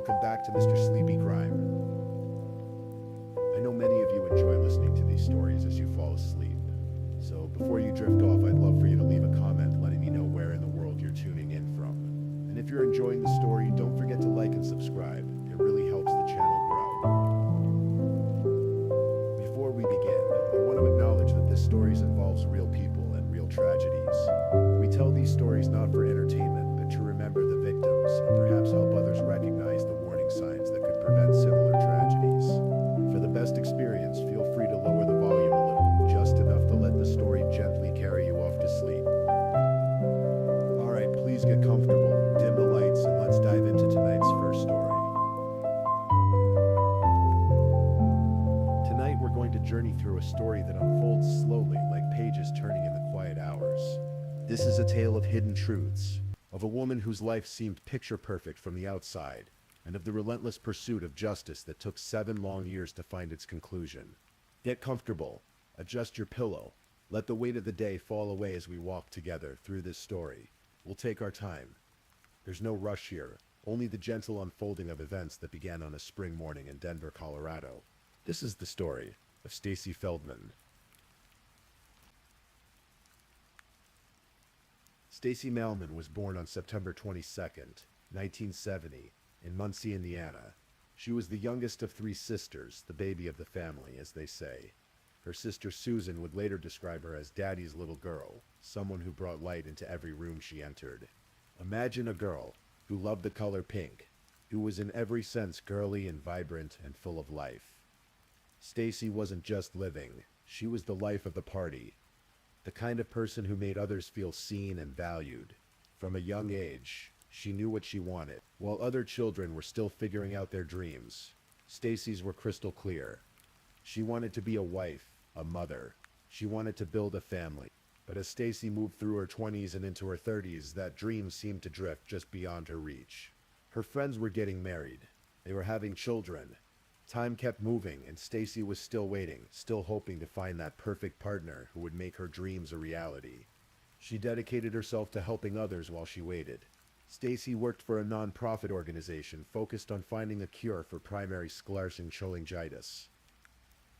welcome back to Mr. Sleepy Crime. I know many of you enjoy listening to these stories as you fall asleep. So before you drift off, I'd love for you to leave a comment letting me know where in the world you're tuning in from. And if you're enjoying the story, don't forget to like and subscribe. It really helps the channel grow. Before we begin, I want to acknowledge that this story involves real people and real tragedies. We tell these stories not for entertainment, but to remember the victims and perhaps help others recognize the warning signs that could prevent similar tragedies. For the best experience, feel free to lower the volume a little, just enough to let the story gently carry you off to sleep. Alright, please get comfortable, dim the lights, and let's dive into tonight's first story. Tonight we're going to journey through a story that unfolds slowly like pages turning in the quiet hours. This is a tale of hidden truths, of a woman whose life seemed picture perfect from the outside, and of the relentless pursuit of justice that took 7 long years to find its conclusion. Get comfortable, adjust your pillow, let the weight of the day fall away as we walk together through this story. We'll take our time. There's no rush here, only the gentle unfolding of events that began on a spring morning in Denver, Colorado. This is the story of Stacy Feldman. Stacy Feldman was born on September 22nd, 1970, in Muncie, Indiana. She was the youngest of 3 sisters, the baby of the family, as they say. Her sister Susan would later describe her as Daddy's little girl, someone who brought light into every room she entered. Imagine a girl who loved the color pink, who was in every sense girly and vibrant and full of life. Stacy wasn't just living, she was the life of the party. The kind of person who made others feel seen and valued. From a young age, she knew what she wanted. While other children were still figuring out their dreams, Stacy's were crystal clear. She wanted to be a wife, a mother. She wanted to build a family. But as Stacy moved through her 20s and into her 30s, that dream seemed to drift just beyond her reach. Her friends were getting married. They were having children. Time kept moving, and Stacy was still waiting, still hoping to find that perfect partner who would make her dreams a reality. She dedicated herself to helping others while she waited. Stacy worked for a non-profit organization focused on finding a cure for primary sclerosing cholangitis,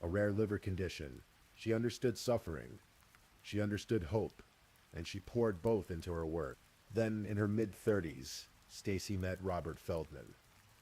a rare liver condition. She understood suffering, she understood hope, and she poured both into her work. Then, in her mid-30s, Stacy met Robert Feldman.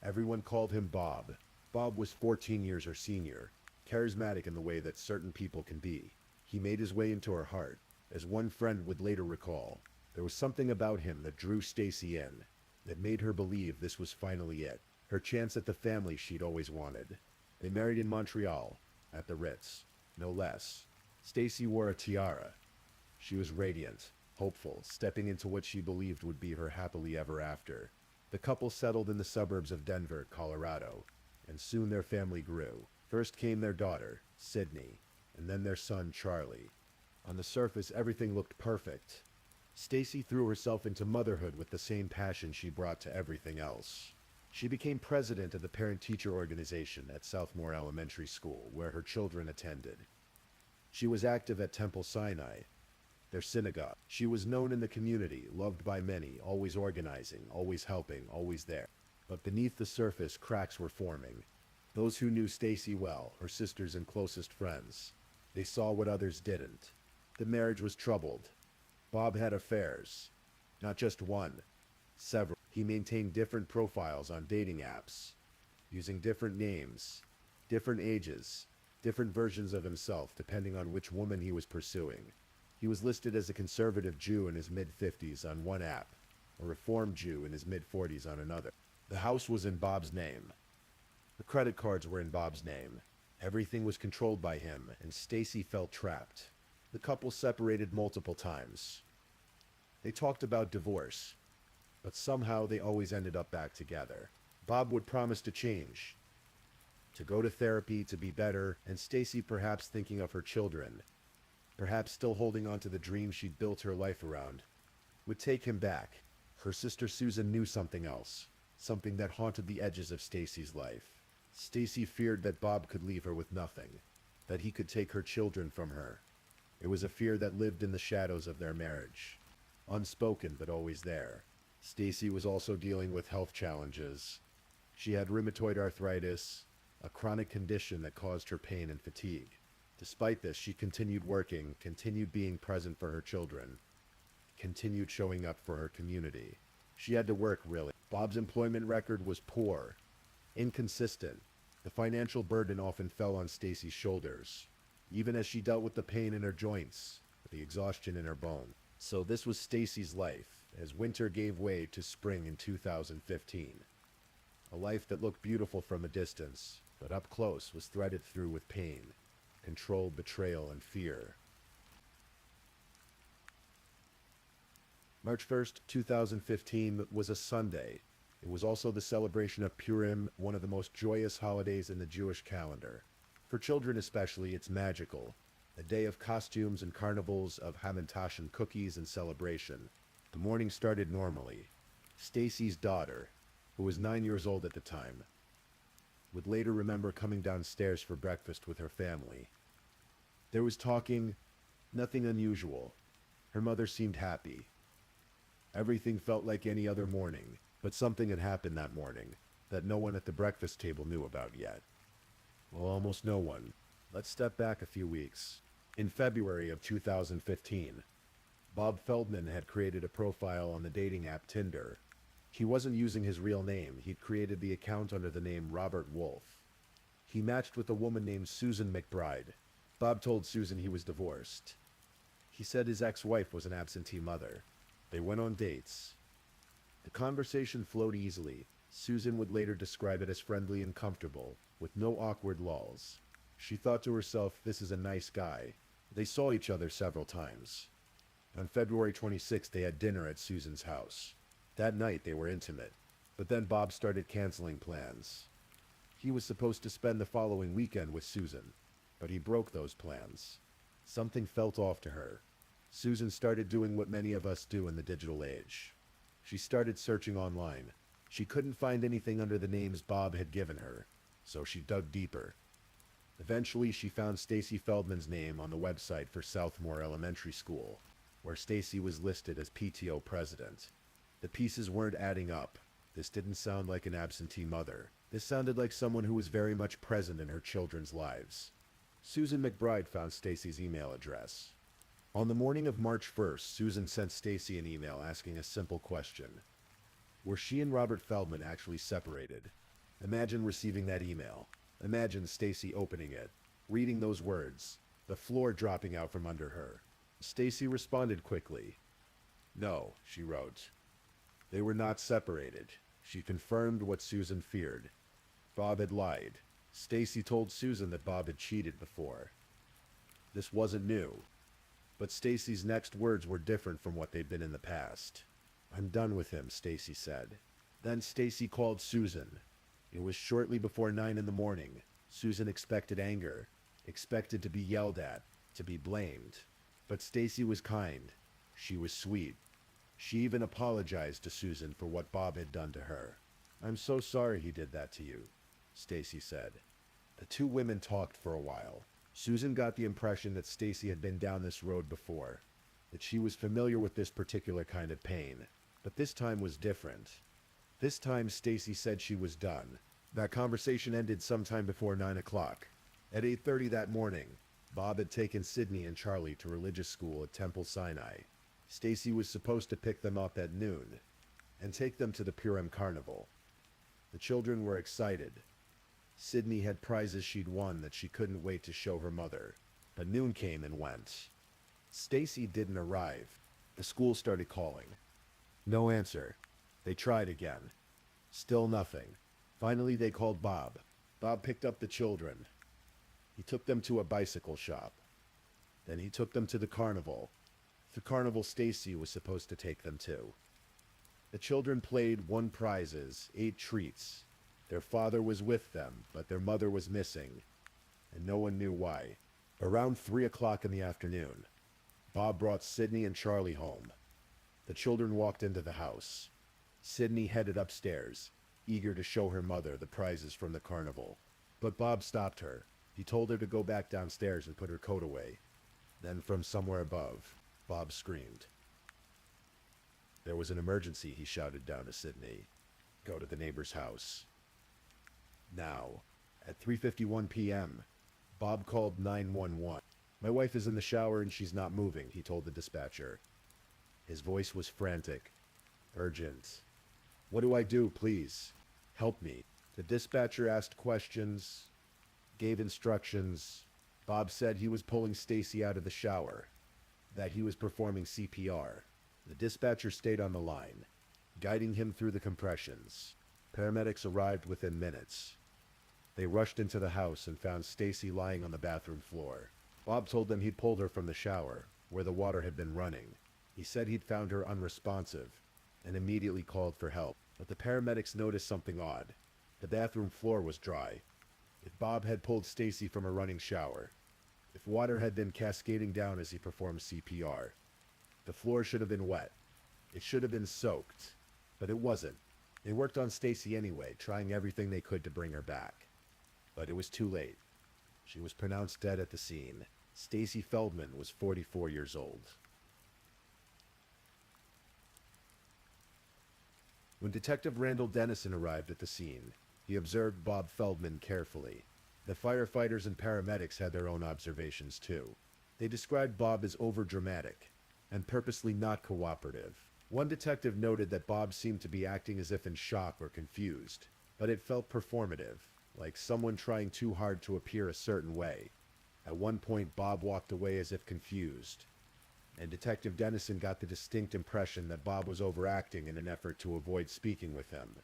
Everyone called him Bob. Bob was 14 years her senior, charismatic in the way that certain people can be. He made his way into her heart. As one friend would later recall, there was something about him that drew Stacy in, that made her believe this was finally it, her chance at the family she'd always wanted. They married in Montreal, at the Ritz, no less. Stacy wore a tiara. She was radiant, hopeful, stepping into what she believed would be her happily ever after. The couple settled in the suburbs of Denver, Colorado, and soon their family grew. First came their daughter, Sydney, and then their son, Charlie. On the surface, everything looked perfect. Stacy threw herself into motherhood with the same passion she brought to everything else. She became president of the parent-teacher organization at Southmore Elementary School, where her children attended. She was active at Temple Sinai, their synagogue. She was known in the community, loved by many, always organizing, always helping, always there. But beneath the surface, cracks were forming. Those who knew Stacy well, her sisters and closest friends, they saw what others didn't. The marriage was troubled. Bob had affairs. Not just one, several. He maintained different profiles on dating apps, using different names, different ages, different versions of himself depending on which woman he was pursuing. He was listed as a conservative Jew in his mid-50s on one app, a Reformed Jew in his mid-40s on another. The house was in Bob's name. The credit cards were in Bob's name. Everything was controlled by him, and Stacy felt trapped. The couple separated multiple times. They talked about divorce, but somehow they always ended up back together. Bob would promise to change, to go to therapy, to be better, and Stacy, perhaps thinking of her children, perhaps still holding on to the dream she'd built her life around, would take him back. Her sister Susan knew something else. Something that haunted the edges of Stacy's life. Stacy feared that Bob could leave her with nothing, that he could take her children from her. It was a fear that lived in the shadows of their marriage, unspoken but always there. Stacy was also dealing with health challenges. She had rheumatoid arthritis, a chronic condition that caused her pain and fatigue. Despite this, she continued working, continued being present for her children, continued showing up for her community. She had to work, really. Bob's employment record was poor, inconsistent. The financial burden often fell on Stacy's shoulders, even as she dealt with the pain in her joints, the exhaustion in her bone. So this was Stacy's life, as winter gave way to spring in 2015. A life that looked beautiful from a distance, but up close was threaded through with pain, control, betrayal, and fear. March 1st, 2015 was a Sunday. It was also the celebration of Purim, one of the most joyous holidays in the Jewish calendar. For children especially, it's magical. A day of costumes and carnivals, of hamantash and cookies and celebration. The morning started normally. Stacy's daughter, who was 9 years old at the time, would later remember coming downstairs for breakfast with her family. There was talking, nothing unusual. Her mother seemed happy. Everything felt like any other morning, but something had happened that morning that no one at the breakfast table knew about yet. Well, almost no one. Let's step back a few weeks. In February of 2015, Bob Feldman had created a profile on the dating app Tinder. He wasn't using his real name. He'd created the account under the name Robert Wolf. He matched with a woman named Susan McBride. Bob told Susan he was divorced. He said his ex-wife was an absentee mother. They went on dates. The conversation flowed easily. Susan would later describe it as friendly and comfortable, with no awkward lulls. She thought to herself, this is a nice guy. They saw each other several times. On February 26th, they had dinner at Susan's house. That night, they were intimate. But then Bob started canceling plans. He was supposed to spend the following weekend with Susan, but he broke those plans. Something felt off to her. Susan started doing what many of us do in the digital age. She started searching online. She couldn't find anything under the names Bob had given her, so she dug deeper. Eventually, she found Stacy Feldman's name on the website for Southmore Elementary School, where Stacy was listed as PTO president. The pieces weren't adding up. This didn't sound like an absentee mother. This sounded like someone who was very much present in her children's lives. Susan McBride found Stacy's email address. On the morning of March 1st, Susan sent Stacy an email asking a simple question. Were she and Robert Feldman actually separated? Imagine receiving that email. Imagine Stacy opening it, reading those words, the floor dropping out from under her. Stacy responded quickly. No, she wrote. They were not separated. She confirmed what Susan feared. Bob had lied. Stacy told Susan that Bob had cheated before. This wasn't new. But Stacy's next words were different from what they'd been in the past. I'm done with him, Stacy said. Then Stacy called Susan. It was shortly before 9 in the morning. Susan expected anger, expected to be yelled at, to be blamed. But Stacy was kind. She was sweet. She even apologized to Susan for what Bob had done to her. I'm so sorry he did that to you, Stacy said. The two women talked for a while. Susan got the impression that Stacy had been down this road before, that she was familiar with this particular kind of pain. But this time was different. This time Stacy said she was done. That conversation ended sometime before 9 o'clock. At 8:30 that morning, Bob had taken Sydney and Charlie to religious school at Temple Sinai. Stacy was supposed to pick them up at noon and take them to the Purim Carnival. The children were excited. Sydney had prizes she'd won that she couldn't wait to show her mother. But noon came and went. Stacy didn't arrive. The school started calling. No answer. They tried again. Still nothing. Finally, they called Bob. Bob picked up the children. He took them to a bicycle shop. Then he took them to the carnival. The carnival Stacy was supposed to take them to. The children played, won prizes, ate treats. Their father was with them, but their mother was missing, and no one knew why. Around 3 o'clock in the afternoon, Bob brought Sydney and Charlie home. The children walked into the house. Sydney headed upstairs, eager to show her mother the prizes from the carnival. But Bob stopped her. He told her to go back downstairs and put her coat away. Then from somewhere above, Bob screamed. There was an emergency, he shouted down to Sydney. Go to the neighbor's house. Now, at 3:51 p.m., Bob called 911. "My wife is in the shower and she's not moving," he told the dispatcher. His voice was frantic, urgent. "What do I do, please? Help me." The dispatcher asked questions, gave instructions. Bob said he was pulling Stacy out of the shower, that he was performing CPR. The dispatcher stayed on the line, guiding him through the compressions. Paramedics arrived within minutes. They rushed into the house and found Stacy lying on the bathroom floor. Bob told them he'd pulled her from the shower, where the water had been running. He said he'd found her unresponsive and immediately called for help. But the paramedics noticed something odd. The bathroom floor was dry. If Bob had pulled Stacy from a running shower, if water had been cascading down as he performed CPR, the floor should have been wet. It should have been soaked, but it wasn't. They worked on Stacy anyway, trying everything they could to bring her back. But it was too late. She was pronounced dead at the scene. Stacy Feldman was 44 years old. When Detective Randall Dennison arrived at the scene, he observed Bob Feldman carefully. The firefighters and paramedics had their own observations too. They described Bob as overdramatic and purposely not cooperative. One detective noted that Bob seemed to be acting as if in shock or confused, but it felt performative, like someone trying too hard to appear a certain way. At one point, Bob walked away as if confused, and Detective Dennison got the distinct impression that Bob was overacting in an effort to avoid speaking with him.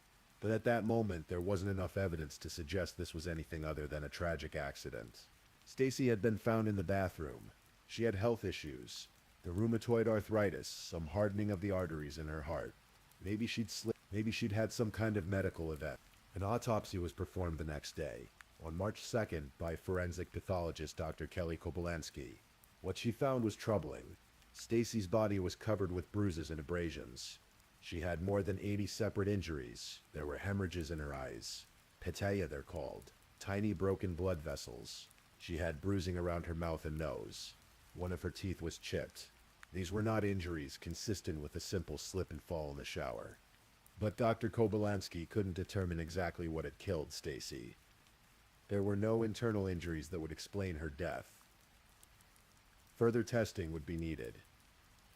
But at that moment, there wasn't enough evidence to suggest this was anything other than a tragic accident. Stacy had been found in the bathroom. She had health issues, the rheumatoid arthritis, some hardening of the arteries in her heart. Maybe she'd slipped. Maybe she'd had some kind of medical event. An autopsy was performed the next day, on March 2nd, by forensic pathologist Dr. Kelly Kobolansky. What she found was troubling. Stacy's body was covered with bruises and abrasions. She had more than 80 separate injuries. There were hemorrhages in her eyes. Peteia, they're called. Tiny broken blood vessels. She had bruising around her mouth and nose. One of her teeth was chipped. These were not injuries consistent with a simple slip and fall in the shower. But Dr. Kobolansky couldn't determine exactly what had killed Stacy. There were no internal injuries that would explain her death. Further testing would be needed.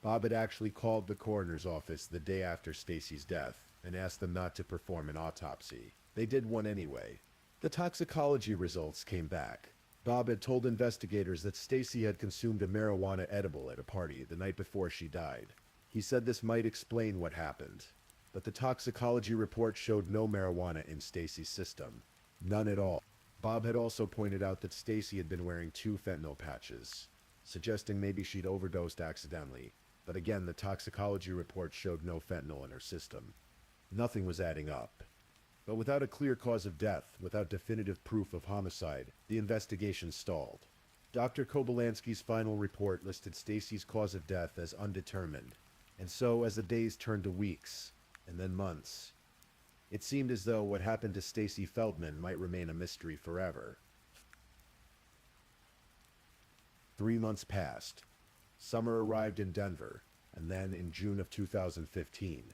Bob had actually called the coroner's office the day after Stacy's death and asked them not to perform an autopsy. They did one anyway. The toxicology results came back. Bob had told investigators that Stacy had consumed a marijuana edible at a party the night before she died. He said this might explain what happened, but the toxicology report showed no marijuana in Stacy's system. None at all. Bob had also pointed out that Stacy had been wearing 2 fentanyl patches, suggesting maybe she'd overdosed accidentally. But again, the toxicology report showed no fentanyl in her system. Nothing was adding up. But without a clear cause of death, without definitive proof of homicide, the investigation stalled. Dr. Kobolansky's final report listed Stacy's cause of death as undetermined. And so, as the days turned to weeks, and then months, it seemed as though what happened to Stacy Feldman might remain a mystery forever. 3 months passed. Summer arrived in Denver, and then in June of 2015,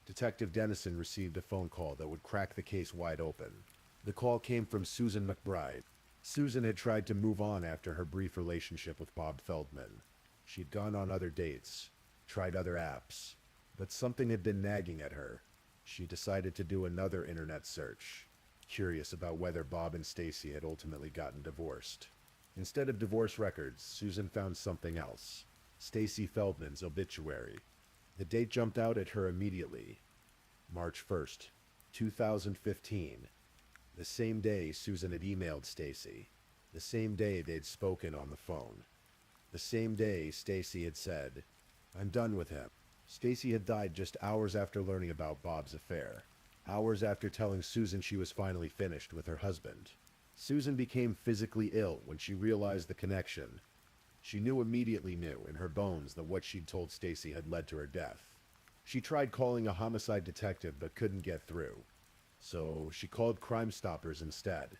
Detective Dennison received a phone call that would crack the case wide open. The call came from Susan McBride. Susan had tried to move on after her brief relationship with Bob Feldman. She'd gone on other dates, tried other apps, but something had been nagging at her. She decided to do another internet search, curious about whether Bob and Stacy had ultimately gotten divorced. Instead of divorce records, Susan found something else. Stacy Feldman's obituary. The date jumped out at her immediately. March 1st, 2015. The same day Susan had emailed Stacy. The same day they'd spoken on the phone. The same day Stacy had said, "I'm done with him." Stacy had died just hours after learning about Bob's affair. Hours after telling Susan she was finally finished with her husband. Susan became physically ill when she realized the connection. She immediately knew in her bones that what she'd told Stacy had led to her death. She tried calling a homicide detective but couldn't get through. So she called Crime Stoppers instead.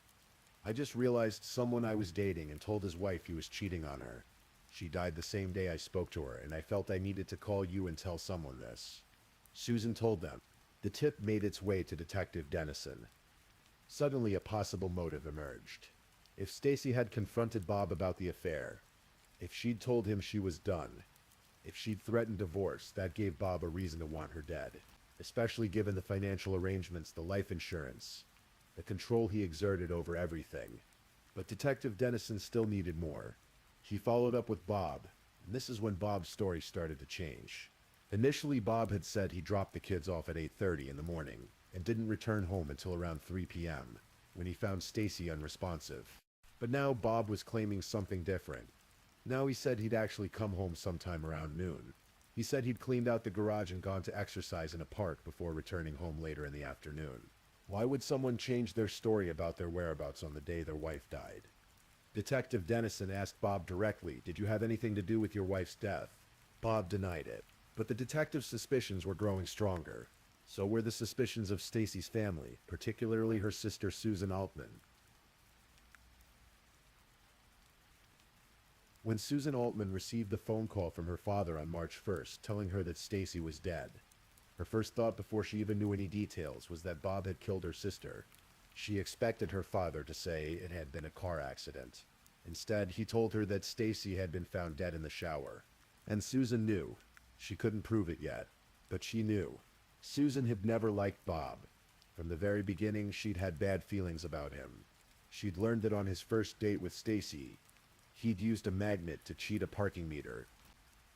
"I just realized someone I was dating and told his wife he was cheating on her. She died the same day I spoke to her, and I felt I needed to call you and tell someone this." Susan told them. The tip made its way to Detective Dennison. Suddenly a possible motive emerged. If Stacy had confronted Bob about the affair, if she'd told him she was done, if she'd threatened divorce, that gave Bob a reason to want her dead, especially given the financial arrangements, the life insurance, the control he exerted over everything. But Detective Dennison still needed more. He followed up with Bob, and this is when Bob's story started to change. Initially, Bob had said he dropped the kids off at 8:30 in the morning and didn't return home until around 3 p.m., when he found Stacy unresponsive. But now Bob was claiming something different. Now he said he'd actually come home sometime around noon. He said he'd cleaned out the garage and gone to exercise in a park before returning home later in the afternoon. Why would someone change their story about their whereabouts on the day their wife died? Detective Dennison asked Bob directly, "Did you have anything to do with your wife's death?" Bob denied it, but the detective's suspicions were growing stronger. So were the suspicions of Stacy's family, particularly her sister Susan Altman. When Susan Altman received the phone call from her father on March 1st telling her that Stacy was dead, her first thought before she even knew any details was that Bob had killed her sister. She expected her father to say it had been a car accident. Instead, he told her that Stacy had been found dead in the shower. And Susan knew. She couldn't prove it yet, but she knew. Susan had never liked Bob. From the very beginning, she'd had bad feelings about him. She'd learned that on his first date with Stacy, he'd used a magnet to cheat a parking meter.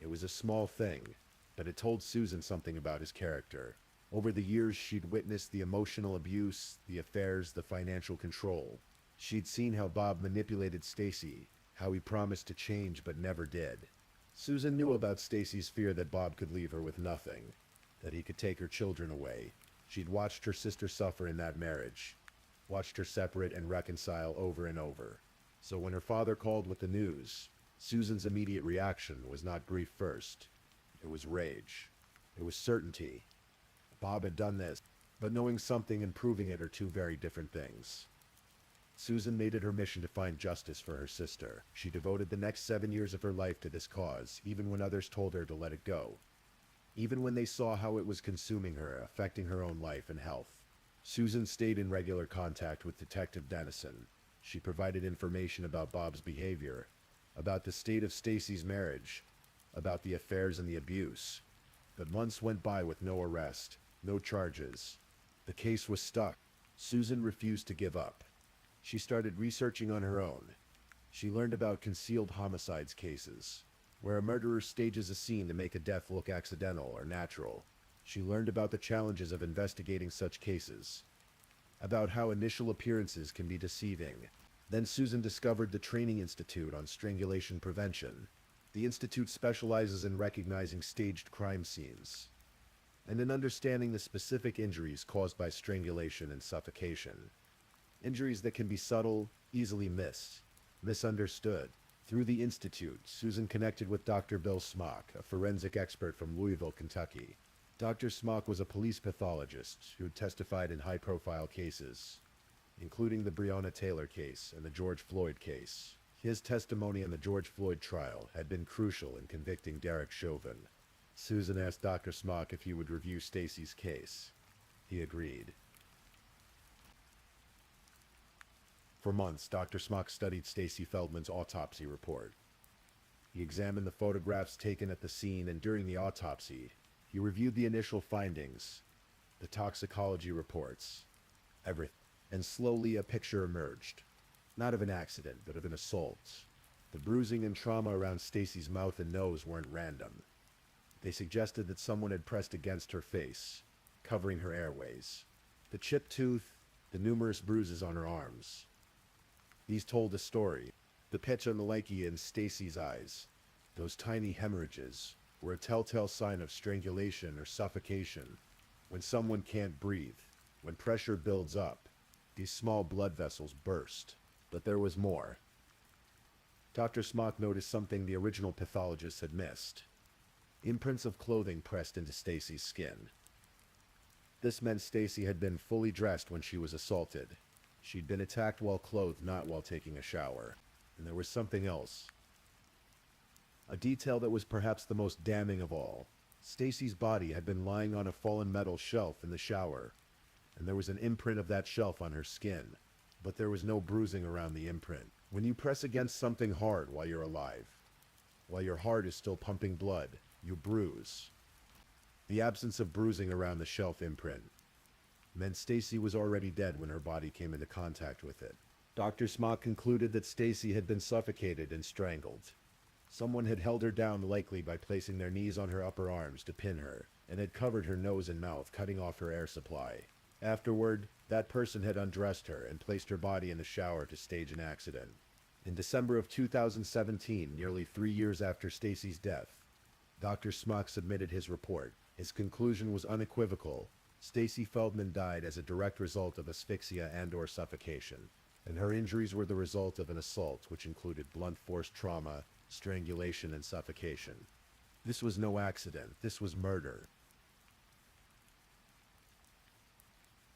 It was a small thing, but it told Susan something about his character. Over the years, she'd witnessed the emotional abuse, the affairs, the financial control. She'd seen how Bob manipulated Stacy, how he promised to change but never did. Susan knew about Stacy's fear that Bob could leave her with nothing, that he could take her children away. She'd watched her sister suffer in that marriage, watched her separate and reconcile over and over. So when her father called with the news, Susan's immediate reaction was not grief first. It was rage. It was certainty. Bob had done this, but knowing something and proving it are two very different things. Susan made it her mission to find justice for her sister. She devoted the next 7 years of her life to this cause, even when others told her to let it go. Even when they saw how it was consuming her, affecting her own life and health. Susan stayed in regular contact with Detective Dennison. She provided information about Bob's behavior, about the state of Stacy's marriage, about the affairs and the abuse. But months went by with no arrest, no charges. The case was stuck. Susan refused to give up. She started researching on her own. She learned about concealed homicides cases, where a murderer stages a scene to make a death look accidental or natural. She learned about the challenges of investigating such cases, about how initial appearances can be deceiving. Then Susan discovered the Training Institute on Strangulation Prevention. The institute specializes in recognizing staged crime scenes and in understanding the specific injuries caused by strangulation and suffocation. Injuries that can be subtle, easily missed, misunderstood. Through the institute, Susan connected with Dr. Bill Smock, a forensic expert from Louisville, Kentucky. Dr. Smock was a police pathologist who testified in high-profile cases, including the Breonna Taylor case and the George Floyd case. His testimony in the George Floyd trial had been crucial in convicting Derek Chauvin. Susan asked Dr. Smock if he would review Stacy's case. He agreed. For months, Dr. Smock studied Stacy Feldman's autopsy report. He examined the photographs taken at the scene, and during the autopsy, he reviewed the initial findings, the toxicology reports, everything. And slowly a picture emerged. Not of an accident, but of an assault. The bruising and trauma around Stacy's mouth and nose weren't random. They suggested that someone had pressed against her face, covering her airways. The chipped tooth, the numerous bruises on her arms. These told a story. The pitch on the likey in Stacy's eyes, those tiny hemorrhages, were a telltale sign of strangulation or suffocation. When someone can't breathe, when pressure builds up, these small blood vessels burst. But there was more. Dr. Smock noticed something the original pathologist had missed. Imprints of clothing pressed into Stacy's skin. This meant Stacy had been fully dressed when she was assaulted. She'd been attacked while clothed, not while taking a shower. And there was something else. A detail that was perhaps the most damning of all. Stacy's body had been lying on a fallen metal shelf in the shower. and there was an imprint of that shelf on her skin, but there was no bruising around the imprint. When you press against something hard while you're alive, while your heart is still pumping blood, you bruise. The absence of bruising around the shelf imprint meant Stacy was already dead when her body came into contact with it. Dr. Smock concluded that Stacy had been suffocated and strangled. Someone had held her down, likely by placing their knees on her upper arms to pin her, and had covered her nose and mouth, cutting off her air supply. Afterward, that person had undressed her and placed her body in the shower to stage an accident. In December of 2017, nearly 3 years after Stacy's death, Dr. Smock submitted his report. His conclusion was unequivocal. Stacy Feldman died as a direct result of asphyxia and/or suffocation, and her injuries were the result of an assault which included blunt force trauma, strangulation, and suffocation. This was no accident. This was murder.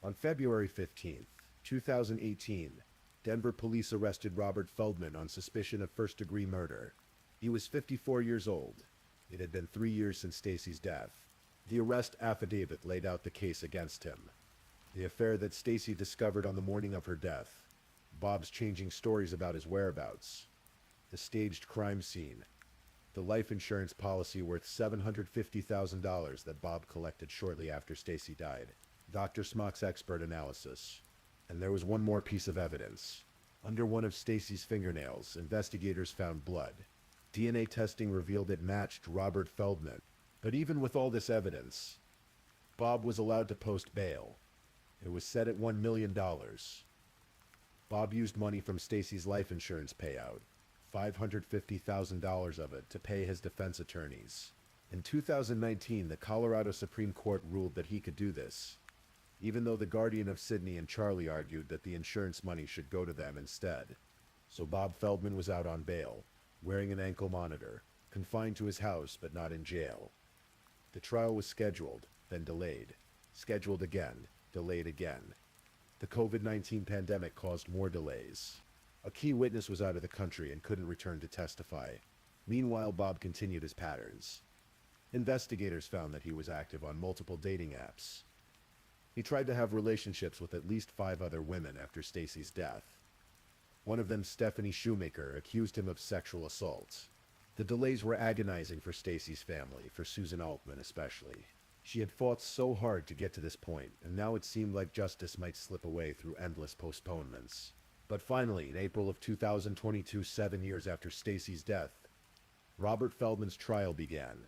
On February 15, 2018, Denver police arrested Robert Feldman on suspicion of first-degree murder. He was 54 years old. It had been 3 years since Stacy's death. The arrest affidavit laid out the case against him. The affair that Stacy discovered on the morning of her death. Bob's changing stories about his whereabouts. The staged crime scene. The life insurance policy worth $750,000 that Bob collected shortly after Stacy died. Dr. Smock's expert analysis. And there was one more piece of evidence. Under one of Stacy's fingernails, investigators found blood. DNA testing revealed it matched Robert Feldman. But even with all this evidence, Bob was allowed to post bail. It was set at $1 million. Bob used money from Stacy's life insurance payout, $550,000 of it, to pay his defense attorneys. In 2019, the Colorado Supreme Court ruled that he could do this, even though the guardian of Sydney and Charlie argued that the insurance money should go to them instead. So Bob Feldman was out on bail, wearing an ankle monitor, confined to his house but not in jail. The trial was scheduled, then delayed, scheduled again, delayed again. The COVID-19 pandemic caused more delays. A key witness was out of the country and couldn't return to testify. Meanwhile, Bob continued his patterns. Investigators found that he was active on multiple dating apps. He tried to have relationships with at least 5 other women after Stacy's death. One of them, Stephanie Shoemaker, accused him of sexual assault. The delays were agonizing for Stacy's family, for Susan Altman especially. She had fought so hard to get to this point, and now it seemed like justice might slip away through endless postponements. But finally, in April of 2022, 7 years after Stacy's death, Robert Feldman's trial began.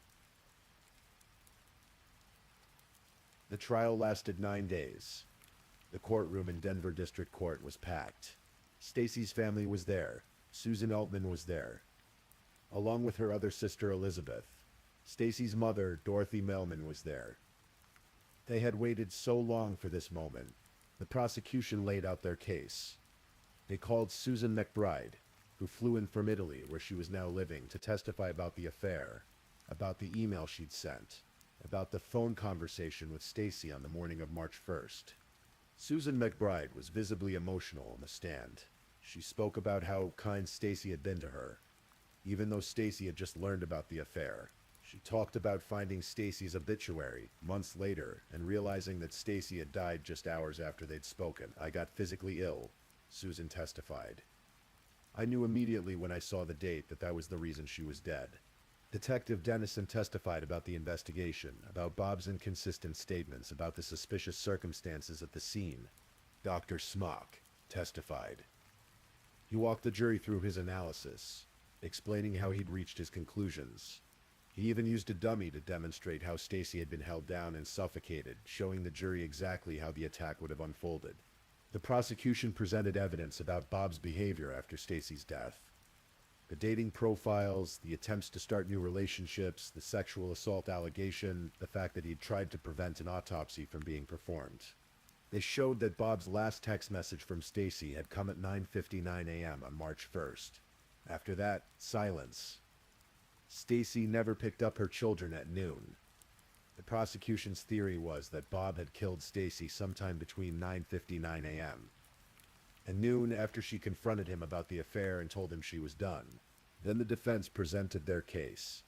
The trial lasted 9 days. The courtroom in Denver District Court was packed. Stacy's family was there. Susan Altman was there, along with her other sister Elizabeth. Stacy's mother, Dorothy Melman, was there. They had waited so long for this moment. The prosecution laid out their case. They called Susan McBride, who flew in from Italy, where she was now living, to testify about the affair, about the email she'd sent, about the phone conversation with Stacy on the morning of March 1st. Susan McBride was visibly emotional on the stand. She spoke about how kind Stacy had been to her, even though Stacy had just learned about the affair. She talked about finding Stacy's obituary months later and realizing that Stacy had died just hours after they'd spoken. "I got physically ill," Susan testified. "I knew immediately when I saw the date that that was the reason she was dead." Detective Dennison testified about the investigation, about Bob's inconsistent statements, about the suspicious circumstances at the scene. Dr. Smock testified. He walked the jury through his analysis, explaining how he'd reached his conclusions. He even used a dummy to demonstrate how Stacy had been held down and suffocated, showing the jury exactly how the attack would have unfolded. The prosecution presented evidence about Bob's behavior after Stacy's death. The dating profiles, the attempts to start new relationships, the sexual assault allegation, the fact that he'd tried to prevent an autopsy from being performed. They showed that Bob's last text message from Stacy had come at 9:59 a.m. on March 1st. After that, silence. Stacy never picked up her children at noon. The prosecution's theory was that Bob had killed Stacy sometime between 9:59 a.m. and noon, after she confronted him about the affair and told him she was done. Then the defense presented their case.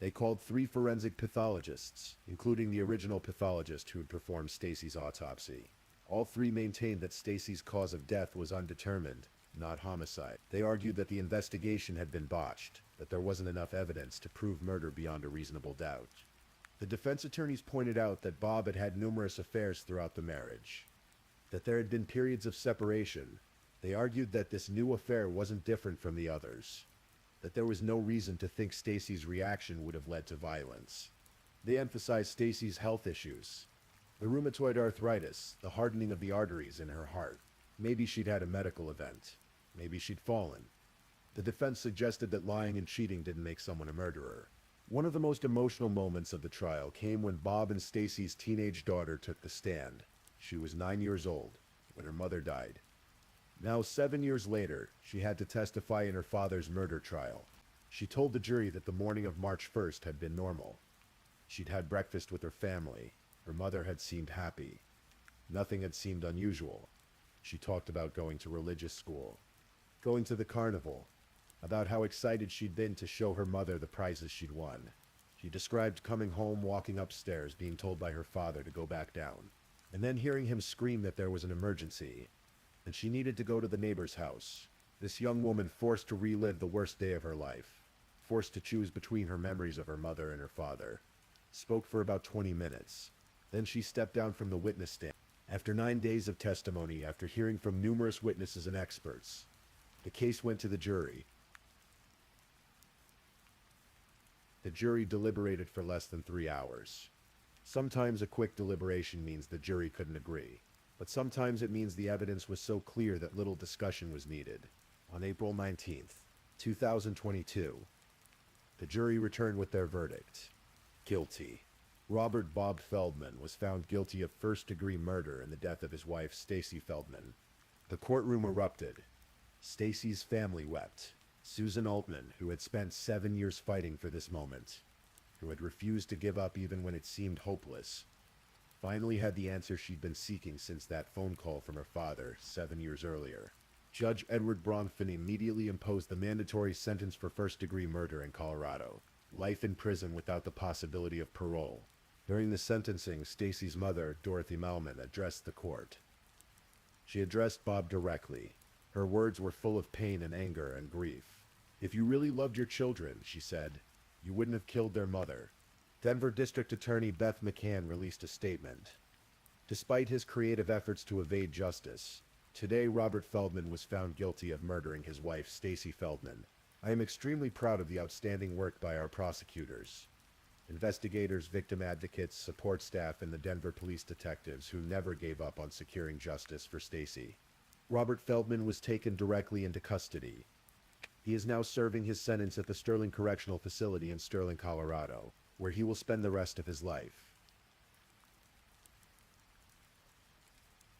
They called 3 forensic pathologists, including the original pathologist who had performed Stacy's autopsy. All 3 maintained that Stacy's cause of death was undetermined, not homicide. They argued that the investigation had been botched, that there wasn't enough evidence to prove murder beyond a reasonable doubt. The defense attorneys pointed out that Bob had had numerous affairs throughout the marriage, that there had been periods of separation. They argued that this new affair wasn't different from the others, that there was no reason to think Stacy's reaction would have led to violence. They emphasized Stacy's health issues, the rheumatoid arthritis, the hardening of the arteries in her heart. Maybe she'd had a medical event. Maybe she'd fallen. The defense suggested that lying and cheating didn't make someone a murderer. One of the most emotional moments of the trial came when Bob and Stacy's teenage daughter took the stand. She was 9 years old when her mother died. Now, 7 years later, she had to testify in her father's murder trial. She told the jury that the morning of March 1st had been normal. She'd had breakfast with her family. Her mother had seemed happy. Nothing had seemed unusual. She talked about going to religious school, going to the carnival, about how excited she'd been to show her mother the prizes she'd won. She described coming home, walking upstairs, being told by her father to go back down, and then hearing him scream that there was an emergency, and she needed to go to the neighbor's house. This young woman forced to relive the worst day of her life, forced to choose between her memories of her mother and her father, spoke for about 20 minutes. Then she stepped down from the witness stand. After 9 days of testimony, after hearing from numerous witnesses and experts, the case went to the jury. The jury deliberated for less than 3 hours. Sometimes a quick deliberation means the jury couldn't agree, but sometimes it means the evidence was so clear that little discussion was needed. On April 19th, 2022, the jury returned with their verdict. Guilty. Robert Bob Feldman was found guilty of first-degree murder in the death of his wife, Stacy Feldman. The courtroom erupted. Stacy's family wept. Susan Altman, who had spent 7 years fighting for this moment, who had refused to give up even when it seemed hopeless, finally had the answer she'd been seeking since that phone call from her father 7 years earlier. Judge Edward Bronfman immediately imposed the mandatory sentence for first-degree murder in Colorado, life in prison without the possibility of parole. During the sentencing, Stacy's mother, Dorothy Melman, addressed the court. She addressed Bob directly. Her words were full of pain and anger and grief. "If you really loved your children," she said, "you wouldn't have killed their mother." Denver District Attorney Beth McCann released a statement. Despite his creative efforts to evade justice, today Robert Feldman was found guilty of murdering his wife, Stacy Feldman. I am extremely proud of the outstanding work by our prosecutors, investigators, victim advocates, support staff, and the Denver police detectives who never gave up on securing justice for Stacy. Robert Feldman was taken directly into custody. He is now serving his sentence at the Sterling Correctional Facility in Sterling, Colorado, where he will spend the rest of his life.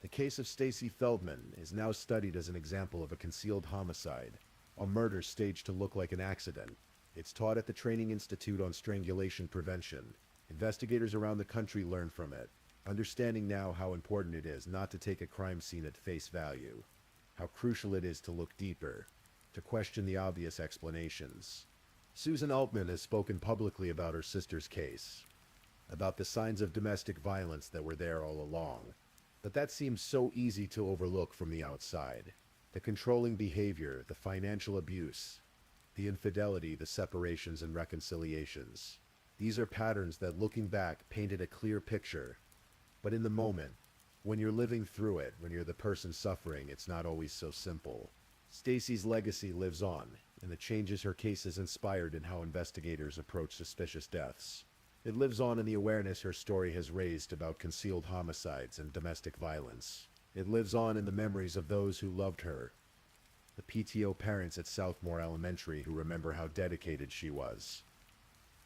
The case of Stacy Feldman is now studied as an example of a concealed homicide, a murder staged to look like an accident. It's taught at the Training Institute on Strangulation Prevention. Investigators around the country learn from it, understanding now how important it is not to take a crime scene at face value, how crucial it is to look deeper, to question the obvious explanations. Susan Altman has spoken publicly about her sister's case, about the signs of domestic violence that were there all along. But that seems so easy to overlook from the outside. The controlling behavior, the financial abuse, the infidelity, the separations and reconciliations. These are patterns that, looking back, painted a clear picture. But in the moment, when you're living through it, when you're the person suffering, it's not always so simple. Stacy's legacy lives on, and the changes her case has inspired in how investigators approach suspicious deaths. It lives on in the awareness her story has raised about concealed homicides and domestic violence. It lives on in the memories of those who loved her, the PTO parents at Southmore Elementary who remember how dedicated she was,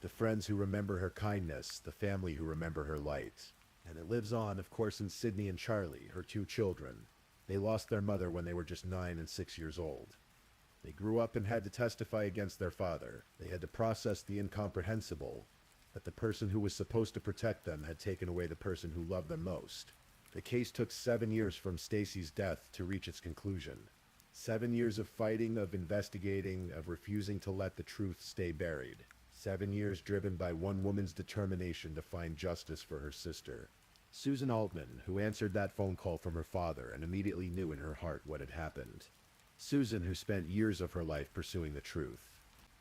the friends who remember her kindness, the family who remember her light. And it lives on, of course, in Sydney and Charlie, her 2 children. They lost their mother when they were just 9 and 6 years old. They grew up and had to testify against their father. They had to process the incomprehensible, that the person who was supposed to protect them had taken away the person who loved them most. The case took 7 years from Stacy's death to reach its conclusion. 7 years of fighting, of investigating, of refusing to let the truth stay buried. 7 years driven by one woman's determination to find justice for her sister. Susan Altman, who answered that phone call from her father and immediately knew in her heart what had happened. Susan, who spent years of her life pursuing the truth.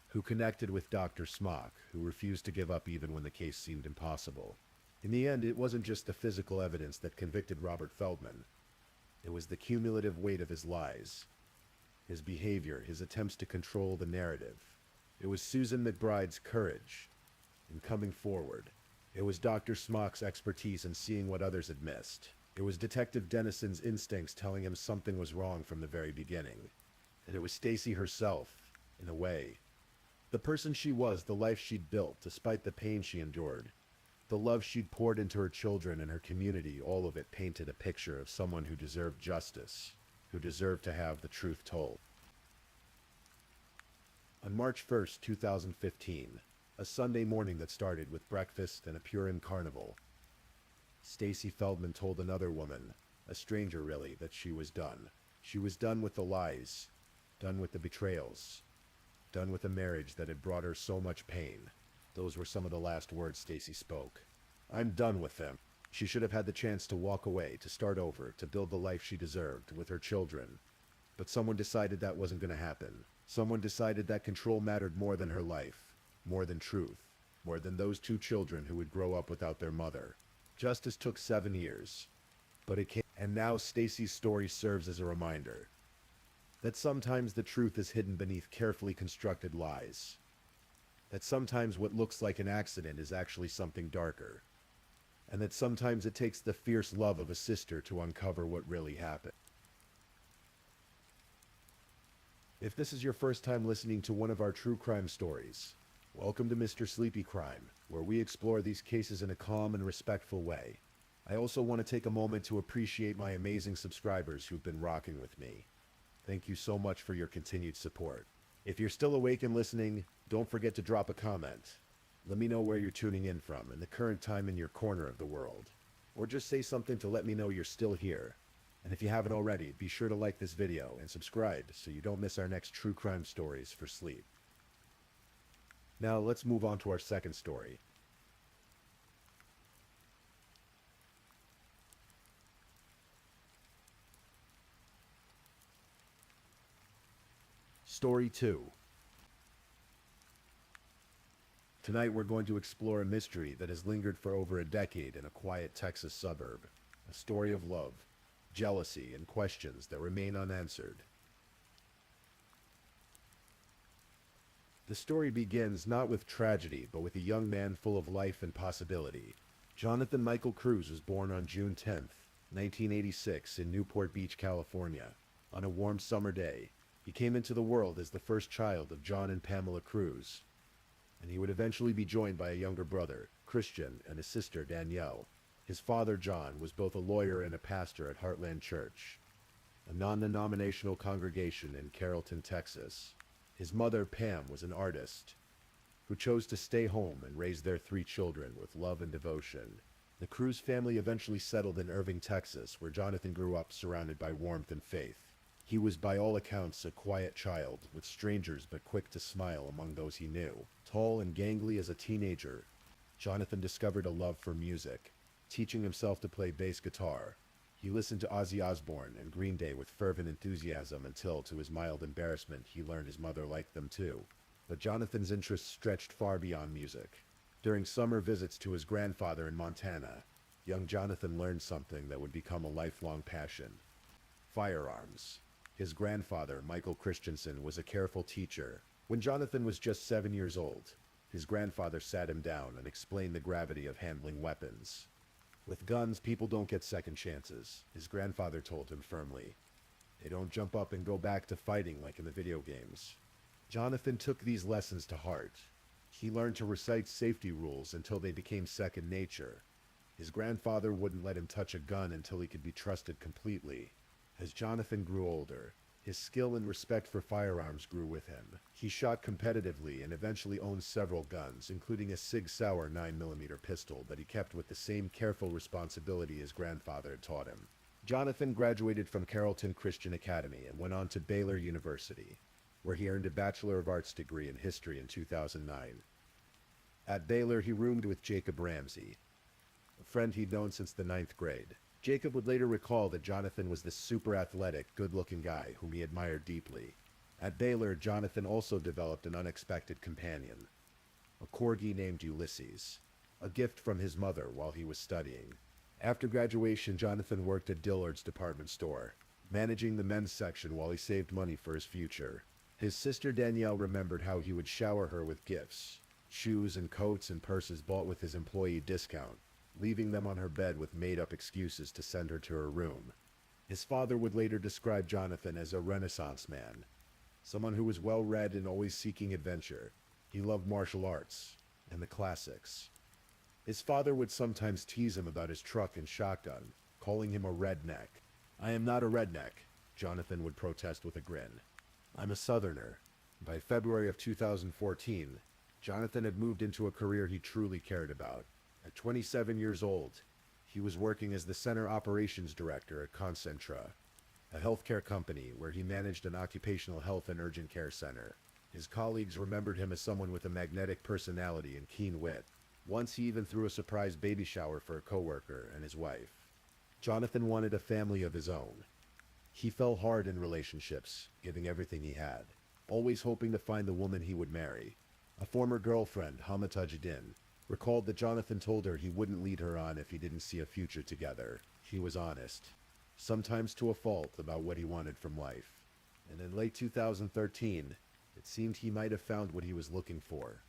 Who connected with Dr. Smock, who refused to give up even when the case seemed impossible. In the end, it wasn't just the physical evidence that convicted Robert Feldman. It was the cumulative weight of his lies, his behavior, his attempts to control the narrative. It was Susan McBride's courage in coming forward. It was Dr. Smock's expertise in seeing what others had missed. It was Detective Dennison's instincts telling him something was wrong from the very beginning. And it was Stacy herself, in a way. The person she was, the life she'd built, despite the pain she endured. The love she'd poured into her children and her community, all of it painted a picture of someone who deserved justice, who deserved to have the truth told. On March 1st, 2015, a Sunday morning that started with breakfast and a Purim carnival, Stacy Feldman told another woman, a stranger really, that she was done. She was done with the lies, done with the betrayals, done with a marriage that had brought her so much pain. Those were some of the last words Stacy spoke. I'm done with them. She should have had the chance to walk away, to start over, to build the life she deserved with her children. But someone decided that wasn't going to happen. Someone decided that control mattered more than her life, more than truth, more than those two children who would grow up without their mother. Justice took 7 years, but it came, and now Stacy's story serves as a reminder that sometimes the truth is hidden beneath carefully constructed lies. That sometimes what looks like an accident is actually something darker. And that sometimes it takes the fierce love of a sister to uncover what really happened. If this is your first time listening to one of our true crime stories, welcome to Mr. Sleepy Crime, where we explore these cases in a calm and respectful way. I also want to take a moment to appreciate my amazing subscribers who've been rocking with me. Thank you so much for your continued support. If you're still awake and listening, don't forget to drop a comment. Let me know where you're tuning in from and the current time in your corner of the world. Or just say something to let me know you're still here. And if you haven't already, be sure to like this video and subscribe so you don't miss our next true crime stories for sleep. Now let's move on to our second story. Story 2. Tonight we're going to explore a mystery that has lingered for over a decade in a quiet Texas suburb. A story of love, jealousy, and questions that remain unanswered. The story begins not with tragedy, but with a young man full of life and possibility. Jonathan Michael Cruz was born on June 10th, 1986 in Newport Beach, California. On a warm summer day, he came into the world as the first child of John and Pamela Cruz, and he would eventually be joined by a younger brother, Christian, and a sister, Danielle. His father, John, was both a lawyer and a pastor at Heartland Church, a non-denominational congregation in Carrollton, Texas. His mother, Pam, was an artist who chose to stay home and raise their 3 children with love and devotion. The Cruz family eventually settled in Irving, Texas, where Jonathan grew up surrounded by warmth and faith. He was by all accounts a quiet child, with strangers but quick to smile among those he knew. Tall and gangly as a teenager, Jonathan discovered a love for music, teaching himself to play bass guitar. He listened to Ozzy Osbourne and Green Day with fervent enthusiasm until, to his mild embarrassment, he learned his mother liked them too. But Jonathan's interests stretched far beyond music. During summer visits to his grandfather in Montana, young Jonathan learned something that would become a lifelong passion: firearms. His grandfather, Michael Christensen, was a careful teacher. When Jonathan was just 7 years old, his grandfather sat him down and explained the gravity of handling weapons. With guns, people don't get second chances, his grandfather told him firmly. They don't jump up and go back to fighting like in the video games. Jonathan took these lessons to heart. He learned to recite safety rules until they became second nature. His grandfather wouldn't let him touch a gun until he could be trusted completely. As Jonathan grew older, his skill and respect for firearms grew with him. He shot competitively and eventually owned several guns, including a Sig Sauer 9mm pistol that he kept with the same careful responsibility his grandfather had taught him. Jonathan graduated from Carrollton Christian Academy and went on to Baylor University, where he earned a Bachelor of Arts degree in history in 2009. At Baylor, he roomed with Jacob Ramsey, a friend he'd known since the ninth grade. Jacob would later recall that Jonathan was this super athletic, good-looking guy whom he admired deeply. At Baylor, Jonathan also developed an unexpected companion, a corgi named Ulysses, a gift from his mother while he was studying. After graduation, Jonathan worked at Dillard's department store, managing the men's section while he saved money for his future. His sister Danielle remembered how he would shower her with gifts, shoes and coats and purses bought with his employee discount, leaving them on her bed with made-up excuses to send her to her room. His father would later describe Jonathan as a Renaissance man, someone who was well-read and always seeking adventure. He loved martial arts and the classics. His father would sometimes tease him about his truck and shotgun, calling him a redneck. "I am not a redneck," Jonathan would protest with a grin. "I'm a Southerner." By February of 2014, Jonathan had moved into a career he truly cared about. At 27 years old, he was working as the Center Operations Director at Concentra, a healthcare company where he managed an occupational health and urgent care center. His colleagues remembered him as someone with a magnetic personality and keen wit. Once he even threw a surprise baby shower for a coworker and his wife. Jonathan wanted a family of his own. He fell hard in relationships, giving everything he had, always hoping to find the woman he would marry. A former girlfriend, Hamata Jadin, recalled that Jonathan told her he wouldn't lead her on if he didn't see a future together. He was honest, sometimes to a fault, about what he wanted from life. And in late 2013, it seemed he might have found what he was looking for.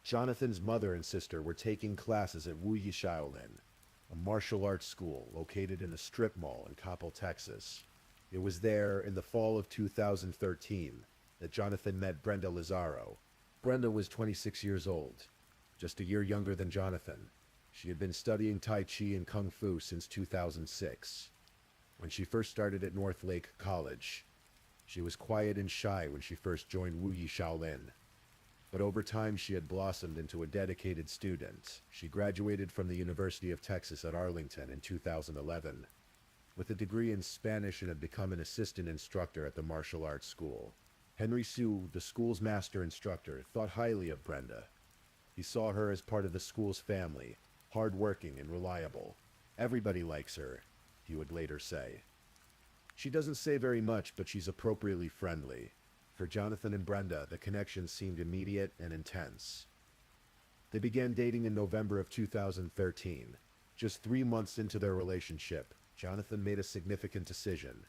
Jonathan's mother and sister were taking classes at Wuyi Shaolin, a martial arts school located in a strip mall in Coppell, Texas. It was there, in the fall of 2013, that Jonathan met Brenda Lazaro. Brenda was 26 years old, just a year younger than Jonathan. She had been studying Tai Chi and Kung Fu since 2006. When she first started at North Lake College, she was quiet and shy when she first joined Wuyi Shaolin. But over time, she had blossomed into a dedicated student. She graduated from the University of Texas at Arlington in 2011 with a degree in Spanish and had become an assistant instructor at the martial arts school. Henry Sue, the school's master instructor, thought highly of Brenda. He saw her as part of the school's family, hardworking and reliable. "Everybody likes her," he would later say. "She doesn't say very much, but she's appropriately friendly." For Jonathan and Brenda, the connection seemed immediate and intense. They began dating in November of 2013. Just 3 months into their relationship, Jonathan made a significant decision.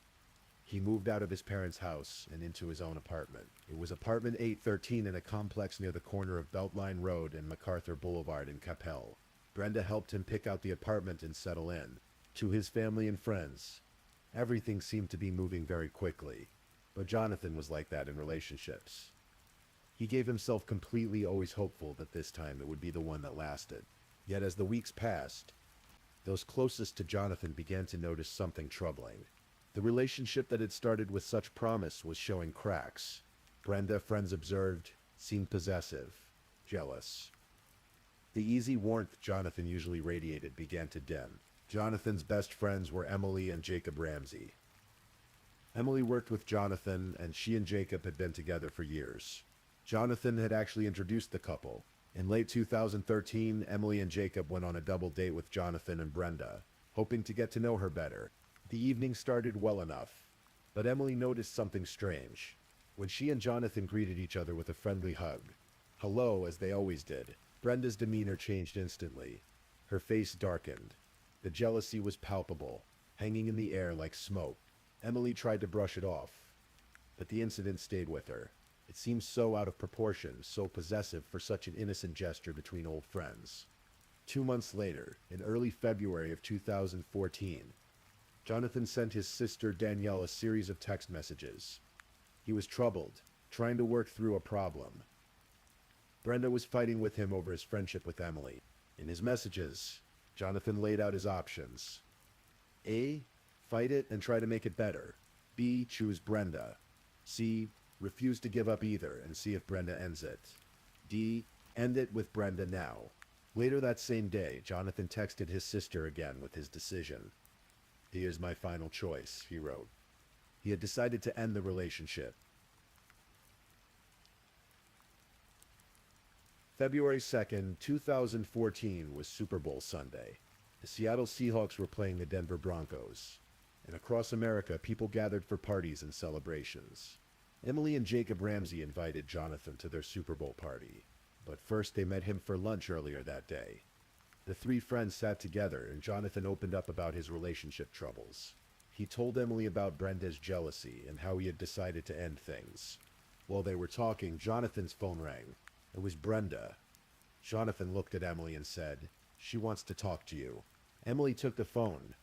He moved out of his parents' house and into his own apartment. It was apartment 813 in a complex near the corner of Beltline Road and MacArthur Boulevard in Coppell. Brenda helped him pick out the apartment and settle in. To his family and friends, everything seemed to be moving very quickly. But Jonathan was like that in relationships. He gave himself completely always hopeful that this time it would be the one that lasted. Yet as the weeks passed, those closest to Jonathan began to notice something troubling. The relationship that had started with such promise was showing cracks. Brenda, friends observed, seemed possessive, jealous. The easy warmth Jonathan usually radiated began to dim. Jonathan's best friends were Emily and Jacob Ramsey. Emily worked with Jonathan, and she and Jacob had been together for years. Jonathan had actually introduced the couple. In late 2013, Emily and Jacob went on a double date with Jonathan and Brenda, hoping to get to know her better. The evening started well enough, but Emily noticed something strange. When she and Jonathan greeted each other with a friendly hug, hello, as they always did, Brenda's demeanor changed instantly. Her face darkened. The jealousy was palpable, hanging in the air like smoke. Emily tried to brush it off, but the incident stayed with her. It seemed so out of proportion, so possessive for such an innocent gesture between old friends. 2 months later, in early February of 2014, Jonathan sent his sister Danielle a series of text messages. He was troubled, trying to work through a problem. Brenda was fighting with him over his friendship with Emily. In his messages, Jonathan laid out his options. A. Fight it and try to make it better. B. Choose Brenda. C. Refuse to give up either and see if Brenda ends it. D. End it with Brenda now. Later that same day, Jonathan texted his sister again with his decision. "He is my final choice," he wrote. He had decided to end the relationship. February 2nd, 2014 was Super Bowl Sunday. The Seattle Seahawks were playing the Denver Broncos. And across America, people gathered for parties and celebrations. Emily and Jacob Ramsey invited Jonathan to their Super Bowl party. But first they met him for lunch earlier that day. The three friends sat together and Jonathan opened up about his relationship troubles. He told Emily about Brenda's jealousy and how he had decided to end things. While they were talking, Jonathan's phone rang. It was Brenda. Jonathan looked at Emily and said, "She wants to talk to you." Emily took the phone,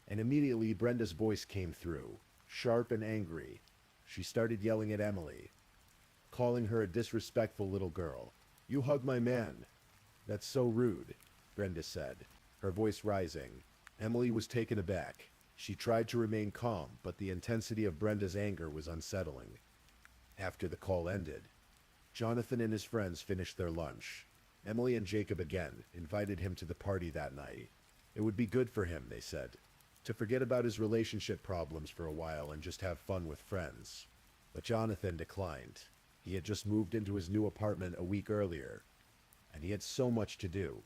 and immediately Brenda's voice came through, sharp and angry. She started yelling at Emily, calling her a disrespectful little girl. "You hug my man." "That's so rude," Brenda said, her voice rising. Emily was taken aback. She tried to remain calm, but the intensity of Brenda's anger was unsettling. After the call ended, Jonathan and his friends finished their lunch. Emily and Jacob again invited him to the party that night. It would be good for him, they said, to forget about his relationship problems for a while and just have fun with friends. But Jonathan declined. He had just moved into his new apartment a week earlier, and he had so much to do.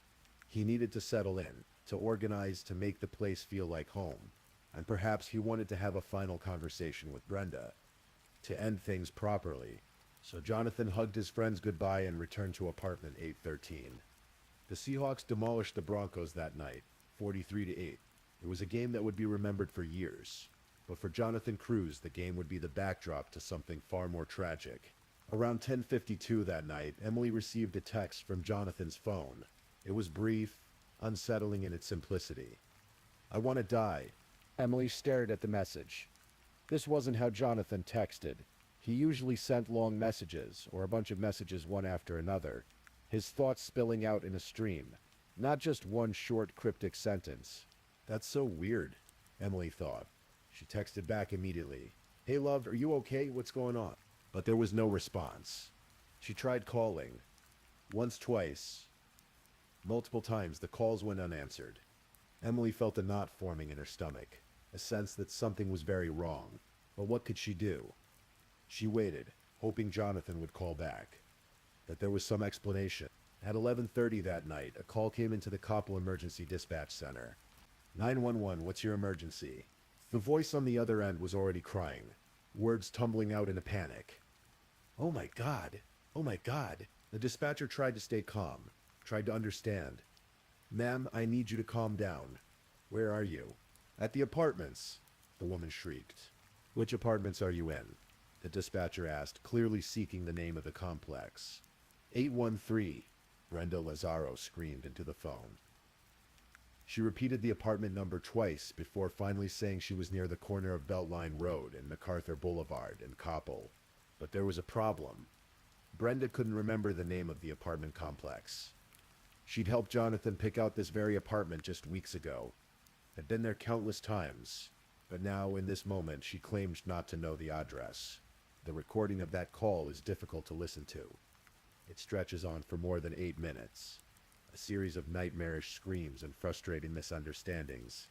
He needed to settle in, to organize, to make the place feel like home. And perhaps he wanted to have a final conversation with Brenda, to end things properly. So Jonathan hugged his friends goodbye and returned to apartment 813. The Seahawks demolished the Broncos that night, 43-8. It was a game that would be remembered for years. But for Jonathan Cruz, the game would be the backdrop to something far more tragic. Around 10:52 that night, Emily received a text from Jonathan's phone. It was brief, unsettling in its simplicity. "I want to die." Emily stared at the message. This wasn't how Jonathan texted. He usually sent long messages, or a bunch of messages one after another, his thoughts spilling out in a stream, not just one short cryptic sentence. "That's so weird," Emily thought. She texted back immediately. "Hey love, are you okay? What's going on?" But there was no response. She tried calling. Once, twice. Multiple times the calls went unanswered. Emily felt a knot forming in her stomach, a sense that something was very wrong. But what could she do? She waited, hoping Jonathan would call back, that there was some explanation. At 11:30 that night, a call came into the Koppel Emergency Dispatch Center. 911, what's your emergency? The voice on the other end was already crying, words tumbling out in a panic. "Oh my God! Oh my God!" The dispatcher tried to stay calm, tried to understand. "Ma'am, I need you to calm down. Where are you?" "At the apartments," the woman shrieked. "Which apartments are you in?" the dispatcher asked, clearly seeking the name of the complex. 813, Brenda Lazaro screamed into the phone. She repeated the apartment number twice before finally saying she was near the corner of Beltline Road and MacArthur Boulevard in Koppel. But there was a problem. Brenda couldn't remember the name of the apartment complex. She'd helped Jonathan pick out this very apartment just weeks ago, had been there countless times, but now, in this moment, she claimed not to know the address. The recording of that call is difficult to listen to. It stretches on for more than 8 minutes, a series of nightmarish screams and frustrating misunderstandings,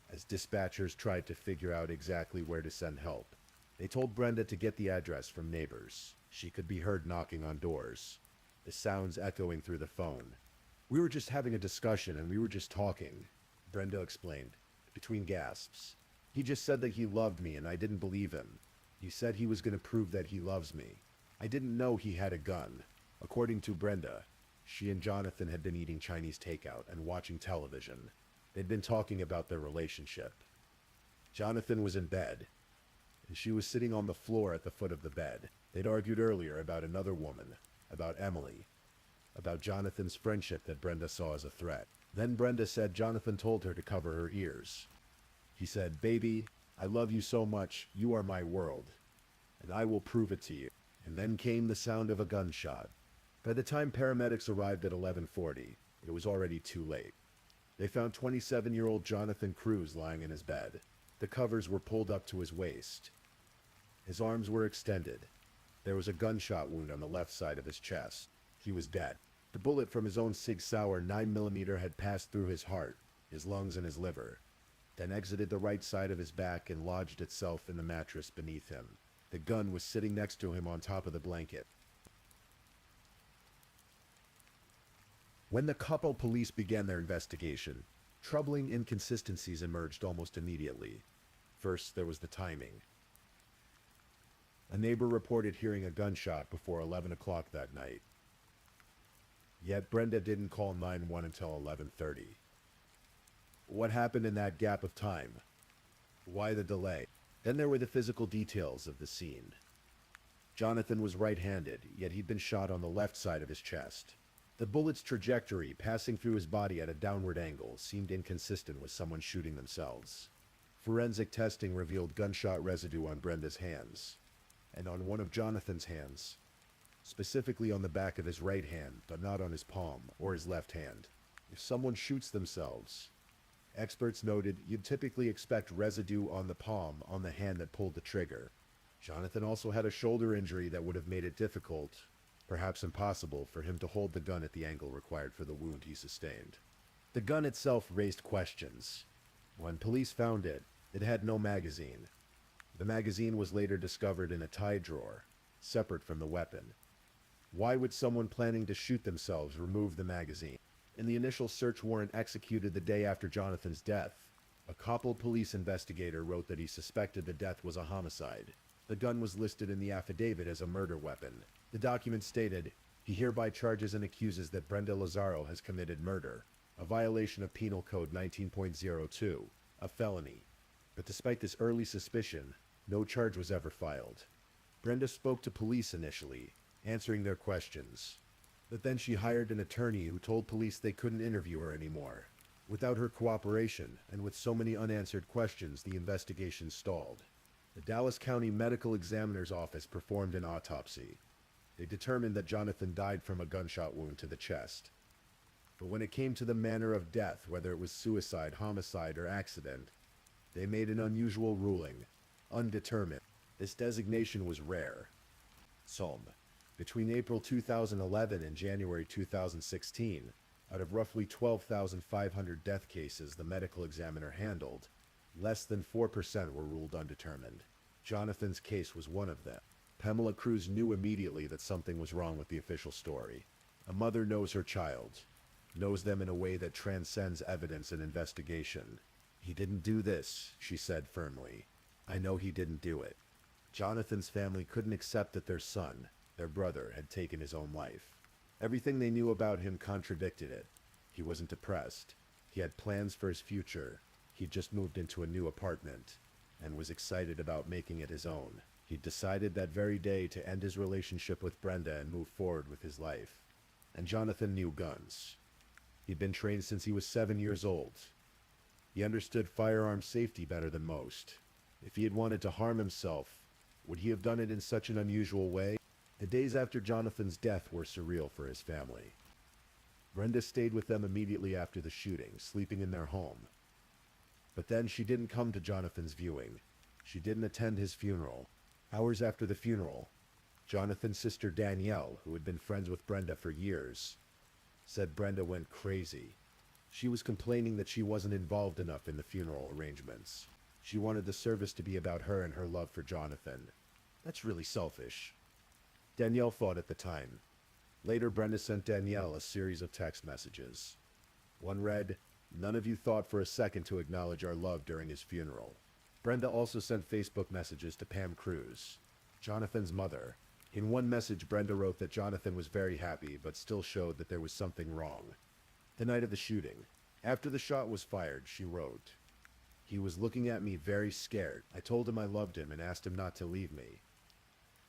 as dispatchers tried to figure out exactly where to send help. They told Brenda to get the address from neighbors. She could be heard knocking on doors, the sounds echoing through the phone. "We were just having a discussion and we were just talking," Brenda explained, between gasps. "He just said that he loved me and I didn't believe him. He said he was going to prove that he loves me. I didn't know he had a gun." According to Brenda, she and Jonathan had been eating Chinese takeout and watching television. They'd been talking about their relationship. Jonathan was in bed, and she was sitting on the floor at the foot of the bed. They'd argued earlier about another woman, about Emily, about Jonathan's friendship that Brenda saw as a threat. Then Brenda said Jonathan told her to cover her ears. He said, "Baby, I love you so much, you are my world, and I will prove it to you." And then came the sound of a gunshot. By the time paramedics arrived at 11:40, it was already too late. They found 27-year-old Jonathan Cruz lying in his bed. The covers were pulled up to his waist. His arms were extended. There was a gunshot wound on the left side of his chest. He was dead. The bullet from his own Sig Sauer 9mm had passed through his heart, his lungs, and his liver, then exited the right side of his back and lodged itself in the mattress beneath him. The gun was sitting next to him on top of the blanket. When the Capel police began their investigation, troubling inconsistencies emerged almost immediately. First, there was the timing. A neighbor reported hearing a gunshot before 11 o'clock that night. Yet Brenda didn't call 911 until 11:30. What happened in that gap of time? Why the delay? Then there were the physical details of the scene. Jonathan was right-handed, yet he'd been shot on the left side of his chest. The bullet's trajectory, passing through his body at a downward angle, seemed inconsistent with someone shooting themselves. Forensic testing revealed gunshot residue on Brenda's hands, and on one of Jonathan's hands, specifically on the back of his right hand, but not on his palm or his left hand. If someone shoots themselves, experts noted you'd typically expect residue on the palm on the hand that pulled the trigger. Jonathan also had a shoulder injury that would have made it difficult, perhaps impossible, for him to hold the gun at the angle required for the wound he sustained. The gun itself raised questions. When police found it, it had no magazine. The magazine was later discovered in a tie drawer, separate from the weapon. Why would someone planning to shoot themselves remove the magazine? In the initial search warrant executed the day after Jonathan's death, a Capel police investigator wrote that he suspected the death was a homicide. The gun was listed in the affidavit as a murder weapon. The document stated, "He hereby charges and accuses that Brenda Lazaro has committed murder, a violation of Penal Code 19.02, a felony." But despite this early suspicion, no charge was ever filed. Brenda spoke to police initially, answering their questions. But then she hired an attorney who told police they couldn't interview her anymore. Without her cooperation, and with so many unanswered questions, the investigation stalled. The Dallas County Medical Examiner's Office performed an autopsy. They determined that Jonathan died from a gunshot wound to the chest. But when it came to the manner of death, whether it was suicide, homicide, or accident, they made an unusual ruling: undetermined. This designation was rare. Between April 2011 and January 2016, out of roughly 12,500 death cases the medical examiner handled, less than 4% were ruled undetermined. Jonathan's case was one of them. Pamela Cruz knew immediately that something was wrong with the official story. A mother knows her child, knows them in a way that transcends evidence and investigation. "He didn't do this," she said firmly. "I know he didn't do it." Jonathan's family couldn't accept that their son, their brother, had taken his own life. Everything they knew about him contradicted it. He wasn't depressed. He had plans for his future. He'd just moved into a new apartment and was excited about making it his own. He'd decided that very day to end his relationship with Brenda and move forward with his life. And Jonathan knew guns. He'd been trained since he was 7 years old. He understood firearm safety better than most. If he had wanted to harm himself, would he have done it in such an unusual way? The days after Jonathan's death were surreal for his family. Brenda stayed with them immediately after the shooting, sleeping in their home. But then she didn't come to Jonathan's viewing. She didn't attend his funeral. Hours after the funeral, Jonathan's sister Danielle, who had been friends with Brenda for years, said Brenda went crazy. She was complaining that she wasn't involved enough in the funeral arrangements. She wanted the service to be about her and her love for Jonathan. That's really selfish. Danielle thought at the time. Later, Brenda sent Danielle a series of text messages. One read, "None of you thought for a second to acknowledge our love during his funeral." Brenda also sent Facebook messages to Pam Cruz, Jonathan's mother. In one message, Brenda wrote that Jonathan was very happy, but still showed that there was something wrong. The night of the shooting, after the shot was fired, she wrote, "He was looking at me very scared. I told him I loved him and asked him not to leave me.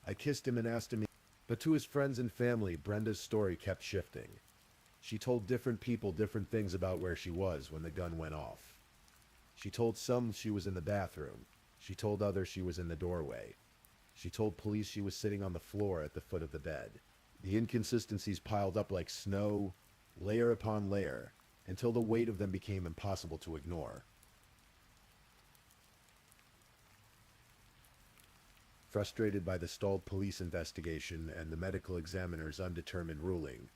I kissed him and asked him." But to his friends and family, Brenda's story kept shifting. She told different people different things about where she was when the gun went off. She told some she was in the bathroom. She told others she was in the doorway. She told police she was sitting on the floor at the foot of the bed. The inconsistencies piled up like snow, layer upon layer, until the weight of them became impossible to ignore. Frustrated by the stalled police investigation and the medical examiner's undetermined ruling,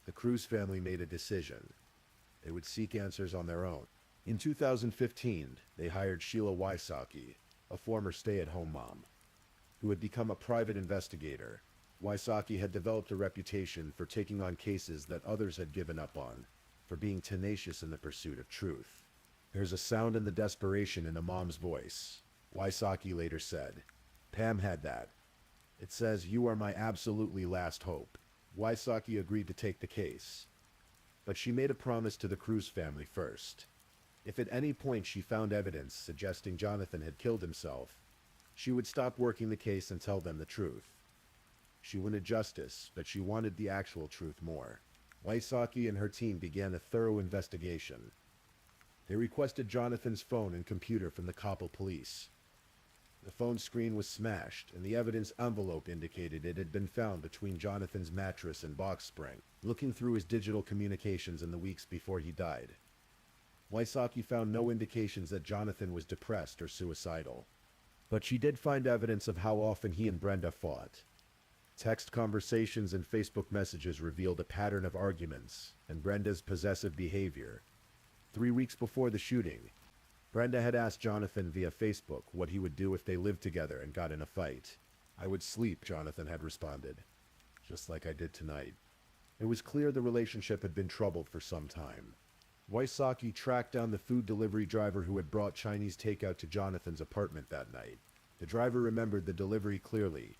the Cruz family made a decision. They would seek answers on their own. In 2015, they hired Sheila Wysocki, a former stay-at-home mom, who had become a private investigator. Wysocki had developed a reputation for taking on cases that others had given up on, for being tenacious in the pursuit of truth. There's a sound in the desperation in a mom's voice. Wysocki later said, "Pam had that. It says, 'You are my absolutely last hope.'" Wysocki agreed to take the case, but she made a promise to the Cruz family first. If at any point she found evidence suggesting Jonathan had killed himself, she would stop working the case and tell them the truth. She wanted justice, but she wanted the actual truth more. Wysocki and her team began a thorough investigation. They requested Jonathan's phone and computer from the Koppel police. The phone screen was smashed, and the evidence envelope indicated it had been found between Jonathan's mattress and box spring, looking through his digital communications in the weeks before he died. Wysocki found no indications that Jonathan was depressed or suicidal, but she did find evidence of how often he and Brenda fought. Text conversations and Facebook messages revealed a pattern of arguments and Brenda's possessive behavior. 3 weeks before the shooting, Brenda had asked Jonathan via Facebook what he would do if they lived together and got in a fight. "I would sleep," Jonathan had responded, "just like I did tonight." It was clear the relationship had been troubled for some time. Wysocki tracked down the food delivery driver who had brought Chinese takeout to Jonathan's apartment that night. The driver remembered the delivery clearly.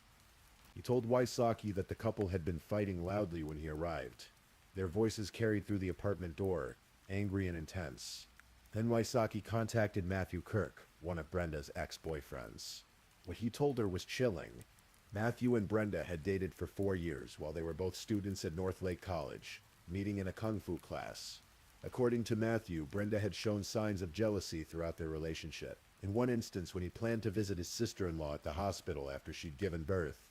He told Wysocki that the couple had been fighting loudly when he arrived. Their voices carried through the apartment door, angry and intense. Then Wysocki contacted Matthew Kirk, one of Brenda's ex-boyfriends. What he told her was chilling. Matthew and Brenda had dated for 4 years while they were both students at Northlake College, meeting in a kung fu class. According to Matthew, Brenda had shown signs of jealousy throughout their relationship. In one instance, when he planned to visit his sister-in-law at the hospital after she'd given birth,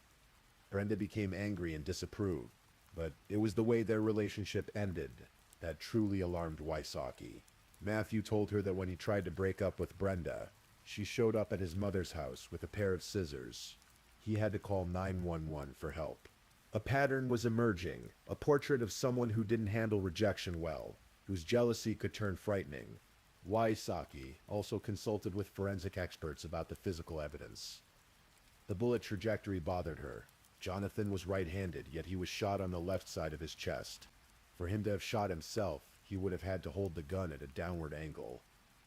Brenda became angry and disapproved, but it was the way their relationship ended that truly alarmed Wysocki. Matthew told her that when he tried to break up with Brenda, she showed up at his mother's house with a pair of scissors. He had to call 911 for help. A pattern was emerging, a portrait of someone who didn't handle rejection well, whose jealousy could turn frightening. Wysocki also consulted with forensic experts about the physical evidence. The bullet trajectory bothered her. Jonathan was right-handed, yet he was shot on the left side of his chest. For him to have shot himself, he would have had to hold the gun at a downward angle,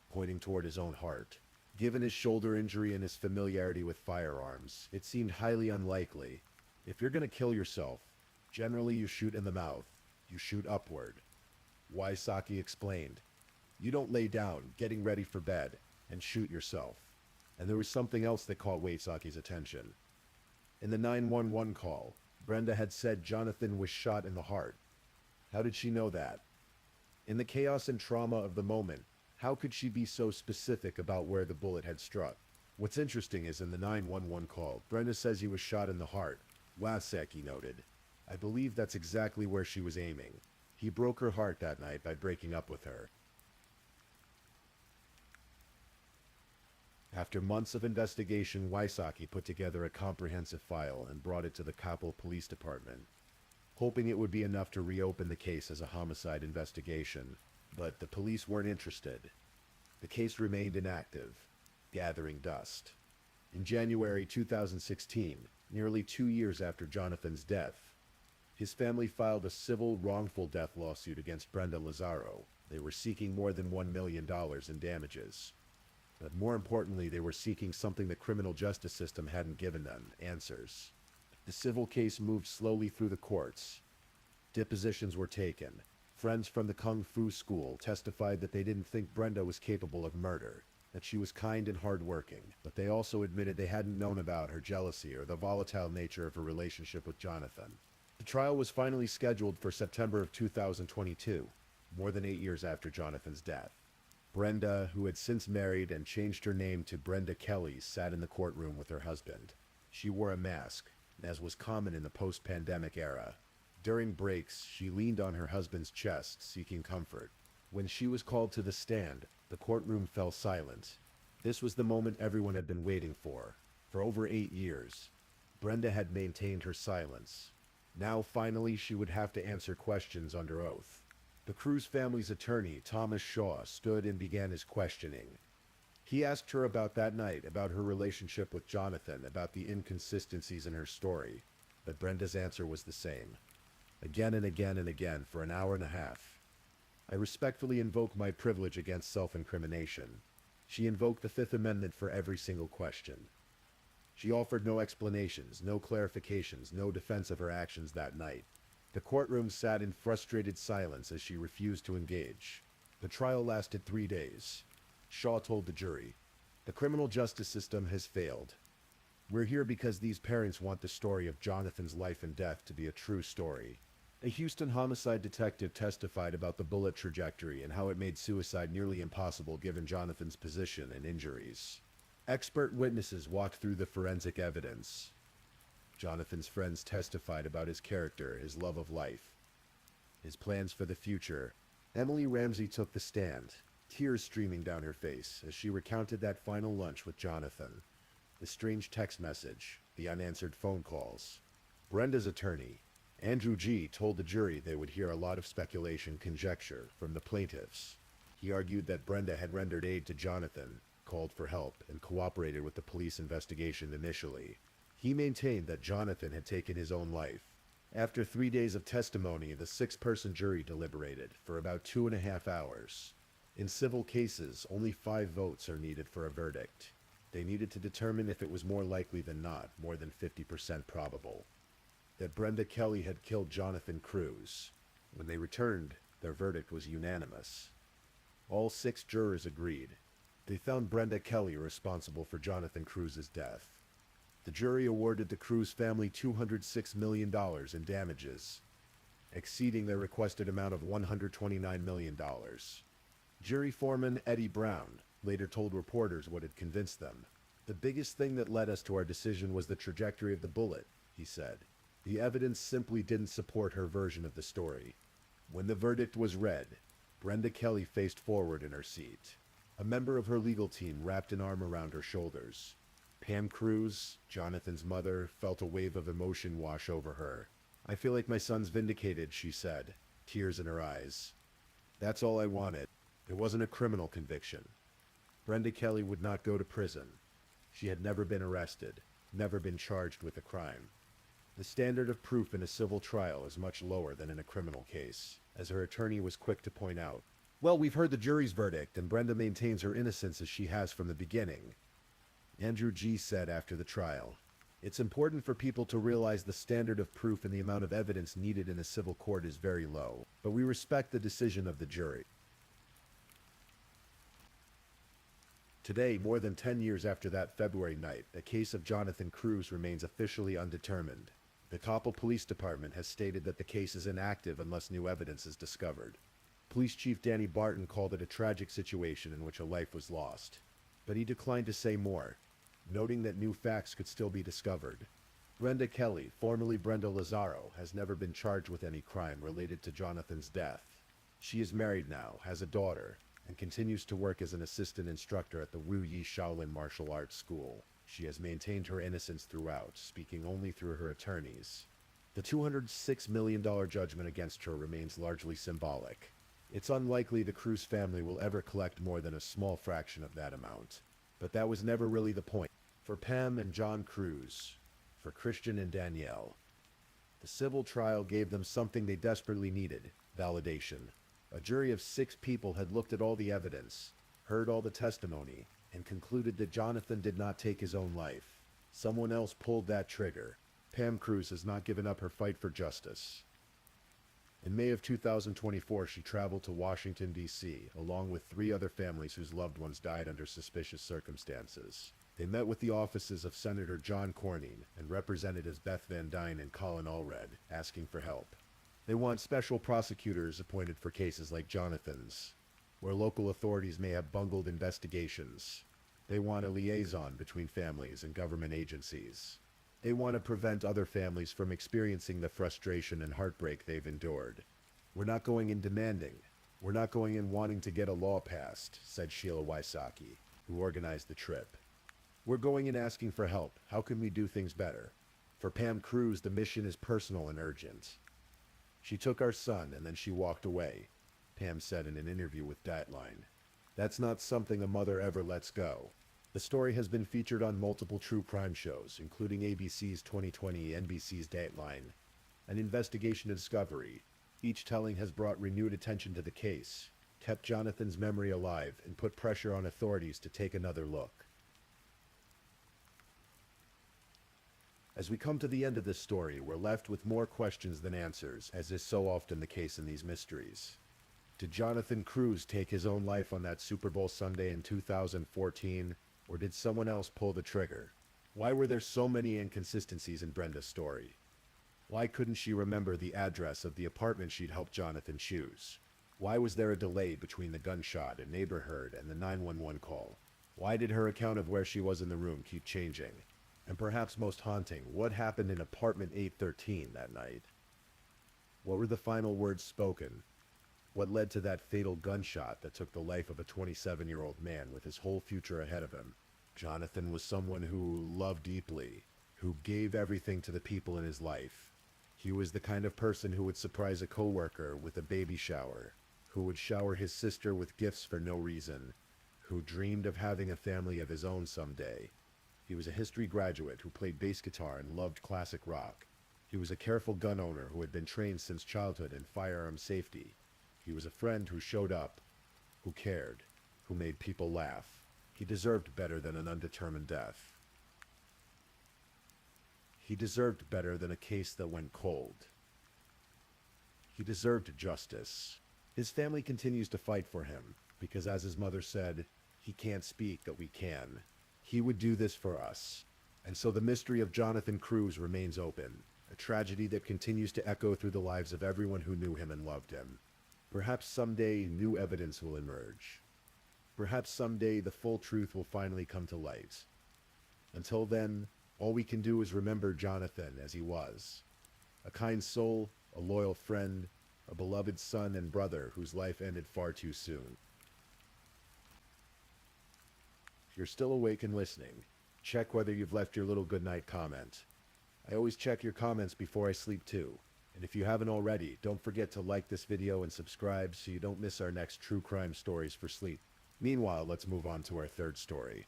pointing toward his own heart. Given his shoulder injury and his familiarity with firearms, it seemed highly unlikely. If you're going to kill yourself, generally you shoot in the mouth. You shoot upward. Wysocki explained. You don't lay down, getting ready for bed, and shoot yourself. And there was something else that caught Wysocki's attention. In the 911 call, Brenda had said Jonathan was shot in the heart. How did she know that? In the chaos and trauma of the moment, how could she be so specific about where the bullet had struck? What's interesting is in the 911 call, Brenda says he was shot in the heart. Wysocki noted, "I believe that's exactly where she was aiming. He broke her heart that night by breaking up with her." After months of investigation, Wysocki put together a comprehensive file and brought it to the Koppel Police Department, hoping it would be enough to reopen the case as a homicide investigation. But the police weren't interested. The case remained inactive, gathering dust. In January 2016, nearly 2 years after Jonathan's death, his family filed a civil wrongful death lawsuit against Brenda Lazaro. They were seeking more than $1 million in damages. But more importantly, they were seeking something the criminal justice system hadn't given them, answers. The civil case moved slowly through the courts. Depositions were taken. Friends from the Kung Fu school testified that they didn't think Brenda was capable of murder, that she was kind and hardworking, but they also admitted they hadn't known about her jealousy or the volatile nature of her relationship with Jonathan. The trial was finally scheduled for September of 2022, more than 8 years after Jonathan's death. Brenda, who had since married and changed her name to Brenda Kelly, sat in the courtroom with her husband. She wore a mask, as was common in the post-pandemic era. During breaks, she leaned on her husband's chest, seeking comfort. When she was called to the stand, the courtroom fell silent. This was the moment everyone had been waiting for. For over 8 years, Brenda had maintained her silence. Now, finally, she would have to answer questions under oath. The Cruz family's attorney, Thomas Shaw, stood and began his questioning. He asked her about that night, about her relationship with Jonathan, about the inconsistencies in her story. but Brenda's answer was the same. Again and again and again for an hour and a half. I respectfully invoke my privilege against self-incrimination. She invoked the Fifth Amendment for every single question. She offered no explanations, no clarifications, no defense of her actions that night. The courtroom sat in frustrated silence as she refused to engage. The trial lasted 3 days. Shaw told the jury, "The criminal justice system has failed. We're here because these parents want the story of Jonathan's life and death to be a true story." A Houston homicide detective testified about the bullet trajectory and how it made suicide nearly impossible given Jonathan's position and injuries. Expert witnesses walked through the forensic evidence. Jonathan's friends testified about his character, his love of life, his plans for the future. Emily Ramsey took the stand, tears streaming down her face as she recounted that final lunch with Jonathan, the strange text message, the unanswered phone calls. Brenda's attorney, Andrew G., told the jury they would hear a lot of speculation, conjecture from the plaintiffs. He argued that Brenda had rendered aid to Jonathan, called for help, and cooperated with the police investigation initially. He maintained that Jonathan had taken his own life. After 3 days of testimony, the 6-person jury deliberated for about 2.5 hours. In civil cases, only 5 votes are needed for a verdict. They needed to determine if it was more likely than not, more than 50% probable, that Brenda Kelly had killed Jonathan Cruz. When they returned, their verdict was unanimous. All 6 jurors agreed. They found Brenda Kelly responsible for Jonathan Cruz's death. The jury awarded the Cruz family $206 million in damages, exceeding their requested amount of $129 million. Jury foreman Eddie Brown later told reporters what had convinced them. "The biggest thing that led us to our decision was the trajectory of the bullet," he said. "The evidence simply didn't support her version of the story." When the verdict was read, Brenda Kelly faced forward in her seat. A member of her legal team wrapped an arm around her shoulders. Pam Cruz, Jonathan's mother, felt a wave of emotion wash over her. "I feel like my son's vindicated," she said, tears in her eyes. "That's all I wanted. It wasn't a criminal conviction." Brenda Kelly would not go to prison. She had never been arrested, never been charged with a crime. The standard of proof in a civil trial is much lower than in a criminal case, as her attorney was quick to point out. "Well, we've heard the jury's verdict, and Brenda maintains her innocence as she has from the beginning," Andrew G. said after the trial. "It's important for people to realize the standard of proof and the amount of evidence needed in a civil court is very low, but we respect the decision of the jury." Today, more than 10 years after that February night, the case of Jonathan Cruz remains officially undetermined. The Coppell Police Department has stated that the case is inactive unless new evidence is discovered. Police Chief Danny Barton called it a tragic situation in which a life was lost, but he declined to say more, noting that new facts could still be discovered. Brenda Kelly, formerly Brenda Lazaro, has never been charged with any crime related to Jonathan's death. She is married now, has a daughter, and continues to work as an assistant instructor at the Wu Yi Shaolin Martial Arts School. She has maintained her innocence throughout, speaking only through her attorneys. The $206 million judgment against her remains largely symbolic. It's unlikely the Cruz family will ever collect more than a small fraction of that amount. But that was never really the point. For Pam and John Cruz, for Christian and Danielle, the civil trial gave them something they desperately needed: validation. A jury of 6 people had looked at all the evidence, heard all the testimony, and concluded that Jonathan did not take his own life. Someone else pulled that trigger. Pam Cruz has not given up her fight for justice. In May of 2024, she traveled to Washington, D.C., along with 3 other families whose loved ones died under suspicious circumstances. They met with the offices of Senator John Cornyn and Representatives Beth Van Dyne and Colin Allred, asking for help. They want special prosecutors appointed for cases like Jonathan's, where local authorities may have bungled investigations. They want a liaison between families and government agencies. They want to prevent other families from experiencing the frustration and heartbreak they've endured. "We're not going in demanding. We're not going in wanting to get a law passed," said Sheila Wysocki, who organized the trip. "We're going in asking for help. How can we do things better?" For Pam Cruz, the mission is personal and urgent. "She took our son and then she walked away," Pam said in an interview with Dateline. "That's not something a mother ever lets go. The story has been featured on multiple true crime shows, including ABC's 2020, NBC's Dateline, and Investigation and Discovery. Each telling has brought renewed attention to the case, kept Jonathan's memory alive, and put pressure on authorities to take another look. As we come to the end of this story, we're left with more questions than answers, as is so often the case in these mysteries. Did Jonathan Cruz take his own life on that Super Bowl Sunday in 2014, or did someone else pull the trigger? Why were there so many inconsistencies in Brenda's story? Why couldn't she remember the address of the apartment she'd helped Jonathan choose? Why was there a delay between the gunshot a neighbor heard and the 911 call? Why did her account of where she was in the room keep changing? And perhaps most haunting, what happened in apartment 813 that night? What were the final words spoken? What led to that fatal gunshot that took the life of a 27-year-old man with his whole future ahead of him? Jonathan was someone who loved deeply, who gave everything to the people in his life. He was the kind of person who would surprise a coworker with a baby shower, who would shower his sister with gifts for no reason, who dreamed of having a family of his own someday. He was a history graduate who played bass guitar and loved classic rock. He was a careful gun owner who had been trained since childhood in firearm safety. He was a friend who showed up, who cared, who made people laugh. He deserved better than an undetermined death. He deserved better than a case that went cold. He deserved justice. His family continues to fight for him, because as his mother said, he can't speak that we can. He would do this for us. And so the mystery of Jonathan Cruz remains open, a tragedy that continues to echo through the lives of everyone who knew him and loved him. Perhaps someday new evidence will emerge. Perhaps someday the full truth will finally come to light. Until then, all we can do is remember Jonathan as he was. A kind soul, a loyal friend, a beloved son and brother whose life ended far too soon. If you're still awake and listening, check whether you've left your little goodnight comment. I always check your comments before I sleep too. And if you haven't already, don't forget to like this video and subscribe so you don't miss our next true crime stories for sleep. Meanwhile, let's move on to our third story.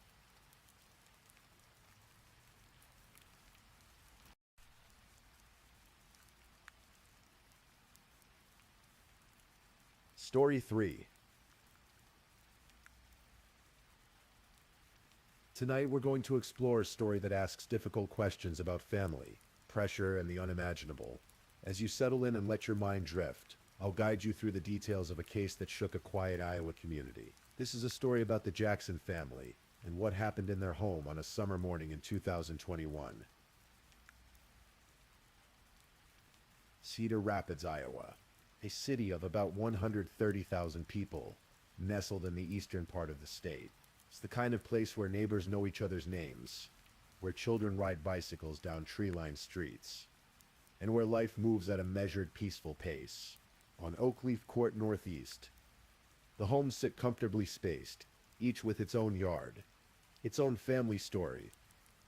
Story 3. Tonight we're going to explore a story that asks difficult questions about family, pressure, and the unimaginable. As you settle in and let your mind drift, I'll guide you through the details of a case that shook a quiet Iowa community. This is a story about the Jackson family and what happened in their home on a summer morning in 2021. Cedar Rapids, Iowa, a city of about 130,000 people, nestled in the eastern part of the state. It's the kind of place where neighbors know each other's names, where children ride bicycles down tree-lined streets, and where life moves at a measured, peaceful pace. On Oakleaf Court Northeast, the homes sit comfortably spaced, each with its own yard, its own family story.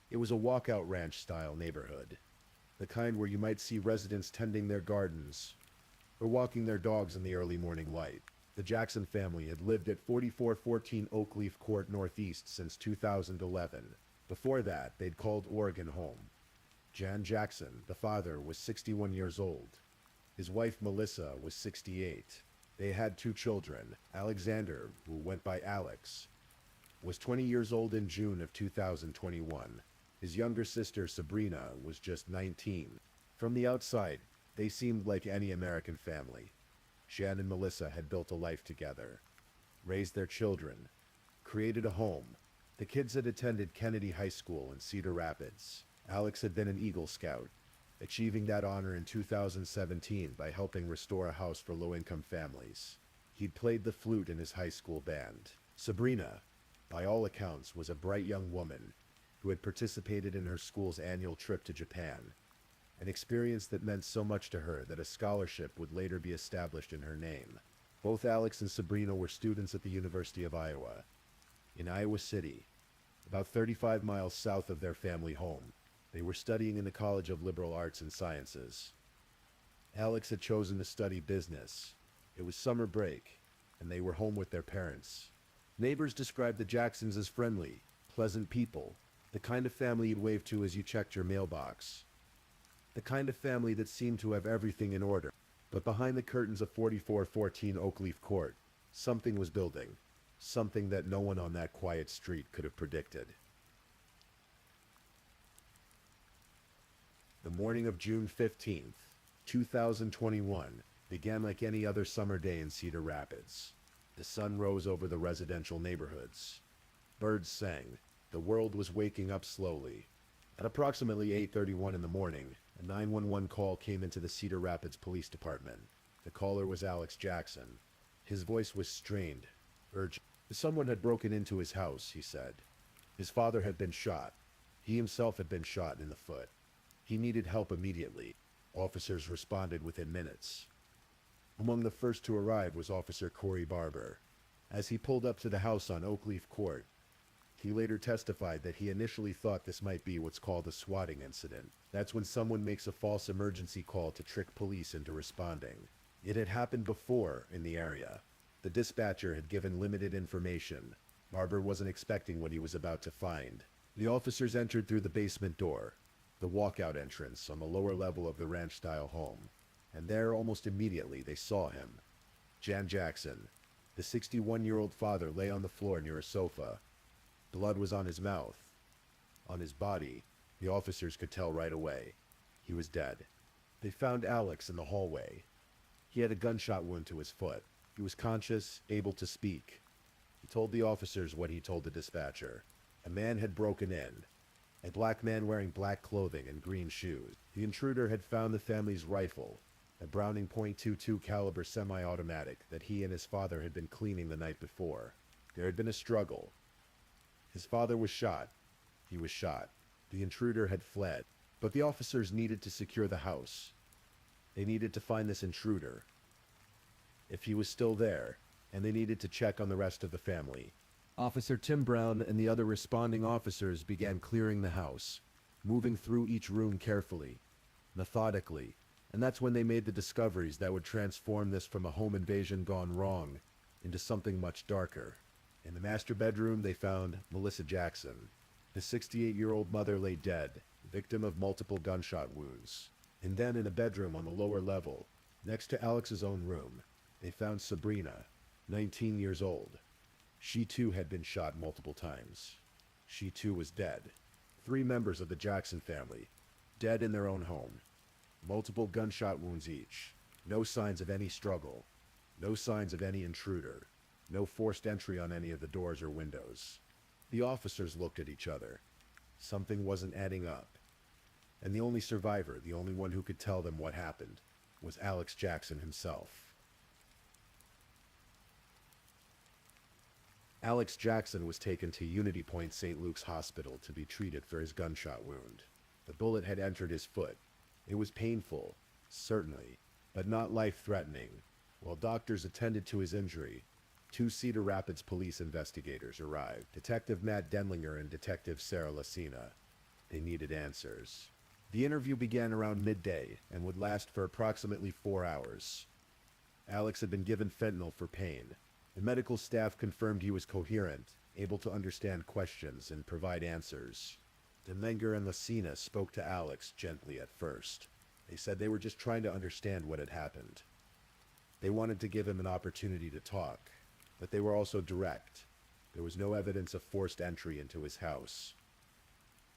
It was a walkout ranch-style neighborhood, the kind where you might see residents tending their gardens or walking their dogs in the early morning light. The Jackson family had lived at 4414 Oakleaf Court Northeast since 2011. Before that, they'd called Oregon home. Jan Jackson, the father, was 61 years old. His wife, Melissa, was 68. They had 2 children. Alexander, who went by Alex, was 20 years old in June of 2021. His younger sister, Sabrina, was just 19. From the outside, they seemed like any American family. Jan and Melissa had built a life together, raised their children, created a home. The kids had attended Kennedy High School in Cedar Rapids. Alex had been an Eagle Scout, achieving that honor in 2017 by helping restore a house for low-income families. He'd played the flute in his high school band. Sabrina, by all accounts, was a bright young woman who had participated in her school's annual trip to Japan, an experience that meant so much to her that a scholarship would later be established in her name. Both Alex and Sabrina were students at the University of Iowa, in Iowa City, about 35 miles south of their family home. They were studying in the College of Liberal Arts and Sciences. Alex had chosen to study business. It was summer break, and they were home with their parents. Neighbors described the Jacksons as friendly, Pleasant people. The kind of family you'd wave to as you checked your mailbox. The kind of family that seemed to have everything in order. But behind the curtains of 4414 Oakleaf Court, something was building. Something that no one on that quiet street could have predicted. The morning of June 15th, 2021, began like any other summer day in Cedar Rapids. The sun rose over the residential neighborhoods. Birds sang. The world was waking up slowly. At approximately 8:31 in the morning, a 911 call came into the Cedar Rapids Police Department. The caller was Alex Jackson. His voice was strained, urgent. Someone had broken into his house, he said. His father had been shot. He himself had been shot in the foot. He needed help immediately. Officers responded within minutes. Among the first to arrive was Officer Corey Barber. As he pulled up to the house on Oakleaf Court, he later testified that he initially thought this might be what's called a swatting incident. That's when someone makes a false emergency call to trick police into responding. It had happened before in the area. The dispatcher had given limited information. Barber wasn't expecting what he was about to find. The officers entered through the basement door, the walkout entrance on the lower level of the ranch-style home. And there, almost immediately, they saw him. Jan Jackson. The 61-year-old father lay on the floor near a sofa. Blood was on his mouth. On his body, the officers could tell right away. He was dead. They found Alex in the hallway. He had a gunshot wound to his foot. He was conscious, able to speak. He told the officers what he told the dispatcher. A man had broken in. A black man wearing black clothing and green shoes. The intruder had found the family's rifle, a Browning .22 caliber semi-automatic that he and his father had been cleaning the night before. There had been a struggle. His father was shot. He was shot. The intruder had fled. But the officers needed to secure the house. They needed to find this intruder, if he was still there, and they needed to check on the rest of the family. Officer Tim Brown and the other responding officers began clearing the house, moving through each room carefully, methodically, and that's when they made the discoveries that would transform this from a home invasion gone wrong into something much darker. In the master bedroom, they found Melissa Jackson. The 68-year-old mother lay dead, victim of multiple gunshot wounds. And then in a bedroom on the lower level, next to Alex's own room, they found Sabrina, 19 years old. She too had been shot multiple times. She too was dead. 3 members of the Jackson family, dead in their own home. Multiple gunshot wounds each. No signs of any struggle. No signs of any intruder. No forced entry on any of the doors or windows. The officers looked at each other. Something wasn't adding up. And the only survivor, the only one who could tell them what happened, was Alex Jackson himself. Alex Jackson was taken to Unity Point St. Luke's Hospital to be treated for his gunshot wound. The bullet had entered his foot. It was painful, certainly, but not life-threatening. While doctors attended to his injury, 2 Cedar Rapids police investigators arrived, Detective Matt Denlinger and Detective Sarah Lacina. They needed answers. The interview began around midday and would last for approximately 4 hours. Alex had been given fentanyl for pain. The medical staff confirmed he was coherent, able to understand questions and provide answers. Denlinger and Lacina spoke to Alex gently at first. They said they were just trying to understand what had happened. They wanted to give him an opportunity to talk, but they were also direct. There was no evidence of forced entry into his house.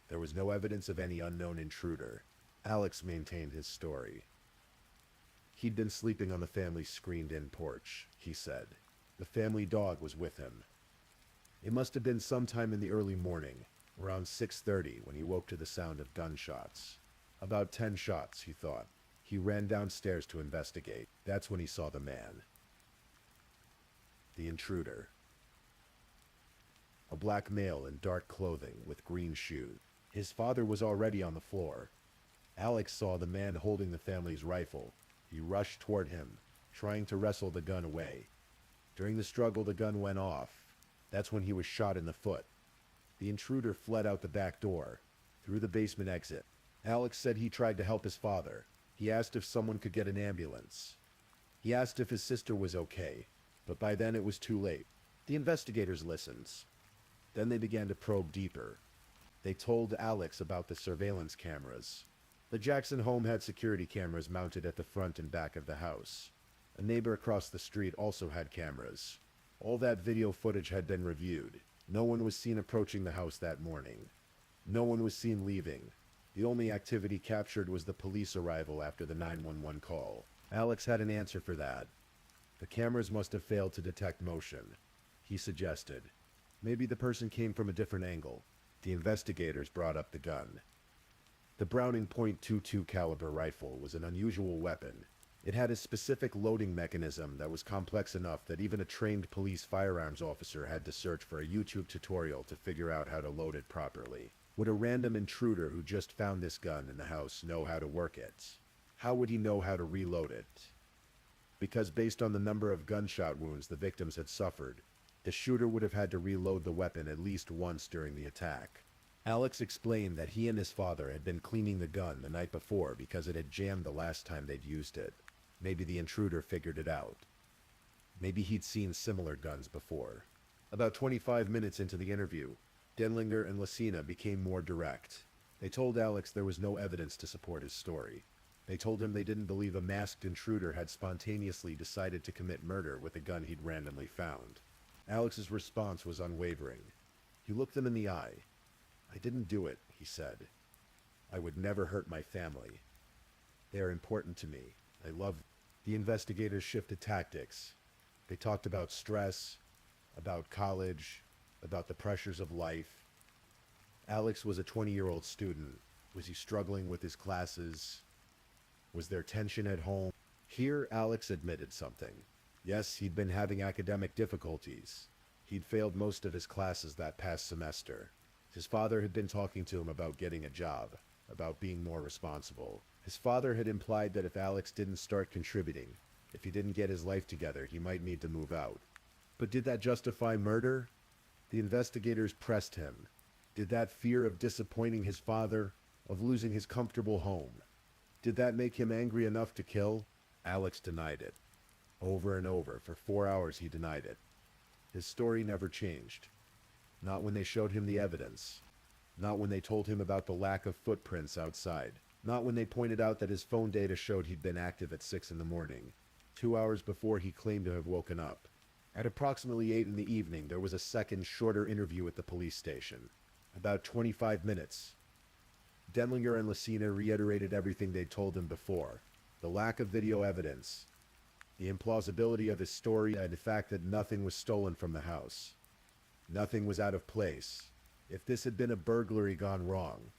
There was no evidence of any unknown intruder. Alex maintained his story. He'd been sleeping on the family's screened-in porch, he said. The family dog was with him. It must have been sometime in the early morning, around 6:30, when he woke to the sound of gunshots. About 10 shots, he thought. He ran downstairs to investigate. That's when he saw the man. The intruder. A black male in dark clothing with green shoes. His father was already on the floor. Alex saw the man holding the family's rifle. He rushed toward him, trying to wrestle the gun away. During the struggle, the gun went off. That's when he was shot in the foot. The intruder fled out the back door, through the basement exit. Alex said he tried to help his father. He asked if someone could get an ambulance. He asked if his sister was okay, but by then it was too late. The investigators listened. Then they began to probe deeper. They told Alex about the surveillance cameras. The Jackson home had security cameras mounted at the front and back of the house. A neighbor across the street also had cameras. All that video footage had been reviewed. No one was seen approaching the house that morning. No one was seen leaving. The only activity captured was the police arrival after the 911 call. Alex had an answer for that. The cameras must have failed to detect motion. He suggested. Maybe the person came from a different angle. The investigators brought up the gun. The Browning .22 caliber rifle was an unusual weapon. It had a specific loading mechanism that was complex enough that even a trained police firearms officer had to search for a YouTube tutorial to figure out how to load it properly. Would a random intruder who just found this gun in the house know how to work it? How would he know how to reload it? Because based on the number of gunshot wounds the victims had suffered, the shooter would have had to reload the weapon at least once during the attack. Alex explained that he and his father had been cleaning the gun the night before because it had jammed the last time they'd used it. Maybe the intruder figured it out. Maybe he'd seen similar guns before. About 25 minutes into the interview, Denlinger and Lucina became more direct. They told Alex there was no evidence to support his story. They told him they didn't believe a masked intruder had spontaneously decided to commit murder with a gun he'd randomly found. Alex's response was unwavering. He looked them in the eye. "I didn't do it," he said. "I would never hurt my family. They are important to me. I love..." The investigators shifted tactics. They talked about stress, about college, about the pressures of life. Alex was a 20-year-old student. Was he struggling with his classes? Was there tension at home? Here, Alex admitted something. Yes, he'd been having academic difficulties. He'd failed most of his classes that past semester. His father had been talking to him about getting a job, about being more responsible. His father had implied that if Alex didn't start contributing, if he didn't get his life together, he might need to move out. But did that justify murder? The investigators pressed him. Did that fear of disappointing his father, of losing his comfortable home, did that make him angry enough to kill? Alex denied it. Over and over, for 4 hours he denied it. His story never changed. Not when they showed him the evidence. Not when they told him about the lack of footprints outside. Not when they pointed out that his phone data showed he'd been active at 6 in the morning, 2 hours before he claimed to have woken up. At approximately 8 in the evening, there was a second, shorter interview at the police station. About 25 minutes. Denlinger and Lucina reiterated everything they'd told him before. The lack of video evidence, the implausibility of his story, and the fact that nothing was stolen from the house. Nothing was out of place. If this had been a burglary gone wrong,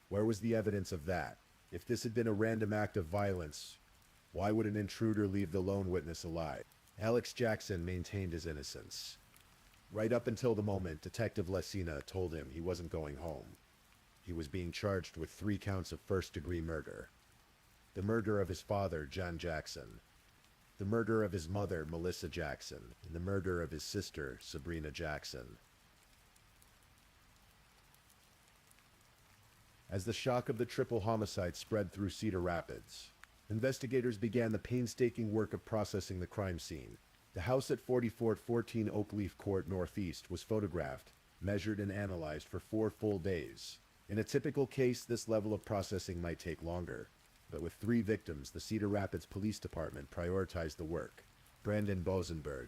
where was the evidence of that? If this had been a random act of violence, why would an intruder leave the lone witness alive? Alex Jackson maintained his innocence. Right up until the moment Detective Lucina told him he wasn't going home. He was being charged with 3 counts of first-degree murder. The murder of his father, John Jackson. The murder of his mother, Melissa Jackson. And the murder of his sister, Sabrina Jackson. As the shock of the triple homicide spread through Cedar Rapids, investigators began the painstaking work of processing the crime scene. The house at 4414 Oakleaf Court Northeast was photographed, measured, and analyzed for 4 full days. In a typical case, this level of processing might take longer, but with 3 victims, the Cedar Rapids Police Department prioritized the work. Brandon Bosenberg,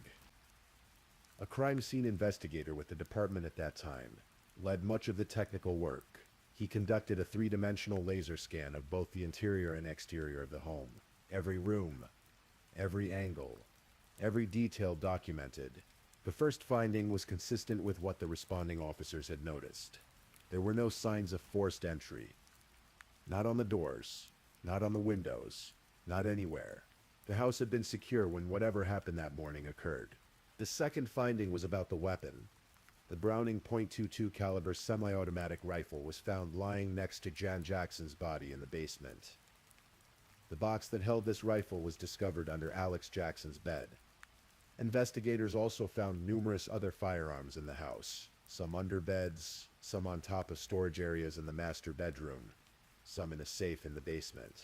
a crime scene investigator with the department at that time, led much of the technical work. He conducted a 3-dimensional laser scan of both the interior and exterior of the home. Every room, every angle, every detail documented. The first finding was consistent with what the responding officers had noticed. There were no signs of forced entry. Not on the doors, not on the windows, not anywhere. The house had been secure when whatever happened that morning occurred. The second finding was about the weapon. The Browning .22 caliber semi-automatic rifle was found lying next to Jan Jackson's body in the basement. The box that held this rifle was discovered under Alex Jackson's bed. Investigators also found numerous other firearms in the house, some under beds, some on top of storage areas in the master bedroom, some in a safe in the basement.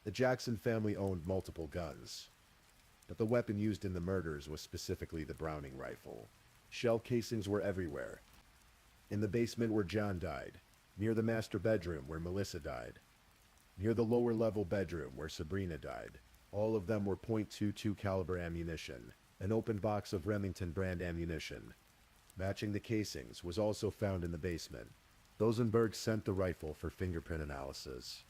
The Jackson family owned multiple guns, but the weapon used in the murders was specifically the Browning rifle. Shell casings were everywhere. in the basement where John died, near the master bedroom where Melissa died, near the lower level bedroom where Sabrina died. All of them were .22 caliber ammunition, an open box of Remington brand ammunition. Matching the casings was also found in the basement. Rosenberg sent the rifle for fingerprint analysis.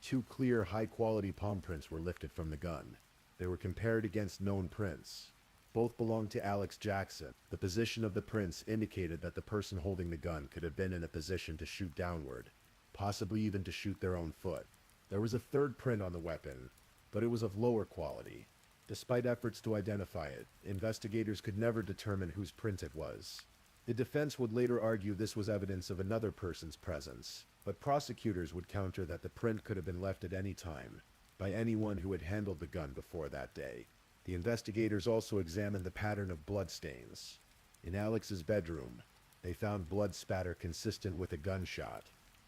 2 clear, high-quality palm prints were lifted from the gun. They were compared against known prints. Both belonged to Alex Jackson. The position of the prints indicated that the person holding the gun could have been in a position to shoot downward, possibly even to shoot their own foot. There was a third print on the weapon, but it was of lower quality. Despite efforts to identify it, investigators could never determine whose print it was. The defense would later argue this was evidence of another person's presence, but prosecutors would counter that the print could have been left at any time, by anyone who had handled the gun before that day. The investigators also examined the pattern of bloodstains. In Alex's bedroom, they found blood spatter consistent with a gunshot.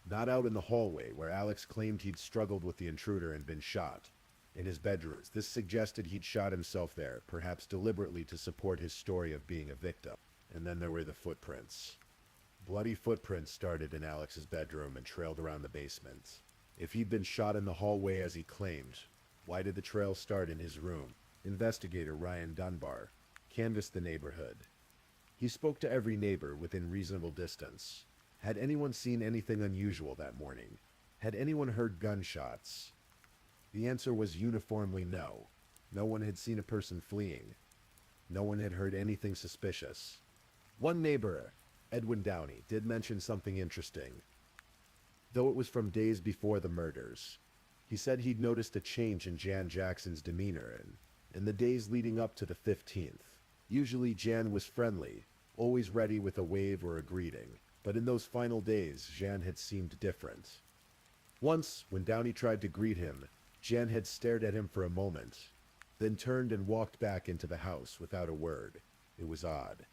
Not out in the hallway where Alex claimed he'd struggled with the intruder and been shot. In his bedroom, this suggested he'd shot himself there, perhaps deliberately to support his story of being a victim. And then there were the footprints. Bloody footprints started in Alex's bedroom and trailed around the basement. If he'd been shot in the hallway as he claimed, why did the trail start in his room? Investigator Ryan Dunbar canvassed the neighborhood. He spoke to every neighbor within reasonable distance. Had anyone seen anything unusual that morning? Had anyone heard gunshots? The answer was uniformly no. No one had seen a person fleeing. No one had heard anything suspicious. One neighbor, Edwin Downey, did mention something interesting, though it was from days before the murders. He said he'd noticed a change in Jan Jackson's demeanor in the days leading up to the 15th. Usually Jan was friendly, always ready with a wave or a greeting, but in those final days, Jan had seemed different. Once, when Downey tried to greet him, Jan had stared at him for a moment, then turned and walked back into the house without a word. It was odd.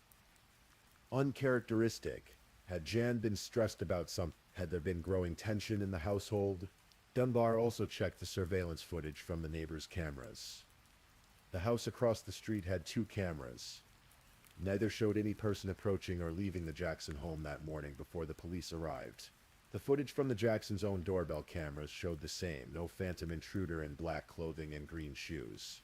Uncharacteristic. Had Jan been stressed about something? Had there been growing tension in the household? Dunbar also checked the surveillance footage from the neighbors' cameras. The house across the street had 2 cameras. Neither showed any person approaching or leaving the Jackson home that morning before the police arrived. The footage from the Jacksons' own doorbell cameras showed the same, no phantom intruder in black clothing and green shoes.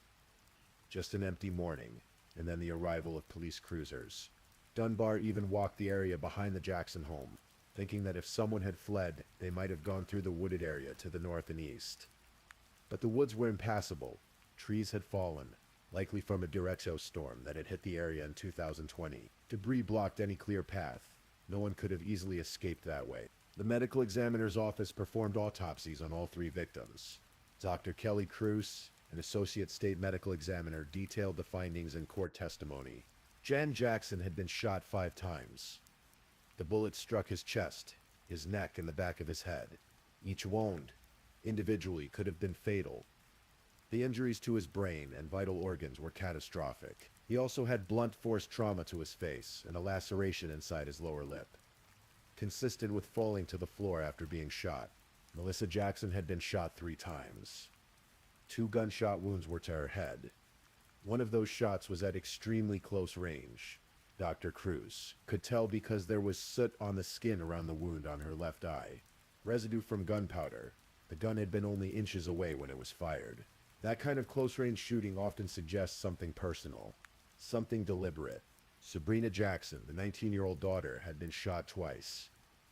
Just an empty morning, and then the arrival of police cruisers. Dunbar even walked the area behind the Jackson home, thinking that if someone had fled, they might have gone through the wooded area to the north and east. But the woods were impassable. Trees had fallen, likely from a derecho storm that had hit the area in 2020. Debris blocked any clear path. No one could have easily escaped that way. The medical examiner's office performed autopsies on all 3 victims. Dr. Kelly Cruz, an associate state medical examiner, detailed the findings in court testimony. Jan Jackson had been shot 5 times. The bullet struck his chest, his neck, and the back of his head. Each wound, individually, could have been fatal. The injuries to his brain and vital organs were catastrophic. He also had blunt force trauma to his face and a laceration inside his lower lip, consistent with falling to the floor after being shot. Melissa Jackson had been shot 3 times. 2 gunshot wounds were to her head. One of those shots was at extremely close range. Dr. Cruz could tell because there was soot on the skin around the wound on her left eye. Residue from gunpowder. The gun had been only inches away when it was fired. That kind of close-range shooting often suggests something personal, something deliberate. Sabrina Jackson, the 19-year-old daughter, had been shot twice.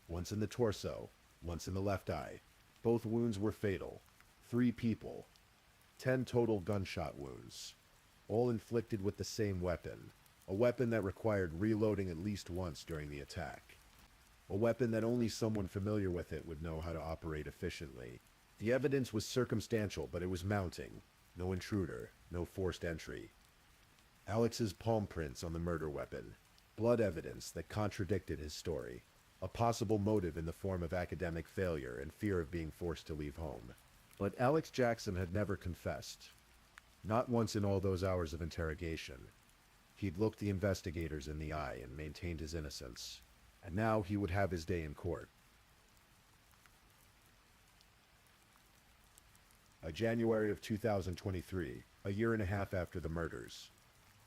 Once in the torso, once in the left eye. Both wounds were fatal. 3 people. 10 total gunshot wounds. All inflicted with the same weapon. A weapon that required reloading at least once during the attack. A weapon that only someone familiar with it would know how to operate efficiently. The evidence was circumstantial, but it was mounting. No intruder, no forced entry. Alex's palm prints on the murder weapon. Blood evidence that contradicted his story. A possible motive in the form of academic failure and fear of being forced to leave home. But Alex Jackson had never confessed. Not once in all those hours of interrogation. He'd looked the investigators in the eye and maintained his innocence. And now he would have his day in court. January of 2023, a year and a half after the murders.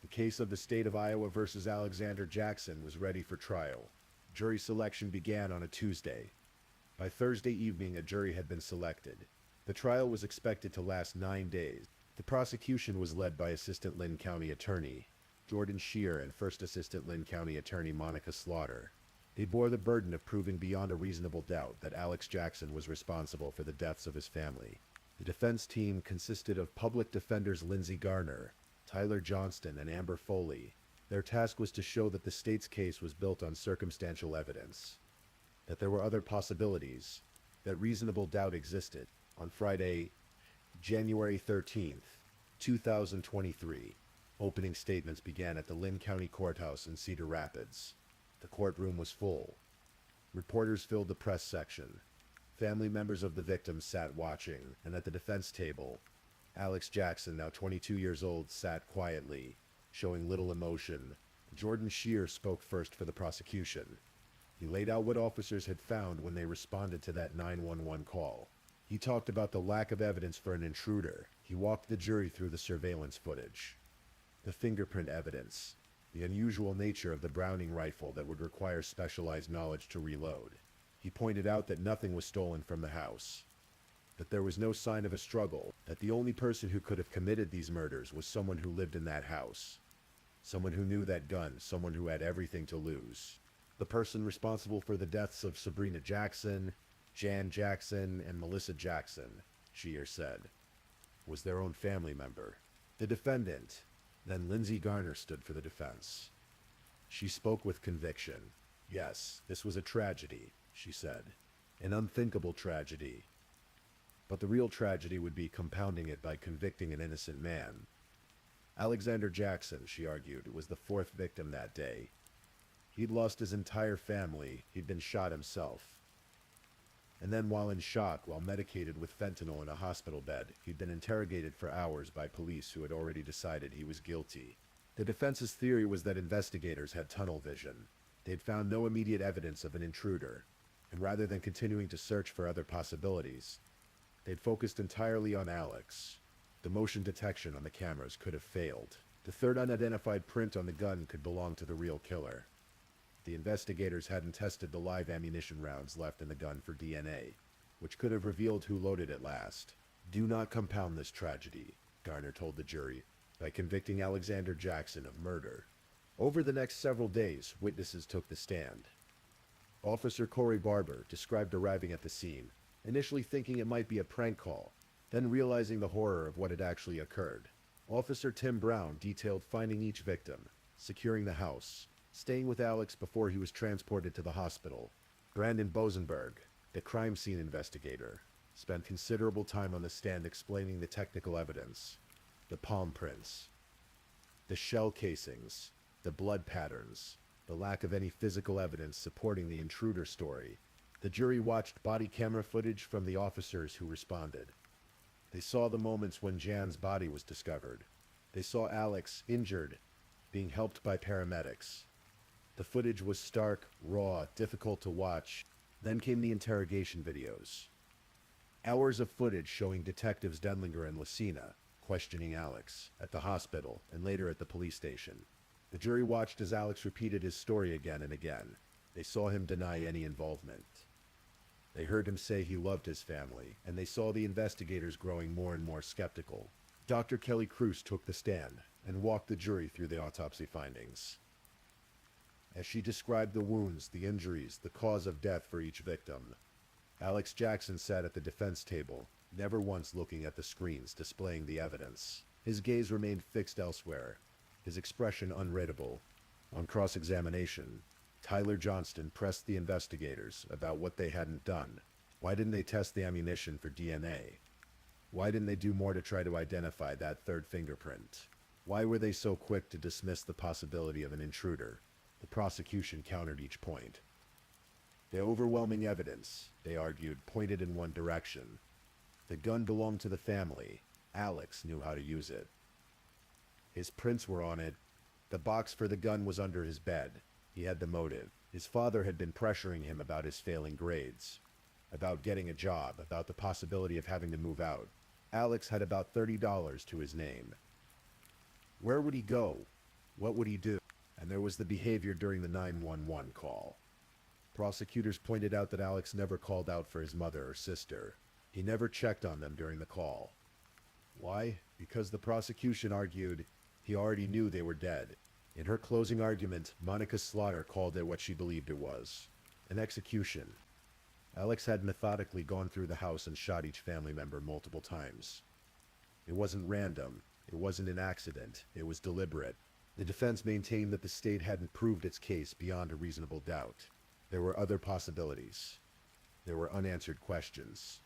The case of the state of Iowa versus Alexander Jackson was ready for trial. Jury selection began on a Tuesday. By Thursday evening, a jury had been selected. The trial was expected to last 9 days. The prosecution was led by Assistant Lynn County Attorney Jordan Shear and First Assistant Lynn County Attorney Monica Slaughter. They bore the burden of proving beyond a reasonable doubt that Alex Jackson was responsible for the deaths of his family. The defense team consisted of public defenders Lindsey Garner, Tyler Johnston, and Amber Foley. Their task was to show that the state's case was built on circumstantial evidence, that there were other possibilities, that reasonable doubt existed. On Friday, January 13th, 2023, opening statements began at the Lynn County Courthouse in Cedar Rapids. The courtroom was full. Reporters filled the press section. Family members of the victims sat watching, and at the defense table, Alex Jackson, now 22 years old, sat quietly, showing little emotion. Jordan Shear spoke first for the prosecution. He laid out what officers had found when they responded to that 911 call. He talked about the lack of evidence for an intruder. He walked the jury through the surveillance footage, the fingerprint evidence, the unusual nature of the Browning rifle that would require specialized knowledge to reload. He pointed out that nothing was stolen from the house, that there was no sign of a struggle, that the only person who could have committed these murders was someone who lived in that house, someone who knew that gun, someone who had everything to lose. The person responsible for the deaths of Sabrina Jackson, Jan Jackson, and Melissa Jackson, Shear said, was their own family member. The defendant, then Lindsey Garner, stood for the defense. She spoke with conviction. Yes, this was a tragedy, she said. An unthinkable tragedy. But the real tragedy would be compounding it by convicting an innocent man. Alexander Jackson, she argued, was the fourth victim that day. He'd lost his entire family. He'd been shot himself. And then while in shock, while medicated with fentanyl in a hospital bed, he'd been interrogated for hours by police who had already decided he was guilty. The defense's theory was that investigators had tunnel vision. They'd found no immediate evidence of an intruder, and rather than continuing to search for other possibilities, they'd focused entirely on Alex. The motion detection on the cameras could have failed. The third unidentified print on the gun could belong to the real killer. The investigators hadn't tested the live ammunition rounds left in the gun for DNA, which could have revealed who loaded it last. Do not compound this tragedy, Garner told the jury, by convicting Alexander Jackson of murder. Over the next several days, witnesses took the stand. Officer Corey Barber described arriving at the scene, initially thinking it might be a prank call, then realizing the horror of what had actually occurred. Officer Tim Brown detailed finding each victim, securing the house, staying with Alex before he was transported to the hospital. Brandon Bosenberg, the crime scene investigator, spent considerable time on the stand explaining the technical evidence, the palm prints, the shell casings, the blood patterns, the lack of any physical evidence supporting the intruder story. The jury watched body camera footage from the officers who responded. They saw the moments when Jan's body was discovered. They saw Alex, injured, being helped by paramedics. The footage was stark, raw, difficult to watch. Then came the interrogation videos. Hours of footage showing detectives Denlinger and Lucina questioning Alex at the hospital and later at the police station. The jury watched as Alex repeated his story again and again. They saw him deny any involvement. They heard him say he loved his family, and they saw the investigators growing more and more skeptical. Dr. Kelly Cruz took the stand and walked the jury through the autopsy findings. As she described the wounds, the injuries, the cause of death for each victim, Alex Jackson sat at the defense table, never once looking at the screens displaying the evidence. His gaze remained fixed elsewhere, his expression unreadable. On cross-examination, Tyler Johnston pressed the investigators about what they hadn't done. Why didn't they test the ammunition for DNA? Why didn't they do more to try to identify that third fingerprint? Why were they so quick to dismiss the possibility of an intruder? The prosecution countered each point. The overwhelming evidence, they argued, pointed in one direction. The gun belonged to the family. Alex knew how to use it. His prints were on it. The box for the gun was under his bed. He had the motive. His father had been pressuring him about his failing grades, about getting a job, about the possibility of having to move out. Alex had about $30 to his name. Where would he go? What would he do? And there was the behavior during the 911 call. Prosecutors pointed out that Alex never called out for his mother or sister. He never checked on them during the call. Why? Because the prosecution argued he already knew they were dead. In her closing argument, Monica Slaughter called it what she believed it was: an execution. Alex had methodically gone through the house and shot each family member multiple times. It wasn't random. It wasn't an accident. It was deliberate. The defense maintained that the state hadn't proved its case beyond a reasonable doubt. There were other possibilities. There were unanswered questions.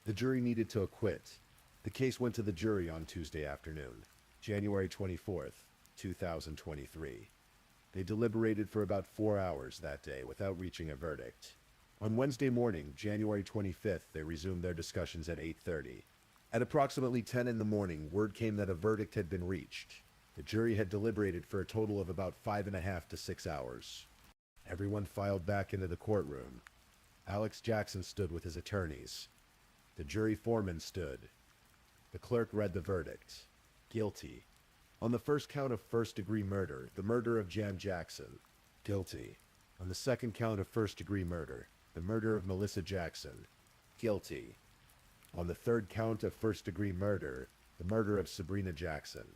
The jury needed to acquit. The case went to the jury on Tuesday afternoon, January 24th, 2023. They deliberated for about 4 hours that day without reaching a verdict. On Wednesday morning, January 25th, they resumed their discussions at 8:30. At approximately 10 in the morning, word came that a verdict had been reached. The jury had deliberated for a total of about 5.5 to 6 hours. Everyone filed back into the courtroom. Alex Jackson stood with his attorneys. The jury foreman stood. The clerk read the verdict. Guilty. On the first count of first-degree murder, the murder of Jan Jackson. Guilty. On the second count of first-degree murder, the murder of Melissa Jackson. Guilty. On the third count of first-degree murder, the murder of Sabrina Jackson.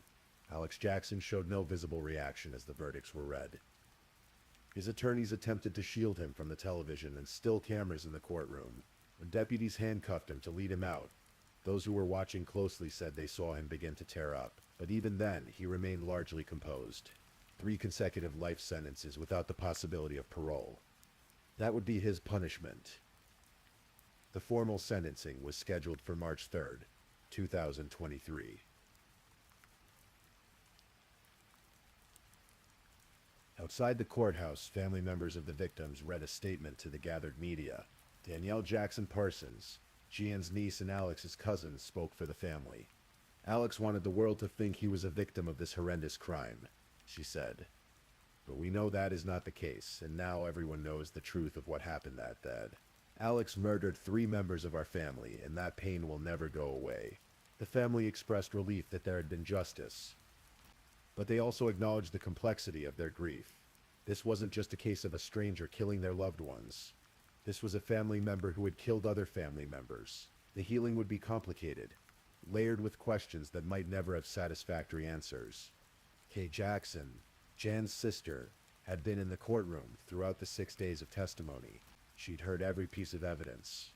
Alex Jackson showed no visible reaction as the verdicts were read. His attorneys attempted to shield him from the television and still cameras in the courtroom. When deputies handcuffed him to lead him out, those who were watching closely said they saw him begin to tear up. But even then, he remained largely composed. 3 consecutive life sentences without the possibility of parole. That would be his punishment. The formal sentencing was scheduled for March 3rd, 2023. Outside the courthouse, family members of the victims read a statement to the gathered media. Danielle Jackson Parsons, Jan's niece and Alex's cousin, spoke for the family. Alex wanted the world to think he was a victim of this horrendous crime, she said. But we know that is not the case, and now everyone knows the truth of what happened that day. Alex murdered 3 members of our family, and that pain will never go away. The family expressed relief that there had been justice, but they also acknowledged the complexity of their grief. This wasn't just a case of a stranger killing their loved ones. This was a family member who had killed other family members. The healing would be complicated, layered with questions that might never have satisfactory answers. Kay Jackson, Jan's sister, had been in the courtroom throughout the 6 days of testimony. She'd heard every piece of evidence.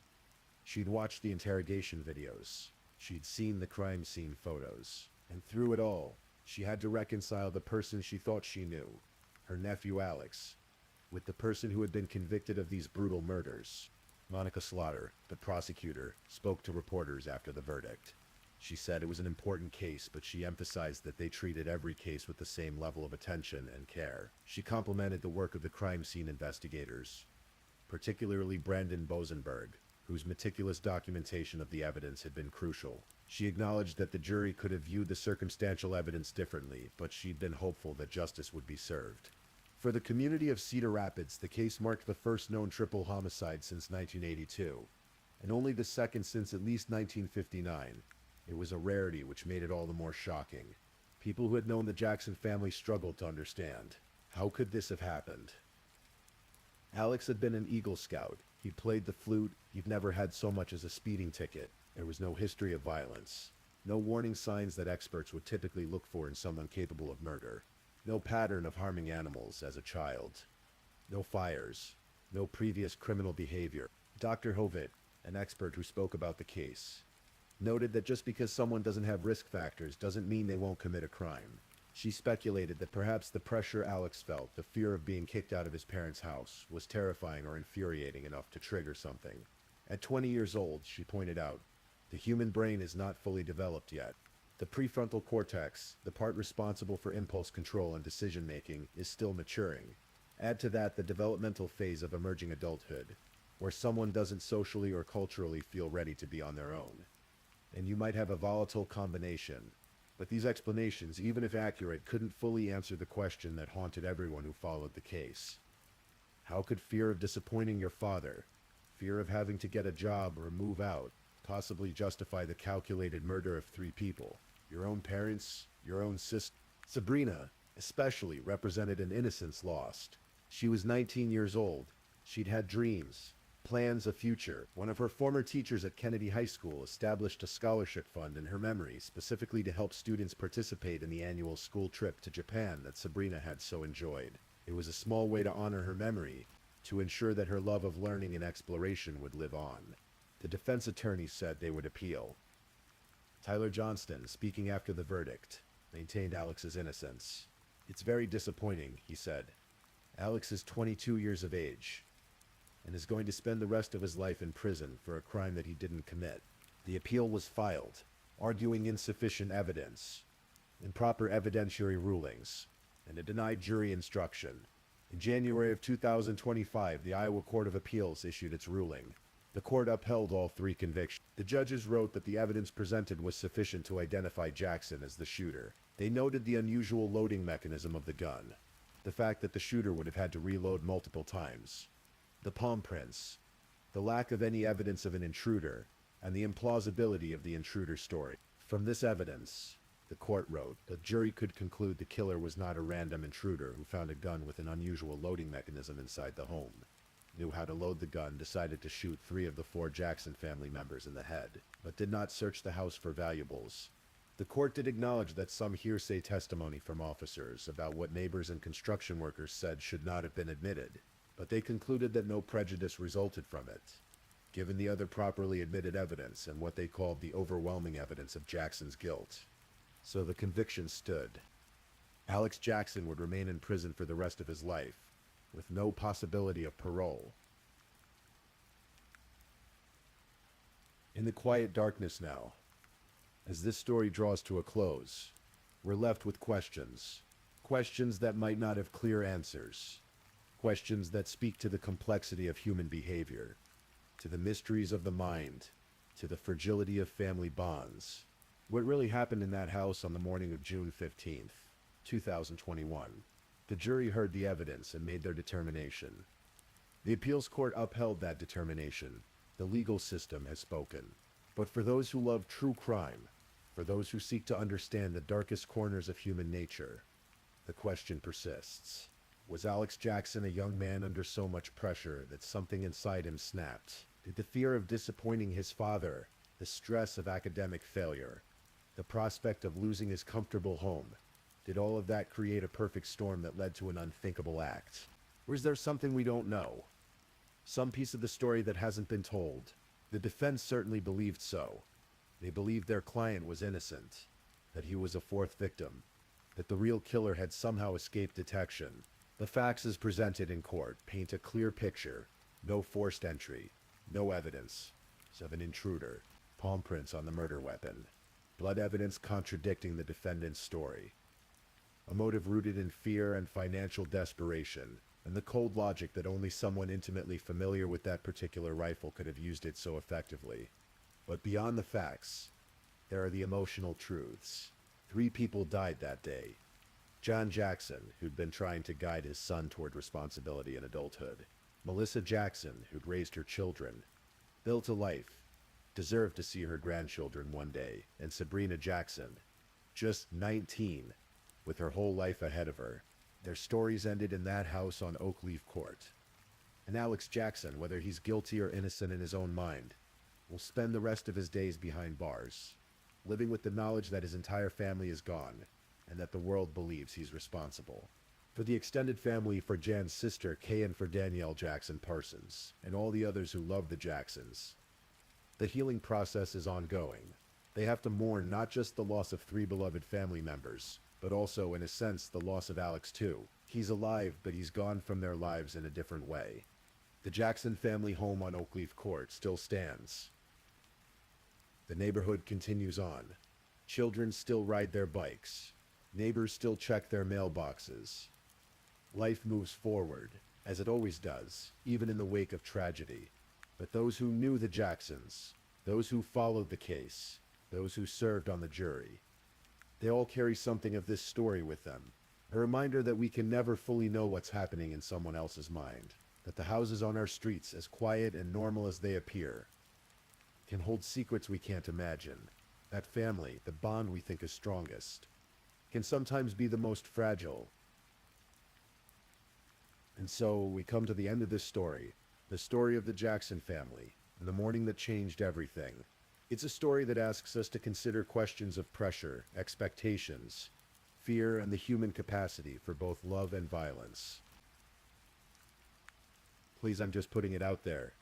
She'd watched the interrogation videos. She'd seen the crime scene photos. And through it all, she had to reconcile the person she thought she knew, her nephew Alex, with the person who had been convicted of these brutal murders. Monica Slaughter, the prosecutor, spoke to reporters after the verdict. She said it was an important case, but she emphasized that they treated every case with the same level of attention and care. She complimented the work of the crime scene investigators, particularly Brandon Bosenberg, whose meticulous documentation of the evidence had been crucial. She acknowledged that the jury could have viewed the circumstantial evidence differently, but she'd been hopeful that justice would be served. For the community of Cedar Rapids, the case marked the first known triple homicide since 1982, and only the second since at least 1959. It was a rarity, which made it all the more shocking. People who had known the Jackson family struggled to understand. How could this have happened? Alex had been an Eagle Scout. He'd played the flute. He'd never had so much as a speeding ticket. There was no history of violence. No warning signs that experts would typically look for in someone capable of murder. No pattern of harming animals as a child. No fires. No previous criminal behavior. Dr. Hovitt, an expert who spoke about the case, noted that just because someone doesn't have risk factors doesn't mean they won't commit a crime. She speculated that perhaps the pressure Alex felt, the fear of being kicked out of his parents' house, was terrifying or infuriating enough to trigger something. At 20 years old, she pointed out, the human brain is not fully developed yet. The prefrontal cortex, the part responsible for impulse control and decision-making, is still maturing. Add to that the developmental phase of emerging adulthood, where someone doesn't socially or culturally feel ready to be on their own. And you might have a volatile combination. But these explanations, even if accurate, couldn't fully answer the question that haunted everyone who followed the case. How could fear of disappointing your father, fear of having to get a job or move out, possibly justify the calculated murder of 3 people? Your own parents, your own sister. Sabrina, especially, represented an innocence lost. She was 19 years old. She'd had dreams, plans, a future. One of her former teachers at Kennedy High School established a scholarship fund in her memory specifically to help students participate in the annual school trip to Japan that Sabrina had so enjoyed. It was a small way to honor her memory, to ensure that her love of learning and exploration would live on. The defense attorney said they would appeal. Tyler Johnston, speaking after the verdict, maintained Alex's innocence. "It's very disappointing," he said. "Alex is 22 years of age and is going to spend the rest of his life in prison for a crime that he didn't commit." The appeal was filed, arguing insufficient evidence, improper evidentiary rulings, and a denied jury instruction. In January of 2025, the Iowa Court of Appeals issued its ruling. The court upheld all three convictions. The judges wrote that the evidence presented was sufficient to identify Jackson as the shooter. They noted the unusual loading mechanism of the gun, the fact that the shooter would have had to reload multiple times, the palm prints, the lack of any evidence of an intruder, and the implausibility of the intruder story. From this evidence, the court wrote, the jury could conclude the killer was not a random intruder who found a gun with an unusual loading mechanism inside the home, knew how to load the gun, decided to shoot 3 of the 4 Jackson family members in the head, but did not search the house for valuables. The court did acknowledge that some hearsay testimony from officers about what neighbors and construction workers said should not have been admitted, but they concluded that no prejudice resulted from it, given the other properly admitted evidence and what they called the overwhelming evidence of Jackson's guilt. So the conviction stood. Alex Jackson would remain in prison for the rest of his life, with no possibility of parole. In the quiet darkness now, as this story draws to a close, we're left with questions. Questions that might not have clear answers. Questions that speak to the complexity of human behavior, to the mysteries of the mind, to the fragility of family bonds. What really happened in that house on the morning of June 15th, 2021? The jury heard the evidence and made their determination. The appeals court upheld that determination. The legal system has spoken. But for those who love true crime, for those who seek to understand the darkest corners of human nature, the question persists. Was Alex Jackson a young man under so much pressure that something inside him snapped? Did the fear of disappointing his father, the stress of academic failure, the prospect of losing his comfortable home, did all of that create a perfect storm that led to an unthinkable act? Or is there something we don't know? Some piece of the story that hasn't been told? The defense certainly believed so. They believed their client was innocent, that he was a 4th victim, that the real killer had somehow escaped detection. The facts as presented in court paint a clear picture. No forced entry, no evidence of an intruder, palm prints on the murder weapon, blood evidence contradicting the defendant's story. A motive rooted in fear and financial desperation, and the cold logic that only someone intimately familiar with that particular rifle could have used it so effectively. But beyond the facts, there are the emotional truths. 3 people died that day. John Jackson, who'd been trying to guide his son toward responsibility in adulthood. Melissa Jackson, who'd raised her children, built a life, deserved to see her grandchildren one day. And Sabrina Jackson, just 19, with her whole life ahead of her. Their stories ended in that house on Oakleaf Court. And Alex Jackson, whether he's guilty or innocent in his own mind, will spend the rest of his days behind bars, living with the knowledge that his entire family is gone, and that the world believes he's responsible. For the extended family, for Jan's sister, Kay, and for Danielle Jackson Parsons, and all the others who love the Jacksons, the healing process is ongoing. They have to mourn not just the loss of 3 beloved family members, but also, in a sense, the loss of Alex too. He's alive, but he's gone from their lives in a different way. The Jackson family home on Oakleaf Court still stands. The neighborhood continues on. Children still ride their bikes. Neighbors still check their mailboxes. Life moves forward, as it always does, even in the wake of tragedy. But those who knew the Jacksons, those who followed the case, those who served on the jury, they all carry something of this story with them. A reminder that we can never fully know what's happening in someone else's mind. That the houses on our streets, as quiet and normal as they appear, can hold secrets we can't imagine. That family, the bond we think is strongest, can sometimes be the most fragile. And so we come to the end of this story. The story of the Jackson family, and the morning that changed everything. It's a story that asks us to consider questions of pressure, expectations, fear, and the human capacity for both love and violence. Please, I'm just putting it out there.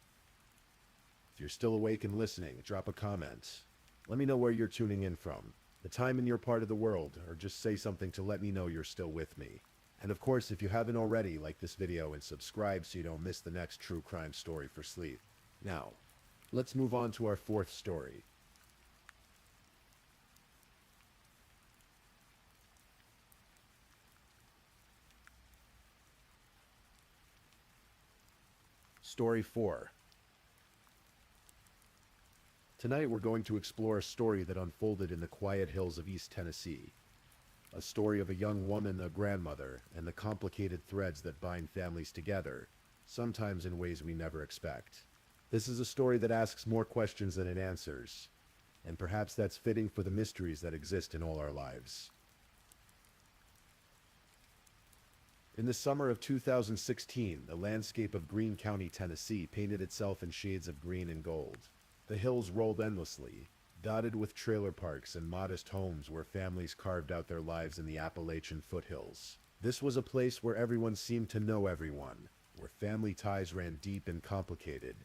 If you're still awake and listening, drop a comment. Let me know where you're tuning in from, the time in your part of the world, or just say something to let me know you're still with me. And of course, if you haven't already, like this video and subscribe so you don't miss the next true crime story for sleep. Now, let's move on to our fourth story. Story 4. Tonight we're going to explore a story that unfolded in the quiet hills of East Tennessee. A story of a young woman, a grandmother, and the complicated threads that bind families together, sometimes in ways we never expect. This is a story that asks more questions than it answers, and perhaps that's fitting for the mysteries that exist in all our lives. In the summer of 2016, the landscape of Greene County, Tennessee painted itself in shades of green and gold. The hills rolled endlessly, dotted with trailer parks and modest homes where families carved out their lives in the Appalachian foothills. This was a place where everyone seemed to know everyone, where family ties ran deep and complicated,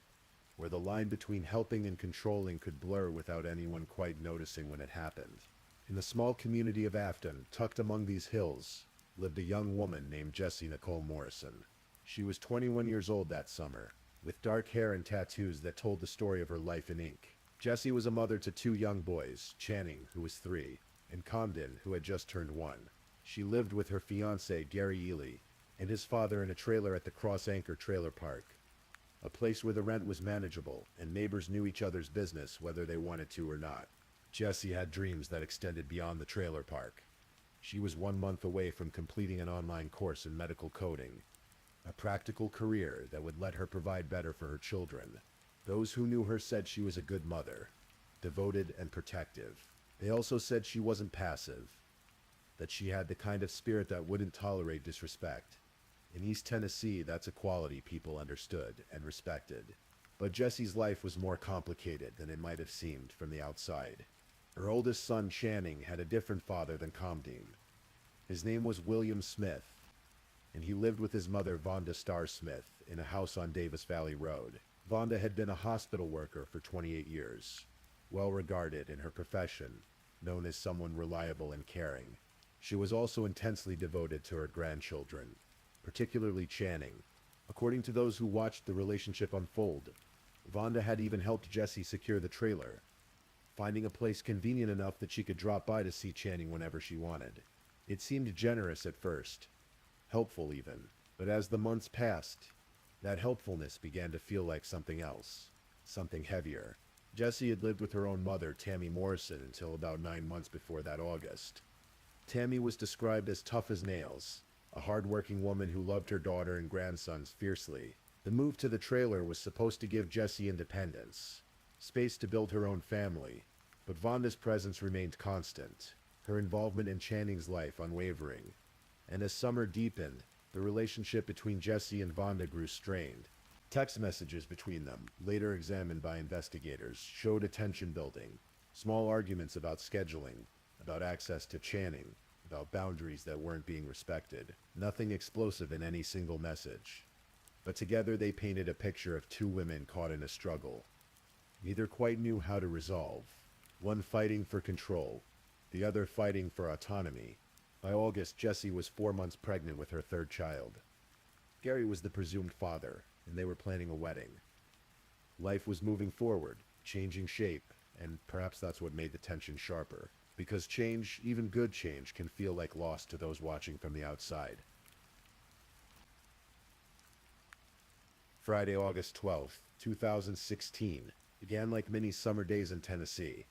where the line between helping and controlling could blur without anyone quite noticing when it happened. In the small community of Afton, tucked among these hills, lived a young woman named Jessie Nicole Morrison. She was 21 years old that summer, with dark hair and tattoos that told the story of her life in ink. Jessie was a mother to two young boys, Channing, who was 3, and Comden, who had just turned 1. She lived with her fiancé, Gary Ely, and his father in a trailer at the Cross Anchor Trailer Park, a place where the rent was manageable and neighbors knew each other's business whether they wanted to or not. Jessie had dreams that extended beyond the trailer park. She was 1 month away from completing an online course in medical coding, a practical career that would let her provide better for her children. Those who knew her said she was a good mother, devoted and protective. They also said she wasn't passive, that she had the kind of spirit that wouldn't tolerate disrespect. In East Tennessee, that's a quality people understood and respected. But Jessie's life was more complicated than it might have seemed from the outside. Her oldest son, Channing, had a different father than Comden. His name was William Smith, and he lived with his mother, Vonda Starr Smith, in a house on Davis Valley Road. Vonda had been a hospital worker for 28 years, well regarded in her profession, known as someone reliable and caring. She was also intensely devoted to her grandchildren, particularly Channing. According to those who watched the relationship unfold, Vonda had even helped Jessie secure the trailer, finding a place convenient enough that she could drop by to see Channing whenever she wanted. It seemed generous at first, helpful even, but as the months passed, that helpfulness began to feel like something else, something heavier. Jessie had lived with her own mother, Tammy Morrison, until about 9 months before that August. Tammy was described as tough as nails, a hard-working woman who loved her daughter and grandsons fiercely. The move to the trailer was supposed to give Jessie independence, space to build her own family, but Vonda's presence remained constant, her involvement in Channing's life unwavering. And as summer deepened, the relationship between Jessie and Vonda grew strained. Text messages between them, later examined by investigators, showed a tension building. Small arguments about scheduling, about access to Channing, about boundaries that weren't being respected. Nothing explosive in any single message. But together they painted a picture of two women caught in a struggle. Neither quite knew how to resolve. One fighting for control, the other fighting for autonomy. By August, Jessie was 4 months pregnant with her third child. Gary was the presumed father, and they were planning a wedding. Life was moving forward, changing shape, and perhaps that's what made the tension sharper. Because change, even good change, can feel like loss to those watching from the outside. Friday, August 12th, 2016, began like many summer days in Tennessee.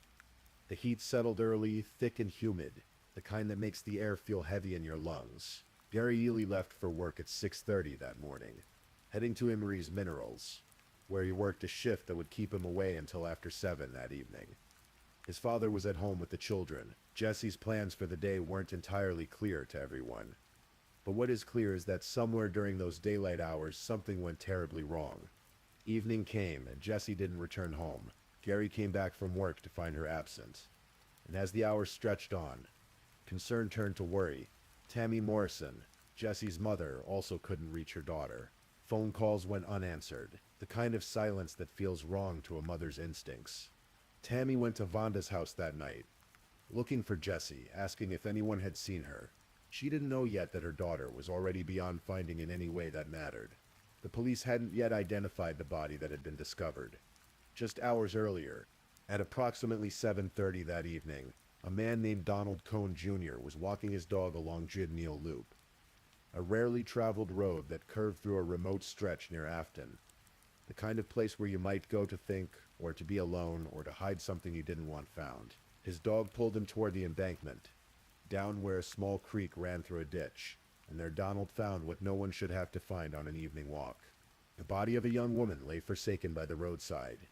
The heat settled early, thick and humid, the kind that makes the air feel heavy in your lungs. Gary Ely left for work at 6:30 that morning, heading to Emery's Minerals, where he worked a shift that would keep him away until after 7 that evening. His father was at home with the children. Jessie's plans for the day weren't entirely clear to everyone. But what is clear is that somewhere during those daylight hours, something went terribly wrong. Evening came, and Jessie didn't return home. Gary came back from work to find her absent. And as the hours stretched on, concern turned to worry. Tammy Morrison, Jessie's mother, also couldn't reach her daughter. Phone calls went unanswered, the kind of silence that feels wrong to a mother's instincts. Tammy went to Vonda's house that night, looking for Jessie, asking if anyone had seen her. She didn't know yet that her daughter was already beyond finding in any way that mattered. The police hadn't yet identified the body that had been discovered. Just hours earlier, at approximately 7:30 that evening, a man named Donald Cohn Jr. was walking his dog along Jidneal Loop, a rarely traveled road that curved through a remote stretch near Afton, the kind of place where you might go to think, or to be alone, or to hide something you didn't want found. His dog pulled him toward the embankment, down where a small creek ran through a ditch, and there Donald found what no one should have to find on an evening walk. The body of a young woman lay forsaken by the roadside,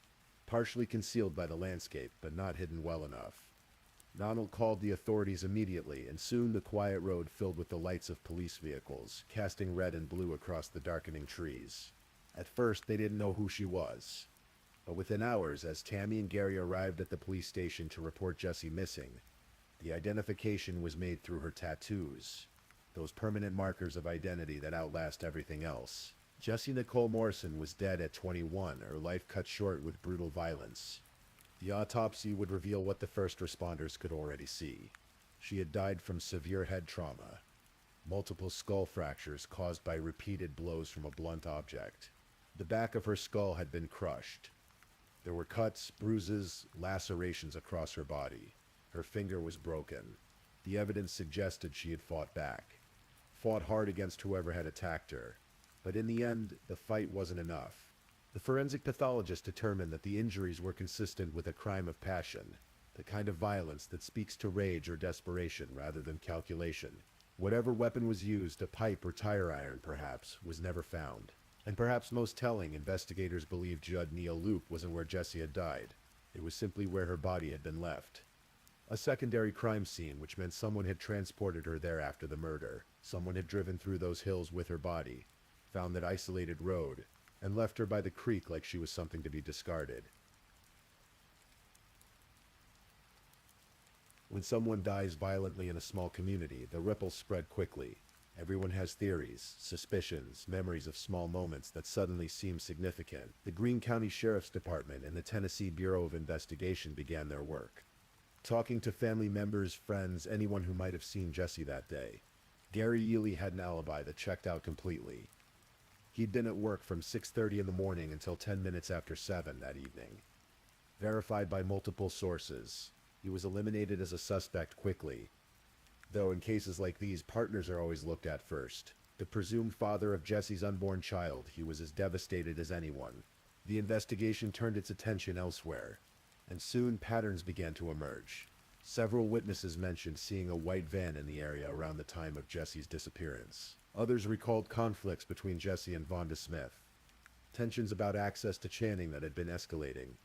partially concealed by the landscape, but not hidden well enough. Donald called the authorities immediately, and soon the quiet road filled with the lights of police vehicles, casting red and blue across the darkening trees. At first, they didn't know who she was. But within hours, as Tammy and Gary arrived at the police station to report Jessie missing, the identification was made through her tattoos, those permanent markers of identity that outlast everything else. Jessie Nicole Morrison was dead at 21, her life cut short with brutal violence. The autopsy would reveal what the first responders could already see. She had died from severe head trauma, multiple skull fractures caused by repeated blows from a blunt object. The back of her skull had been crushed. There were cuts, bruises, lacerations across her body. Her finger was broken. The evidence suggested she had fought back, fought hard against whoever had attacked her. But in the end, the fight wasn't enough. The forensic pathologist determined that the injuries were consistent with a crime of passion, the kind of violence that speaks to rage or desperation rather than calculation. Whatever weapon was used, a pipe or tire iron perhaps, was never found. And perhaps most telling, investigators believed Jidneal Loop wasn't where Jessie had died. It was simply where her body had been left. A secondary crime scene, which meant someone had transported her there after the murder. Someone had driven through those hills with her body, found that isolated road, and left her by the creek like she was something to be discarded. When someone dies violently in a small community, the ripples spread quickly. Everyone has theories, suspicions, memories of small moments that suddenly seem significant. The Greene County Sheriff's Department and the Tennessee Bureau of Investigation began their work, talking to family members, friends, anyone who might have seen Jessie that day. Gary Ely had an alibi that checked out completely. He'd been at work from 6:30 in the morning until 10 minutes after 7 that evening. Verified by multiple sources, he was eliminated as a suspect quickly. Though in cases like these, partners are always looked at first. The presumed father of Jessie's unborn child, he was as devastated as anyone. The investigation turned its attention elsewhere, and soon patterns began to emerge. Several witnesses mentioned seeing a white van in the area around the time of Jessie's disappearance. Others recalled conflicts between Jessie and Vonda Smith, tensions about access to Channing that had been escalating.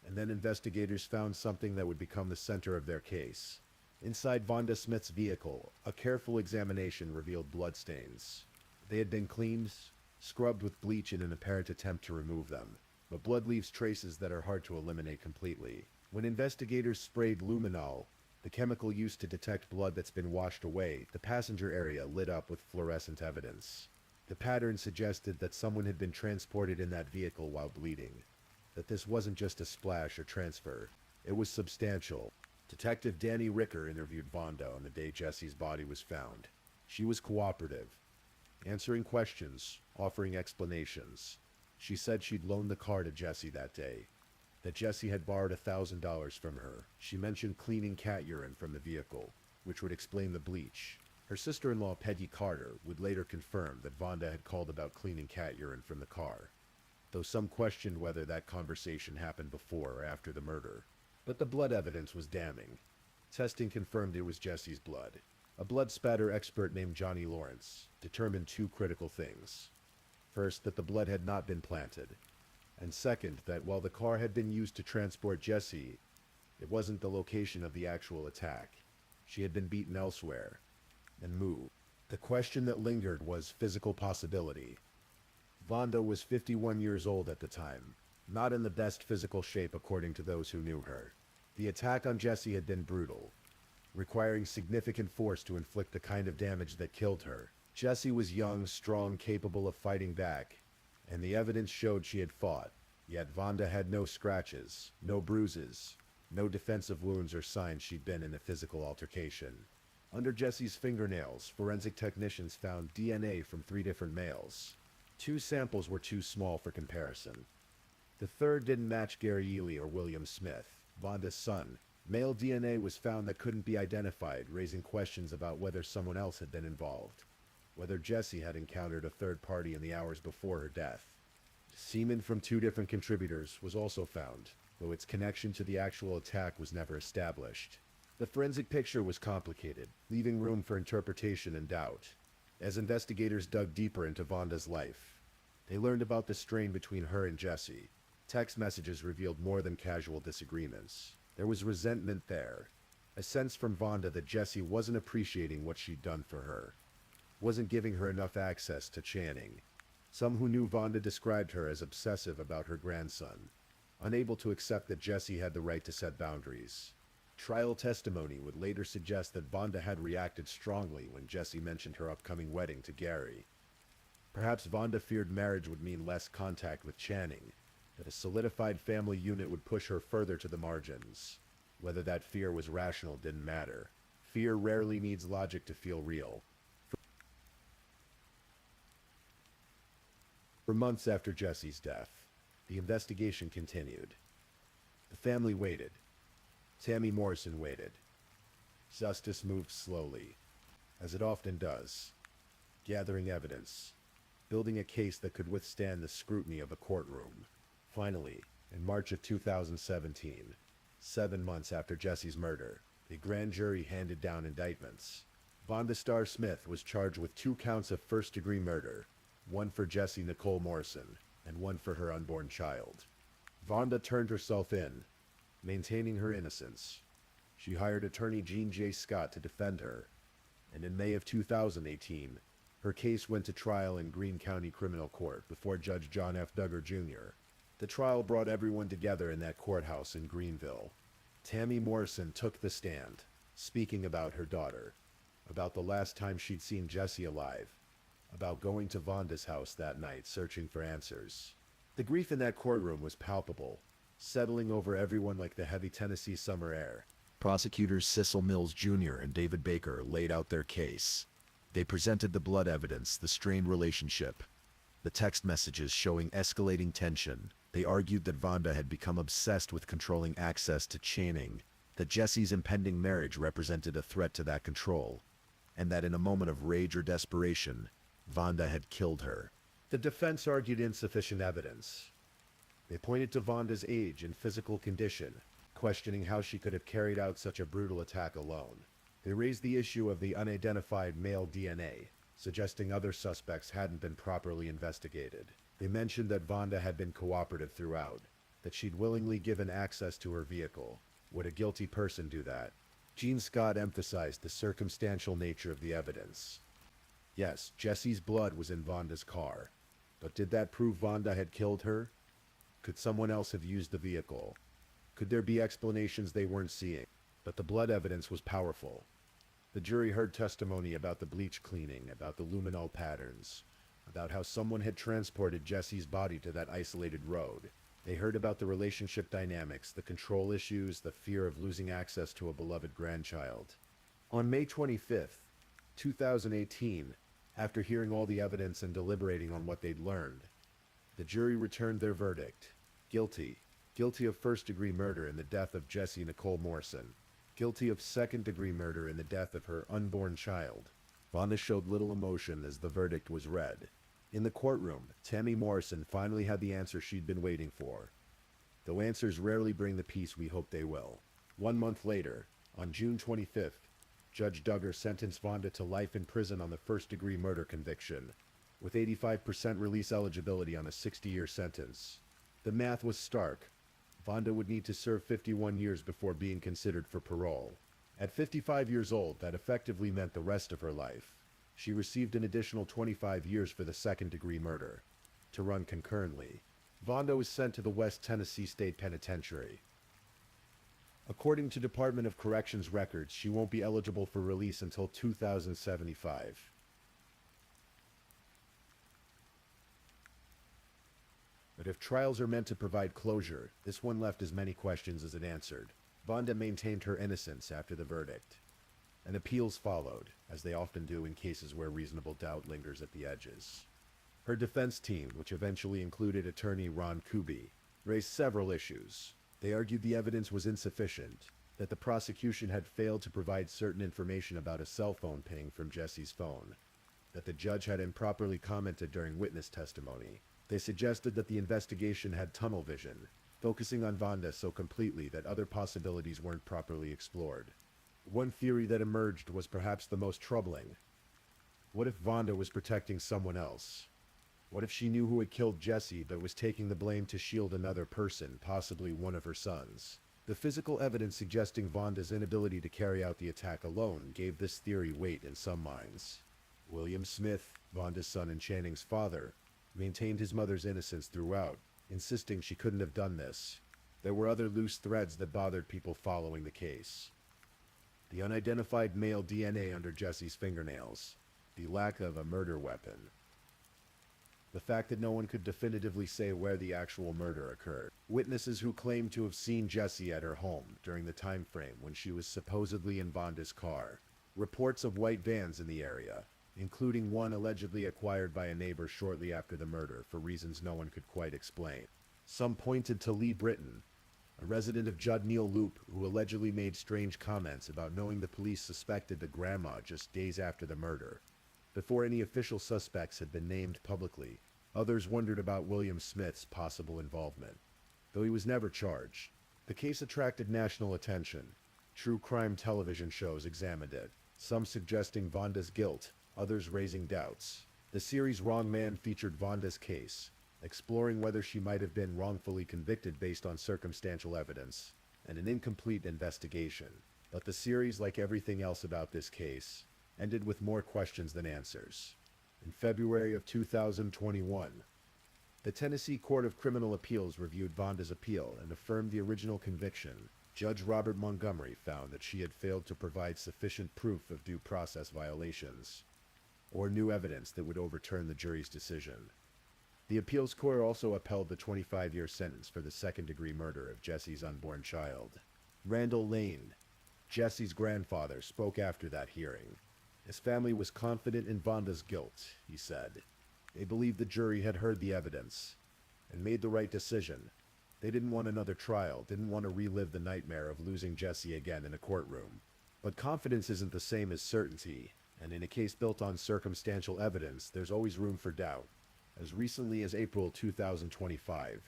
And then investigators found something that would become the center of their case. Inside Vonda Smith's vehicle, a careful examination revealed bloodstains. They had been cleaned, scrubbed with bleach in an apparent attempt to remove them, but blood leaves traces that are hard to eliminate completely. When investigators sprayed luminol, the chemical used to detect blood that's been washed away, the passenger area lit up with fluorescent evidence. The pattern suggested that someone had been transported in that vehicle while bleeding, that this wasn't just a splash or transfer. It was substantial. Detective Danny Ricker interviewed Vonda on the day Jessie's body was found. She was cooperative, answering questions, offering explanations. She said she'd loaned the car to Jessie that day, that Jessie had borrowed $1,000 from her. She mentioned cleaning cat urine from the vehicle, which would explain the bleach. Her sister-in-law, Peggy Carter, would later confirm that Vonda had called about cleaning cat urine from the car, though some questioned whether that conversation happened before or after the murder. But the blood evidence was damning. Testing confirmed it was Jessie's blood. A blood spatter expert named Johnny Lawrence determined two critical things. First, that the blood had not been planted, and second, that while the car had been used to transport Jessie, it wasn't the location of the actual attack. She had been beaten elsewhere and moved. The question that lingered was physical possibility. Vonda was 51 years old at the time, not in the best physical shape according to those who knew her. The attack on Jesse had been brutal, requiring significant force to inflict the kind of damage that killed her. Jesse was young, strong, capable of fighting back, and the evidence showed she had fought. Yet Vonda had no scratches, no bruises, no defensive wounds or signs she'd been in a physical altercation. Under Jesse's fingernails, forensic technicians found DNA from 3 different males. 2 samples were too small for comparison. The third didn't match Gary Ely or William Smith, Vonda's son. Male DNA was found that couldn't be identified, raising questions about whether someone else had been involved, whether Jesse had encountered a third party in the hours before her death. Semen from 2 different contributors was also found, though its connection to the actual attack was never established. The forensic picture was complicated, leaving room for interpretation and doubt. As investigators dug deeper into Vonda's life, they learned about the strain between her and Jesse. Text messages revealed more than casual disagreements. There was resentment there, a sense from Vonda that Jesse wasn't appreciating what she'd done for her, wasn't giving her enough access to Channing. Some who knew Vonda described her as obsessive about her grandson, unable to accept that Jesse had the right to set boundaries. Trial testimony would later suggest that Vonda had reacted strongly when Jesse mentioned her upcoming wedding to Gary. Perhaps Vonda feared marriage would mean less contact with Channing, that a solidified family unit would push her further to the margins. Whether that fear was rational didn't matter. Fear rarely needs logic to feel real. For months after Jesse's death, the investigation continued. The family waited. Tammy Morrison waited. Justice moved slowly, as it often does, gathering evidence, building a case that could withstand the scrutiny of a courtroom. Finally, in March of 2017, 7 months after Jesse's murder, the grand jury handed down indictments. Vonda Starr Smith was charged with 2 counts of first-degree murder, 1 for Jessie Nicole Morrison, and 1 for her unborn child. Vonda turned herself in, maintaining her innocence. She hired attorney Gene J. Scott to defend her, and in May of 2018, her case went to trial in Greene County Criminal Court before Judge John F. Duggar Jr. The trial brought everyone together in that courthouse in Greenville. Tammy Morrison took the stand, speaking about her daughter, about the last time she'd seen Jesse alive, about going to Vonda's house that night searching for answers. The grief in that courtroom was palpable, settling over everyone like the heavy Tennessee summer air. Prosecutors Cecil Mills Jr. and David Baker laid out their case. They presented the blood evidence, the strained relationship, the text messages showing escalating tension. They argued that Vonda had become obsessed with controlling access to Channing, that Jesse's impending marriage represented a threat to that control, and that in a moment of rage or desperation, Vonda had killed her. The defense argued insufficient evidence. They pointed to Vonda's age and physical condition, questioning how she could have carried out such a brutal attack alone. They raised the issue of the unidentified male DNA, suggesting other suspects hadn't been properly investigated. They mentioned that Vonda had been cooperative throughout, that she'd willingly given access to her vehicle. Would a guilty person do that? Gene Scott emphasized the circumstantial nature of the evidence. Yes, Jesse's blood was in Vonda's car, but did that prove Vonda had killed her? Could someone else have used the vehicle? Could there be explanations they weren't seeing? But the blood evidence was powerful. The jury heard testimony about the bleach cleaning, about the luminol patterns, about how someone had transported Jesse's body to that isolated road. They heard about the relationship dynamics, the control issues, the fear of losing access to a beloved grandchild. On May 25th, 2018, after hearing all the evidence and deliberating on what they'd learned, the jury returned their verdict. Guilty. Guilty of first-degree murder in the death of Jessie Nicole Morrison. Guilty of second-degree murder in the death of her unborn child. Vonda showed little emotion as the verdict was read. In the courtroom, Tammy Morrison finally had the answer she'd been waiting for. Though answers rarely bring the peace we hope they will. 1 month later, on June 25th, Judge Duggar sentenced Vonda to life in prison on the first-degree murder conviction, with 85% release eligibility on a 60-year sentence. The math was stark. Vonda would need to serve 51 years before being considered for parole. At 55 years old, that effectively meant the rest of her life. She received an additional 25 years for the second-degree murder. to run concurrently. Vonda was sent to the West Tennessee State Penitentiary. According to Department of Corrections records, she won't be eligible for release until 2075. But if trials are meant to provide closure, this one left as many questions as it answered. Vonda maintained her innocence after the verdict, and appeals followed, as they often do in cases where reasonable doubt lingers at the edges. Her defense team, which eventually included attorney Ron Kuby, raised several issues. They argued the evidence was insufficient, that the prosecution had failed to provide certain information about a cell phone ping from Jesse's phone, that the judge had improperly commented during witness testimony. They suggested that the investigation had tunnel vision, focusing on Vonda so completely that other possibilities weren't properly explored. One theory that emerged was perhaps the most troubling. What if Vonda was protecting someone else? What if she knew who had killed Jesse but was taking the blame to shield another person, possibly one of her sons? The physical evidence suggesting Vonda's inability to carry out the attack alone gave this theory weight in some minds. William Smith, Vonda's son and Channing's father, maintained his mother's innocence throughout, insisting she couldn't have done this. There were other loose threads that bothered people following the case. The unidentified male DNA under Jesse's fingernails, the lack of a murder weapon, the fact that no one could definitively say where the actual murder occurred. Witnesses who claimed to have seen Jesse at her home during the time frame when she was supposedly in Vonda's car. Reports of white vans in the area, including one allegedly acquired by a neighbor shortly after the murder for reasons no one could quite explain. Some pointed to Lee Britton, a resident of Judd Neal Loop who allegedly made strange comments about knowing the police suspected the grandma just days after the murder. Before any official suspects had been named publicly, others wondered about William Smith's possible involvement, though he was never charged. The case attracted national attention. True crime television shows examined it, some suggesting Vonda's guilt, others raising doubts. The series Wrong Man featured Vonda's case, exploring whether she might have been wrongfully convicted based on circumstantial evidence and an incomplete investigation. But the series, like everything else about this case, ended with more questions than answers. In February of 2021, the Tennessee Court of Criminal Appeals reviewed Vonda's appeal and affirmed the original conviction. Judge Robert Montgomery found that she had failed to provide sufficient proof of due process violations, or new evidence that would overturn the jury's decision. The appeals court also upheld the 25-year sentence for the second-degree murder of Jesse's unborn child. Randall Lane, Jesse's grandfather, spoke after that hearing. His family was confident in Vonda's guilt, he said. They believed the jury had heard the evidence and made the right decision. They didn't want another trial, didn't want to relive the nightmare of losing Jesse again in a courtroom. But confidence isn't the same as certainty, and in a case built on circumstantial evidence, there's always room for doubt. As recently as April 2025,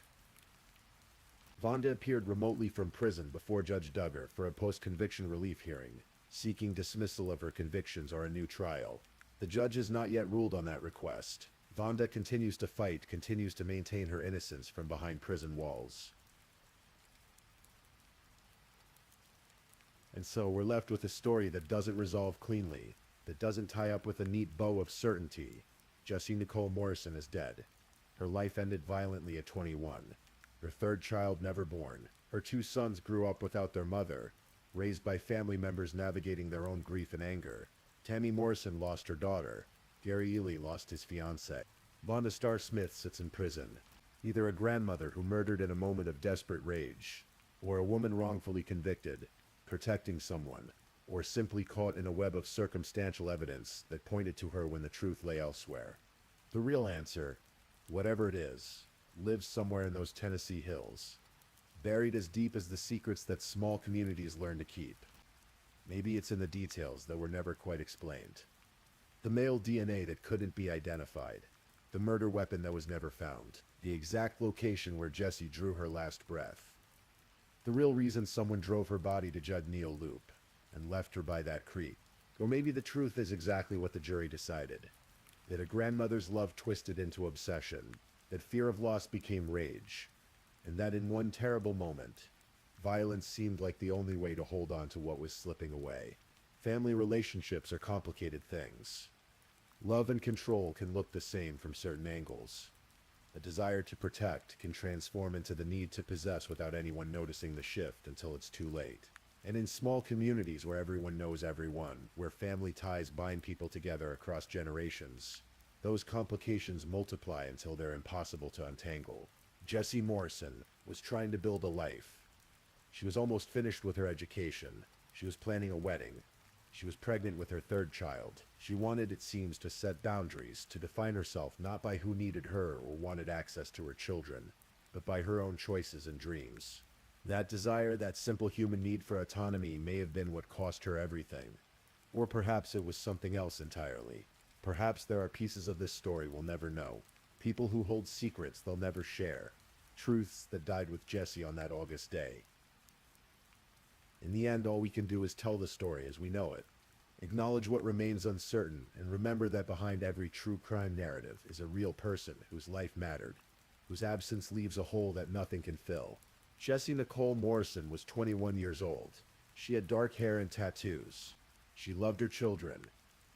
Vonda appeared remotely from prison before Judge Duggar for a post-conviction relief hearing, seeking dismissal of her convictions or a new trial. The judge has not yet ruled on that request. Vonda continues to fight, continues to maintain her innocence from behind prison walls. And so we're left with a story that doesn't resolve cleanly, that doesn't tie up with a neat bow of certainty. Jessie Nicole Morrison is dead. Her life ended violently at 21. Her third child never born. Her two sons grew up without their mother, raised by family members navigating their own grief and anger. Tammy Morrison lost her daughter. Gary Ely lost his fiancée. Vonda Starr Smith sits in prison, either a grandmother who murdered in a moment of desperate rage, or a woman wrongfully convicted, protecting someone, or simply caught in a web of circumstantial evidence that pointed to her when the truth lay elsewhere. The real answer, whatever it is, lives somewhere in those Tennessee hills, buried as deep as the secrets that small communities learn to keep. Maybe it's in the details that were never quite explained. The male DNA that couldn't be identified, the murder weapon that was never found, the exact location where Jessie drew her last breath. The real reason someone drove her body to Judd Neal Loop and left her by that creek. Or maybe the truth is exactly what the jury decided. That a grandmother's love twisted into obsession, that fear of loss became rage, and that in one terrible moment, violence seemed like the only way to hold on to what was slipping away. Family relationships are complicated things. Love and control can look the same from certain angles. A desire to protect can transform into the need to possess without anyone noticing the shift until it's too late. And in small communities where everyone knows everyone, where family ties bind people together across generations, those complications multiply until they're impossible to untangle. Jessie Morrison was trying to build a life. She was almost finished with her education. She was planning a wedding. She was pregnant with her third child. She wanted, it seems, to set boundaries, to define herself not by who needed her or wanted access to her children, but by her own choices and dreams. That desire, that simple human need for autonomy, may have been what cost her everything. Or perhaps it was something else entirely. Perhaps there are pieces of this story we'll never know. People who hold secrets they'll never share. Truths that died with Jessie on that August day. In the end, all we can do is tell the story as we know it. Acknowledge what remains uncertain, and remember that behind every true crime narrative is a real person whose life mattered, whose absence leaves a hole that nothing can fill. Jessie Nicole Morrison was 21 years old. She had dark hair and tattoos. She loved her children.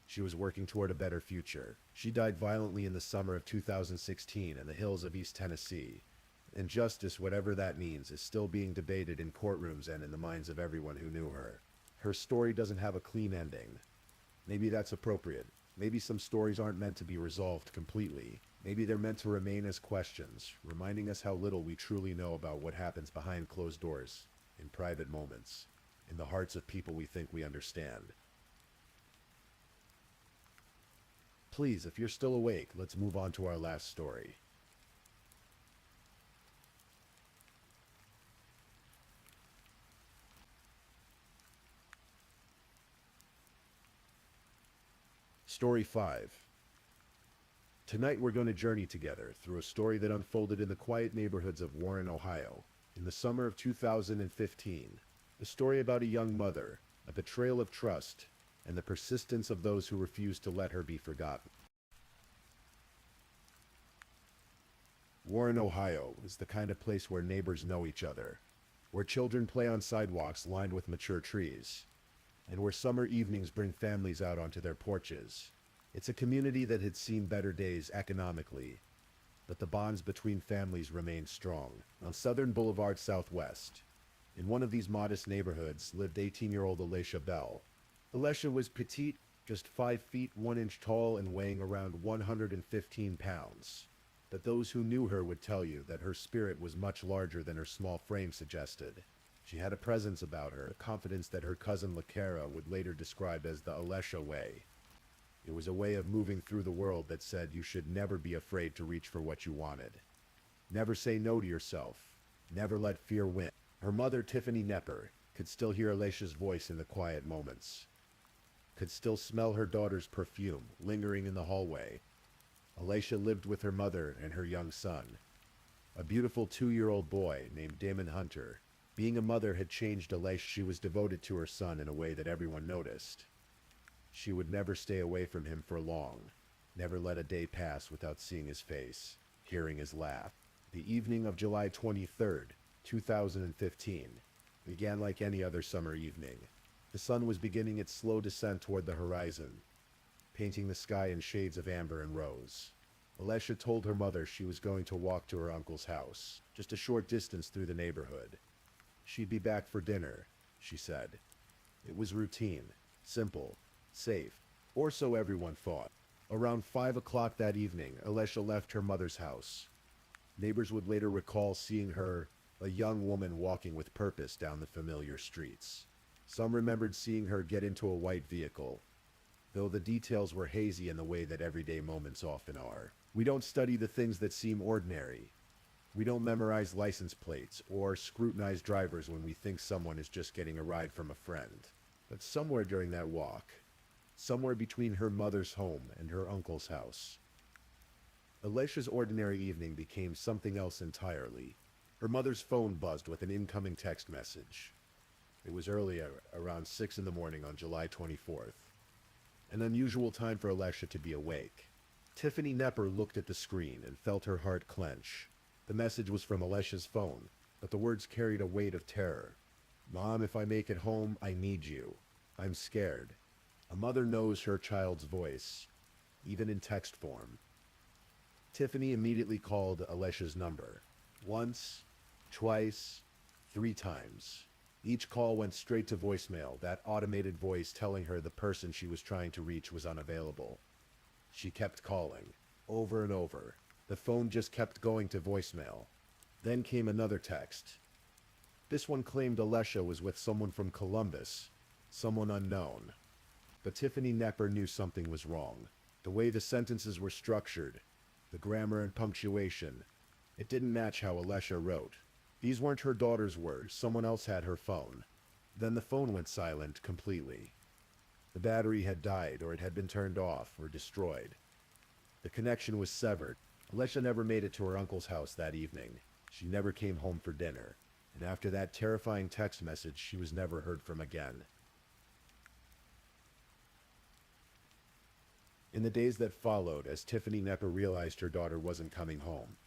She was working toward a better future. She died violently in the summer of 2016 in the hills of East Tennessee. And justice, whatever that means, is still being debated in courtrooms and in the minds of everyone who knew her. Her story doesn't have a clean ending. Maybe that's appropriate. Maybe some stories aren't meant to be resolved completely. Maybe they're meant to remain as questions, reminding us how little we truly know about what happens behind closed doors, in private moments, in the hearts of people we think we understand. Please, if you're still awake, let's move on to our last story. Story 5. Tonight we're going to journey together through a story that unfolded in the quiet neighborhoods of Warren, Ohio, in the summer of 2015. A story about a young mother, a betrayal of trust, and the persistence of those who refuse to let her be forgotten. Warren, Ohio is the kind of place where neighbors know each other, where children play on sidewalks lined with mature trees, and where summer evenings bring families out onto their porches. It's a community that had seen better days economically, but the bonds between families remain strong. On Southern Boulevard Southwest, in one of these modest neighborhoods, lived 18-year-old Alicia Bell. Alicia was petite, just 5 feet 1 inch tall and weighing around 115 pounds. But those who knew her would tell you that her spirit was much larger than her small frame suggested. She had a presence about her, a confidence that her cousin LaCara would later describe as the Alicia way. It was a way of moving through the world that said you should never be afraid to reach for what you wanted. Never say no to yourself. Never let fear win. Her mother, Tiffany Nepper, could still hear Alicia's voice in the quiet moments. Could still smell her daughter's perfume lingering in the hallway. Alicia lived with her mother and her young son, a beautiful 2-year-old boy named Damon Hunter. Being a mother had changed Alicia. She was devoted to her son in a way that everyone noticed. She would never stay away from him for long, never let a day pass without seeing his face, hearing his laugh. The evening of July 23rd, 2015, began like any other summer evening. The sun was beginning its slow descent toward the horizon, painting the sky in shades of amber and rose. Alicia told her mother she was going to walk to her uncle's house, just a short distance through the neighborhood. She'd be back for dinner, she said. It was routine, simple, safe, or so everyone thought. Around 5 o'clock that evening, Alicia left her mother's house. Neighbors would later recall seeing her, a young woman walking with purpose down the familiar streets. Some remembered seeing her get into a white vehicle, though the details were hazy in the way that everyday moments often are. We don't study the things that seem ordinary. We don't memorize license plates or scrutinize drivers when we think someone is just getting a ride from a friend. But somewhere during that walk, somewhere between her mother's home and her uncle's house, Alicia's ordinary evening became something else entirely. Her mother's phone buzzed with an incoming text message. It was early, around 6 in the morning on July 24th. An unusual time for Alicia to be awake. Tiffany Nepper looked at the screen and felt her heart clench. The message was from Alicia's phone, but the words carried a weight of terror. "Mom, if I make it home, I need you. I'm scared." A mother knows her child's voice, even in text form. Tiffany immediately called Alesha's number. Once, twice, 3 times. Each call went straight to voicemail, that automated voice telling her the person she was trying to reach was unavailable. She kept calling, over and over. The phone just kept going to voicemail. Then came another text. This one claimed Alesha was with someone from Columbus, someone unknown. But Tiffany Nepper knew something was wrong. The way the sentences were structured, the grammar and punctuation, it didn't match how Alesha wrote. These weren't her daughter's words, someone else had her phone. Then the phone went silent completely. The battery had died, or it had been turned off or destroyed. The connection was severed. Alesha never made it to her uncle's house that evening. She never came home for dinner. And after that terrifying text message, she was never heard from again. In the days that followed, as Tiffany Nepper realized her daughter wasn't coming home,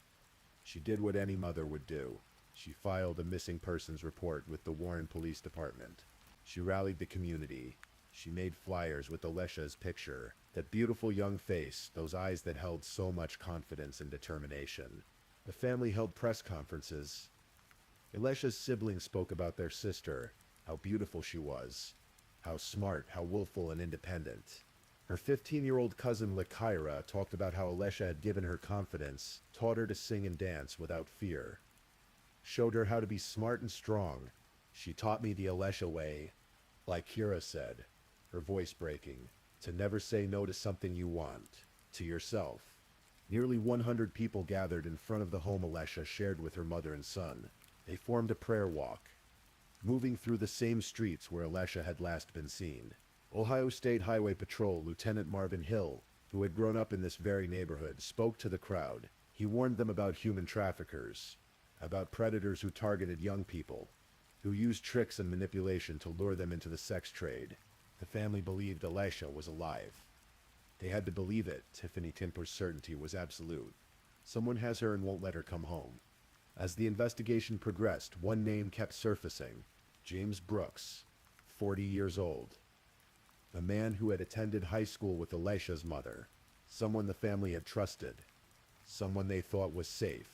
she did what any mother would do. She filed a missing persons report with the Warren Police Department. She rallied the community. She made flyers with Alesha's picture, that beautiful young face, those eyes that held so much confidence and determination. The family held press conferences. Alesha's siblings spoke about their sister, how beautiful she was, how smart, how willful and independent. Her 15-year-old cousin Lykyra talked about how Alesha had given her confidence, taught her to sing and dance without fear, showed her how to be smart and strong. She taught me the Alesha way, Lykyra said, her voice breaking, to never say no to something you want, to yourself. Nearly 100 people gathered in front of the home Alesha shared with her mother and son. They formed a prayer walk, moving through the same streets where Alesha had last been seen. Ohio State Highway Patrol Lieutenant Marvin Hill, who had grown up in this very neighborhood, spoke to the crowd. He warned them about human traffickers, about predators who targeted young people, who used tricks and manipulation to lure them into the sex trade. The family believed Alesha was alive. They had to believe it. Tiffany Timper's certainty was absolute. Someone has her and won't let her come home. As the investigation progressed, one name kept surfacing. James Brooks, 40 years old. A man who had attended high school with Alesha's mother. Someone the family had trusted. Someone they thought was safe.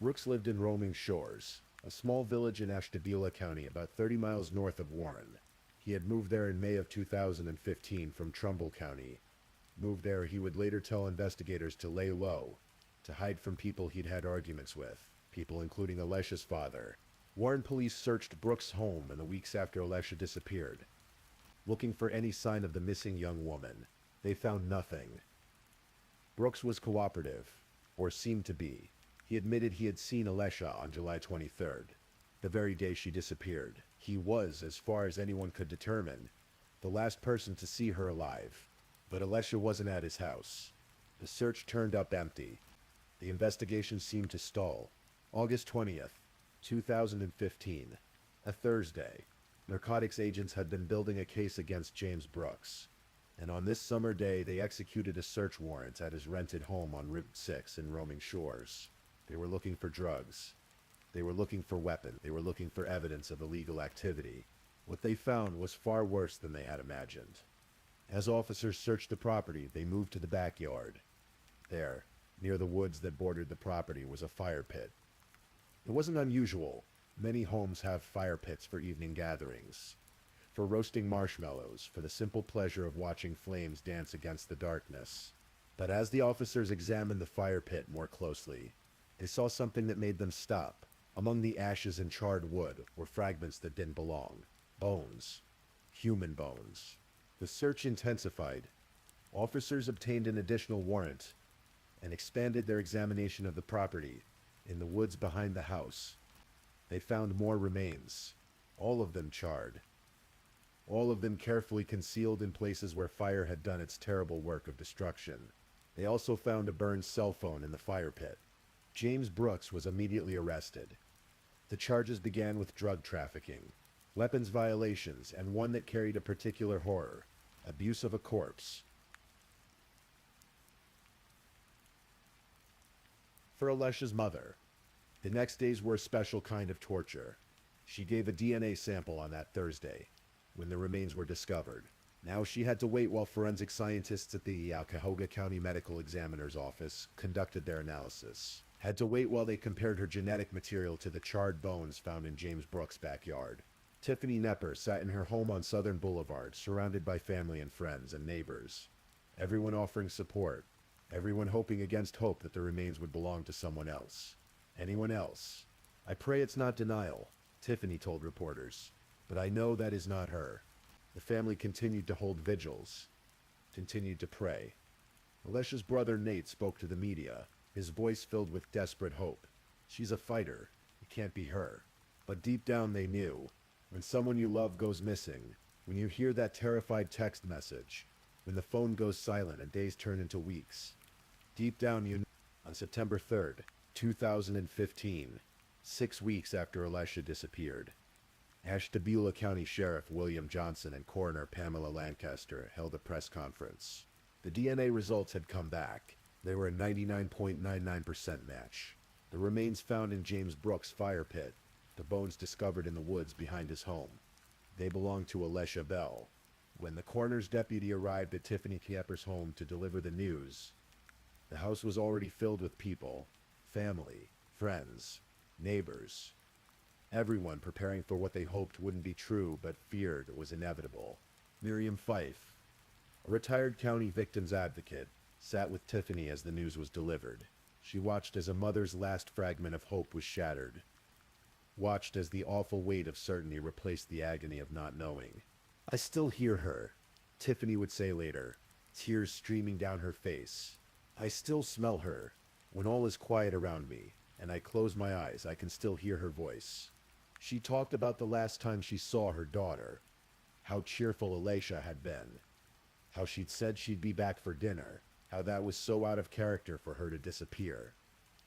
Brooks lived in Roaming Shores, a small village in Ashtabula County about 30 miles north of Warren. He had moved there in May of 2015 from Trumbull County. Moved there, he would later tell investigators to lay low, to hide from people he'd had arguments with, people including Alesha's father. Warren police searched Brooks' home in the weeks after Alesha disappeared, looking for any sign of the missing young woman. They found nothing. Brooks was cooperative, or seemed to be. He admitted he had seen Alesha on July 23rd, the very day she disappeared. He was, as far as anyone could determine, the last person to see her alive. But Alesha wasn't at his house. The search turned up empty. The investigation seemed to stall. August 20th, 2015, a Thursday. Narcotics agents had been building a case against James Brooks, and on this summer day they executed a search warrant at his rented home on Route 6 in Roaming Shores. They were looking for drugs. They were looking for weapons. They were looking for evidence of illegal activity. What they found was far worse than they had imagined. As officers searched the property, they moved to the backyard. There, near the woods that bordered the property, was a fire pit. It wasn't unusual. Many homes have fire pits for evening gatherings, for roasting marshmallows, for the simple pleasure of watching flames dance against the darkness. But as the officers examined the fire pit more closely, they saw something that made them stop. Among the ashes and charred wood were fragments that didn't belong. Bones. Human bones. The search intensified. Officers obtained an additional warrant and expanded their examination of the property in the woods behind the house. They found more remains, all of them charred, all of them carefully concealed in places where fire had done its terrible work of destruction. They also found a burned cell phone in the fire pit. James Brooks was immediately arrested. The charges began with drug trafficking, weapons violations, and one that carried a particular horror: abuse of a corpse. For Alesha's mother, the next days were a special kind of torture. She gave a DNA sample on that Thursday, when the remains were discovered. Now she had to wait while forensic scientists at the Cuyahoga County Medical Examiner's office conducted their analysis. Had to wait while they compared her genetic material to the charred bones found in James Brooks' backyard. Tiffany Nepper sat in her home on Southern Boulevard, surrounded by family and friends and neighbors. Everyone offering support. Everyone hoping against hope that the remains would belong to someone else. Anyone else. I pray it's not denial, Tiffany told reporters. But I know that is not her. The family continued to hold vigils, continued to pray. Alesha's brother Nate spoke to the media, his voice filled with desperate hope. She's a fighter. It can't be her. But deep down they knew. When someone you love goes missing, when you hear that terrified text message, when the phone goes silent and days turn into weeks, deep down you know. On September 3rd, 2015, 6 weeks after Alesha disappeared, Ashtabula County Sheriff William Johnson and Coroner Pamela Lancaster held a press conference. The DNA results had come back. They were a 99.99% match. The remains found in James Brooks' fire pit, the bones discovered in the woods behind his home. They belonged to Alesha Bell. When the coroner's deputy arrived at Tiffany Nepper's home to deliver the news, the house was already filled with people, family, friends, neighbors. Everyone preparing for what they hoped wouldn't be true but feared was inevitable. Miriam Fife, a retired county victims advocate, sat with Tiffany as the news was delivered. She watched as a mother's last fragment of hope was shattered. Watched as the awful weight of certainty replaced the agony of not knowing. I still hear her, Tiffany would say later, tears streaming down her face. I still smell her. When all is quiet around me, and I close my eyes, I can still hear her voice. She talked about the last time she saw her daughter, how cheerful Alesha had been, how she'd said she'd be back for dinner, how that was so out of character for her to disappear,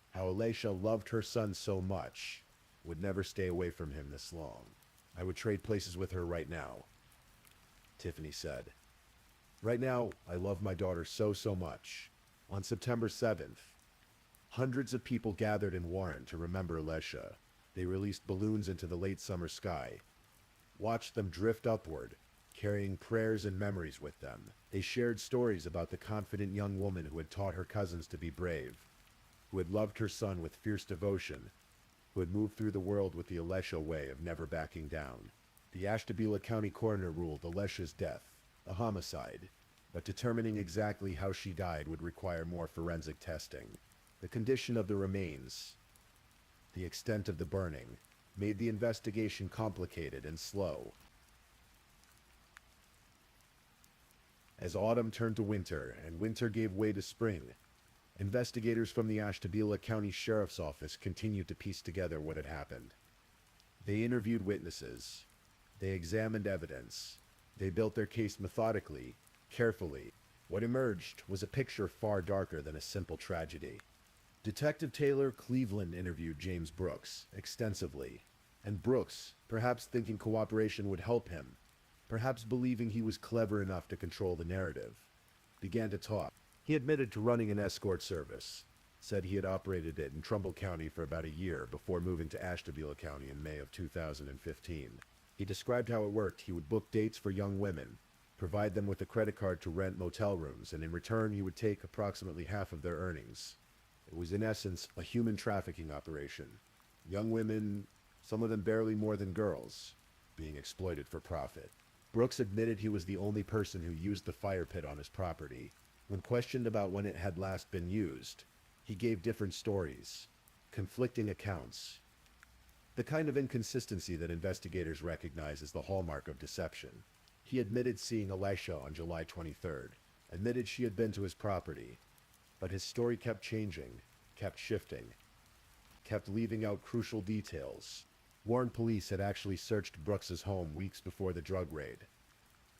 how Alesha loved her son so much, would never stay away from him this long. I would trade places with her right now, Tiffany said. Right now, I love my daughter so much. On September 7th, hundreds of people gathered in Warren to remember Alesha. They released balloons into the late summer sky, watched them drift upward, carrying prayers and memories with them. They shared stories about the confident young woman who had taught her cousins to be brave, who had loved her son with fierce devotion, who had moved through the world with the Alesha way of never backing down. The Ashtabula County coroner ruled Alesha's death a homicide, but determining exactly how she died would require more forensic testing. The condition of the remains, the extent of the burning, made the investigation complicated and slow. As autumn turned to winter, and winter gave way to spring, investigators from the Ashtabula County Sheriff's Office continued to piece together what had happened. They interviewed witnesses. They examined evidence. They built their case methodically, carefully. What emerged was a picture far darker than a simple tragedy. Detective Taylor Cleveland interviewed James Brooks extensively, and Brooks, perhaps thinking cooperation would help him, perhaps believing he was clever enough to control the narrative, began to talk. He admitted to running an escort service, said he had operated it in Trumbull County for about a year before moving to Ashtabula County in May of 2015. He described how it worked. He would book dates for young women, provide them with a credit card to rent motel rooms, and in return he would take approximately half of their earnings. It was in essence a human trafficking operation. Young women, some of them barely more than girls, being exploited for profit. Brooks admitted he was the only person who used the fire pit on his property. When questioned about when it had last been used, he gave different stories, conflicting accounts. The kind of inconsistency that investigators recognize as the hallmark of deception. He admitted seeing Alesha on July 23rd, admitted she had been to his property, but his story kept changing, kept shifting, kept leaving out crucial details. Warren police had actually searched Brooks's home weeks before the drug raid.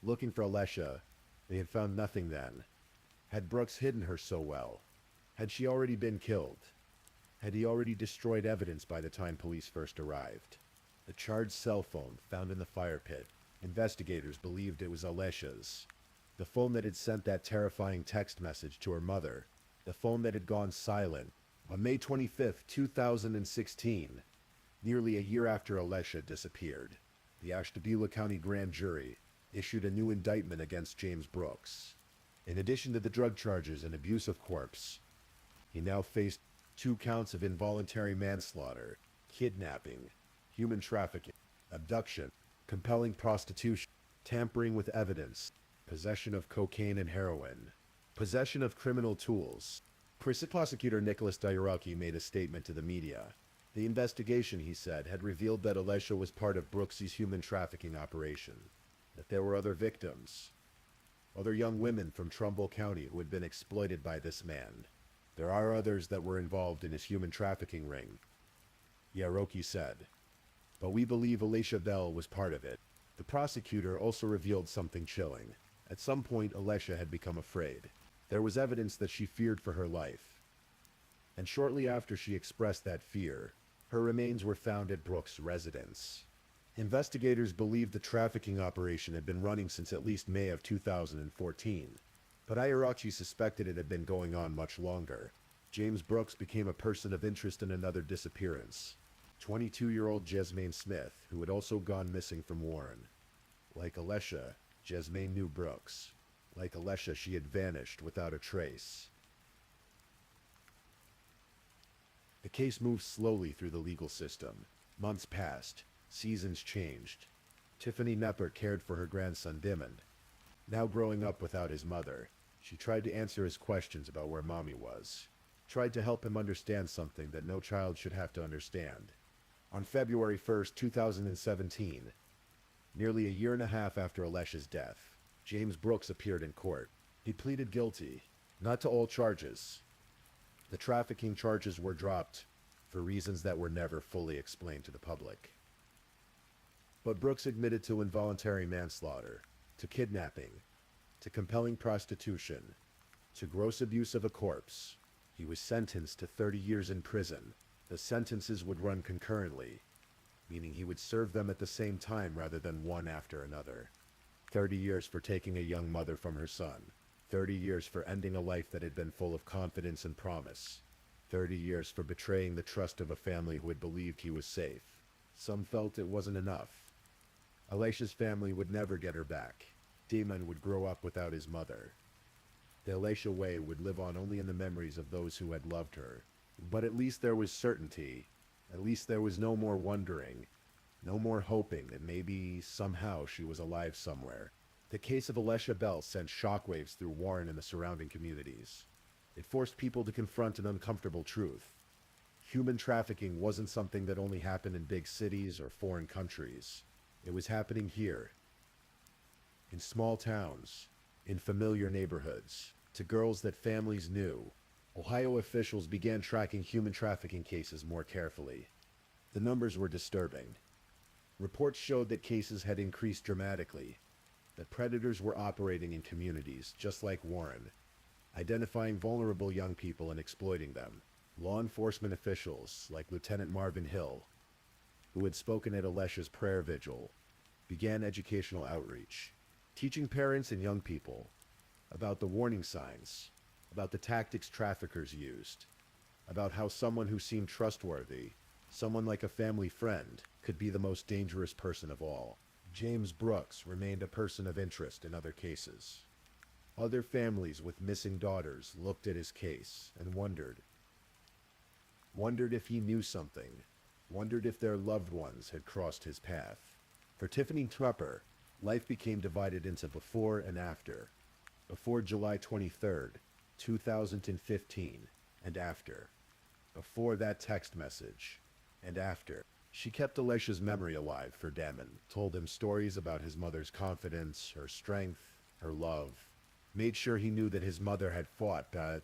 Looking for Alesha, they had found nothing then. Had Brooks hidden her so well? Had she already been killed? Had he already destroyed evidence by the time police first arrived? The charged cell phone found in the fire pit, investigators believed it was Alesha's. The phone that had sent that terrifying text message to her mother. The phone that had gone silent on May 25th, 2016, nearly a year after Alesha disappeared. The Ashtabula County grand jury, issued a new indictment against James Brooks. In addition to the drug charges and abuse of corpse, he now faced 2 counts of involuntary manslaughter, kidnapping, human trafficking, abduction, compelling prostitution, tampering with evidence, possession of cocaine and heroin, possession of criminal tools. Prosecutor Nicholas Diaraki made a statement to the media. The investigation, he said, had revealed that Alesha was part of Brooks's human trafficking operation, that there were other victims, other young women from Trumbull County who had been exploited by this man. There are others that were involved in his human trafficking ring, Diaraki said. But we believe Alesha Bell was part of it. The prosecutor also revealed something chilling. At some point, Alesha had become afraid. There was evidence that she feared for her life. And shortly after she expressed that fear, her remains were found at Brooks' residence. Investigators believed the trafficking operation had been running since at least May of 2014, but Diaraki suspected it had been going on much longer. James Brooks became a person of interest in another disappearance, 22-year-old Jesmaine Smith, who had also gone missing from Warren. Like Alesha, Jesmaine knew Brooks. Like Alesha, she had vanished without a trace. The case moved slowly through the legal system. Months passed. Seasons changed. Tiffany Neppert cared for her grandson Dimon. Now growing up without his mother, she tried to answer his questions about where Mommy was. Tried to help him understand something that no child should have to understand. On February 1st, 2017, nearly a year and a half after Alesha's death, James Brooks appeared in court. He pleaded guilty, not to all charges. The trafficking charges were dropped for reasons that were never fully explained to the public. But Brooks admitted to involuntary manslaughter, to kidnapping, to compelling prostitution, to gross abuse of a corpse. He was sentenced to 30 years in prison. The sentences would run concurrently, meaning he would serve them at the same time rather than one after another. 30 years for taking a young mother from her son. 30 years for ending a life that had been full of confidence and promise. 30 years for betraying the trust of a family who had believed he was safe. Some felt it wasn't enough. Alesha's family would never get her back. Damon would grow up without his mother. The Alesha way would live on only in the memories of those who had loved her. But at least there was certainty. At least there was no more wondering. No more hoping that maybe, somehow, she was alive somewhere. The case of Alesha Bell sent shockwaves through Warren and the surrounding communities. It forced people to confront an uncomfortable truth. Human trafficking wasn't something that only happened in big cities or foreign countries. It was happening here. In small towns, in familiar neighborhoods, to girls that families knew. Ohio officials began tracking human trafficking cases more carefully. The numbers were disturbing. Reports showed that cases had increased dramatically, that predators were operating in communities just like Warren, identifying vulnerable young people and exploiting them. Law enforcement officials, like Lieutenant Marvin Hill, who had spoken at Alesha's prayer vigil, began educational outreach, teaching parents and young people about the warning signs, about the tactics traffickers used, about how someone who seemed trustworthy, someone like a family friend, could be the most dangerous person of all. James Brooks remained a person of interest in other cases. Other families with missing daughters looked at his case and wondered if he knew something, wondered if their loved ones had crossed his path. For Tiffany Trupper, life became divided into before and after. Before July 23rd, 2015, and after. Before that text message, and after. She kept Alesha's memory alive for Damon, told him stories about his mother's confidence, her strength, her love. Made sure he knew that his mother had fought, that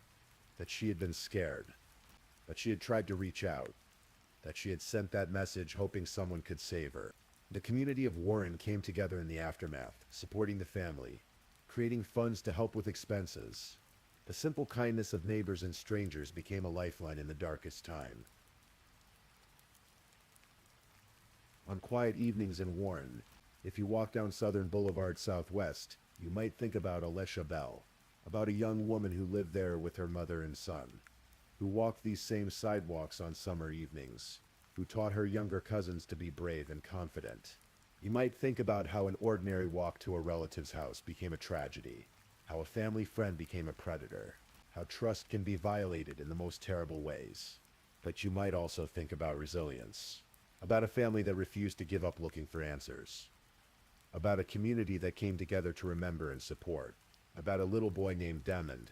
she had been scared. That she had tried to reach out. That she had sent that message hoping someone could save her. The community of Warren came together in the aftermath, supporting the family, creating funds to help with expenses. The simple kindness of neighbors and strangers became a lifeline in the darkest time. On quiet evenings in Warren, if you walk down Southern Boulevard Southwest, you might think about Alesha Bell, about a young woman who lived there with her mother and son, who walked these same sidewalks on summer evenings, who taught her younger cousins to be brave and confident. You might think about how an ordinary walk to a relative's house became a tragedy, how a family friend became a predator, how trust can be violated in the most terrible ways. But you might also think about resilience, about a family that refused to give up looking for answers, about a community that came together to remember and support, about a little boy named Demond,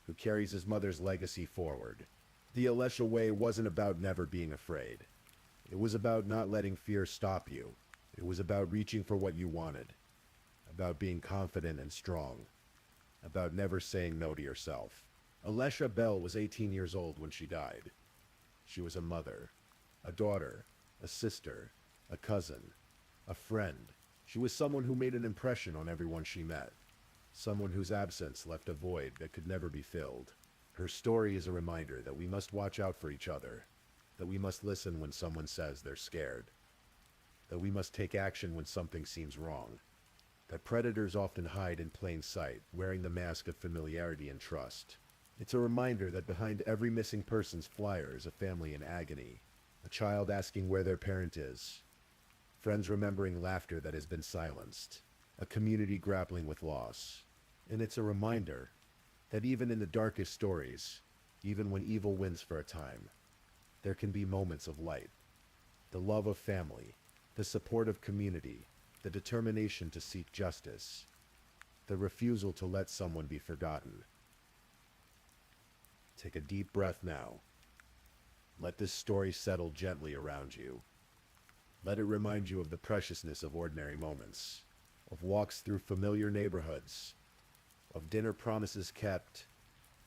who carries his mother's legacy forward. The Alesha way wasn't about never being afraid. It was about not letting fear stop you. It was about reaching for what you wanted, about being confident and strong, about never saying no to yourself. Alesha Bell was 18 years old when she died. She was a mother, a daughter, a sister, a cousin, a friend. She was someone who made an impression on everyone she met, someone whose absence left a void that could never be filled. Her story is a reminder that we must watch out for each other, that we must listen when someone says they're scared, that we must take action when something seems wrong, that predators often hide in plain sight, wearing the mask of familiarity and trust. It's a reminder that behind every missing person's flyer is a family in agony, a child asking where their parent is, friends remembering laughter that has been silenced, a community grappling with loss. And it's a reminder that even in the darkest stories, even when evil wins for a time, there can be moments of light. The love of family, the support of community, the determination to seek justice, the refusal to let someone be forgotten. Take a deep breath now. Let this story settle gently around you. Let it remind you of the preciousness of ordinary moments, of walks through familiar neighborhoods, of dinner promises kept,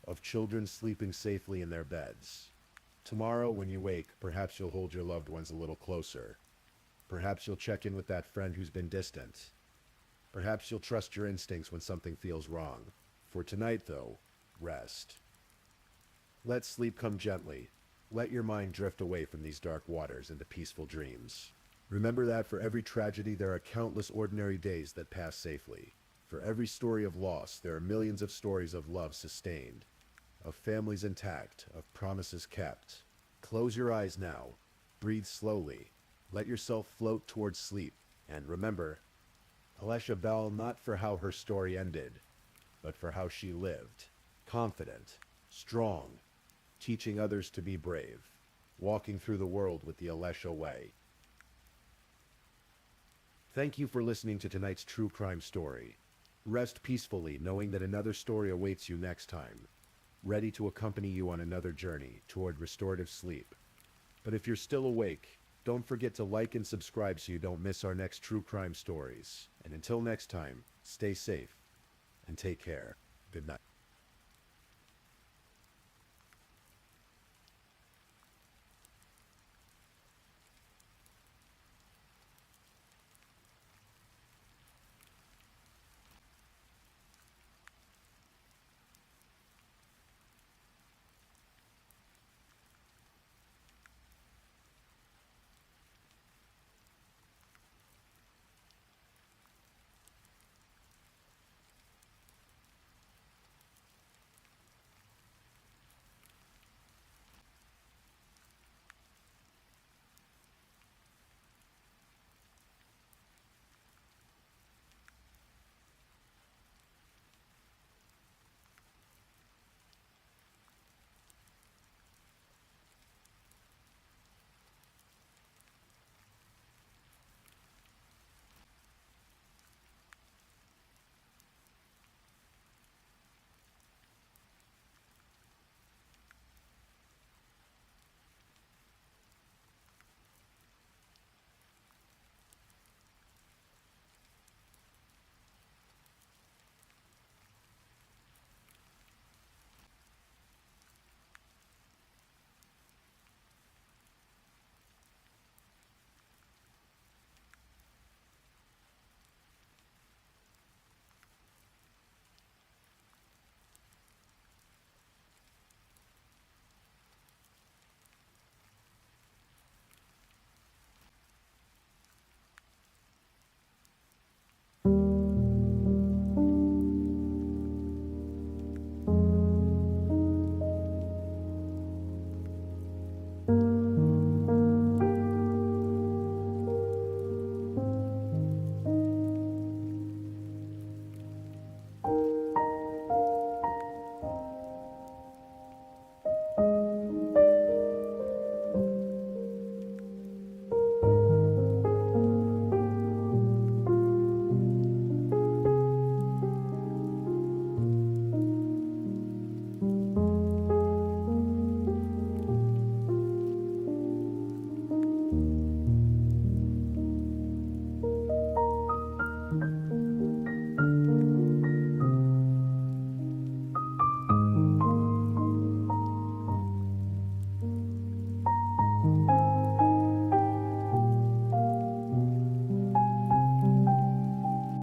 of children sleeping safely in their beds. Tomorrow, when you wake, perhaps you'll hold your loved ones a little closer. Perhaps you'll check in with that friend who's been distant. Perhaps you'll trust your instincts when something feels wrong. For tonight, though, rest. Let sleep come gently. Let your mind drift away from these dark waters into peaceful dreams. Remember that for every tragedy, there are countless ordinary days that pass safely. For every story of loss, there are millions of stories of love sustained, of families intact, of promises kept. Close your eyes now. Breathe slowly. Let yourself float towards sleep. And remember, Alesha Bell, not for how her story ended, but for how she lived. Confident, strong, teaching others to be brave, walking through the world with the Alesha way. Thank you for listening to tonight's true crime story. Rest peacefully, knowing that another story awaits you next time, ready to accompany you on another journey toward restorative sleep. But if you're still awake, don't forget to like and subscribe so you don't miss our next true crime stories. And until next time, stay safe and take care. Good night.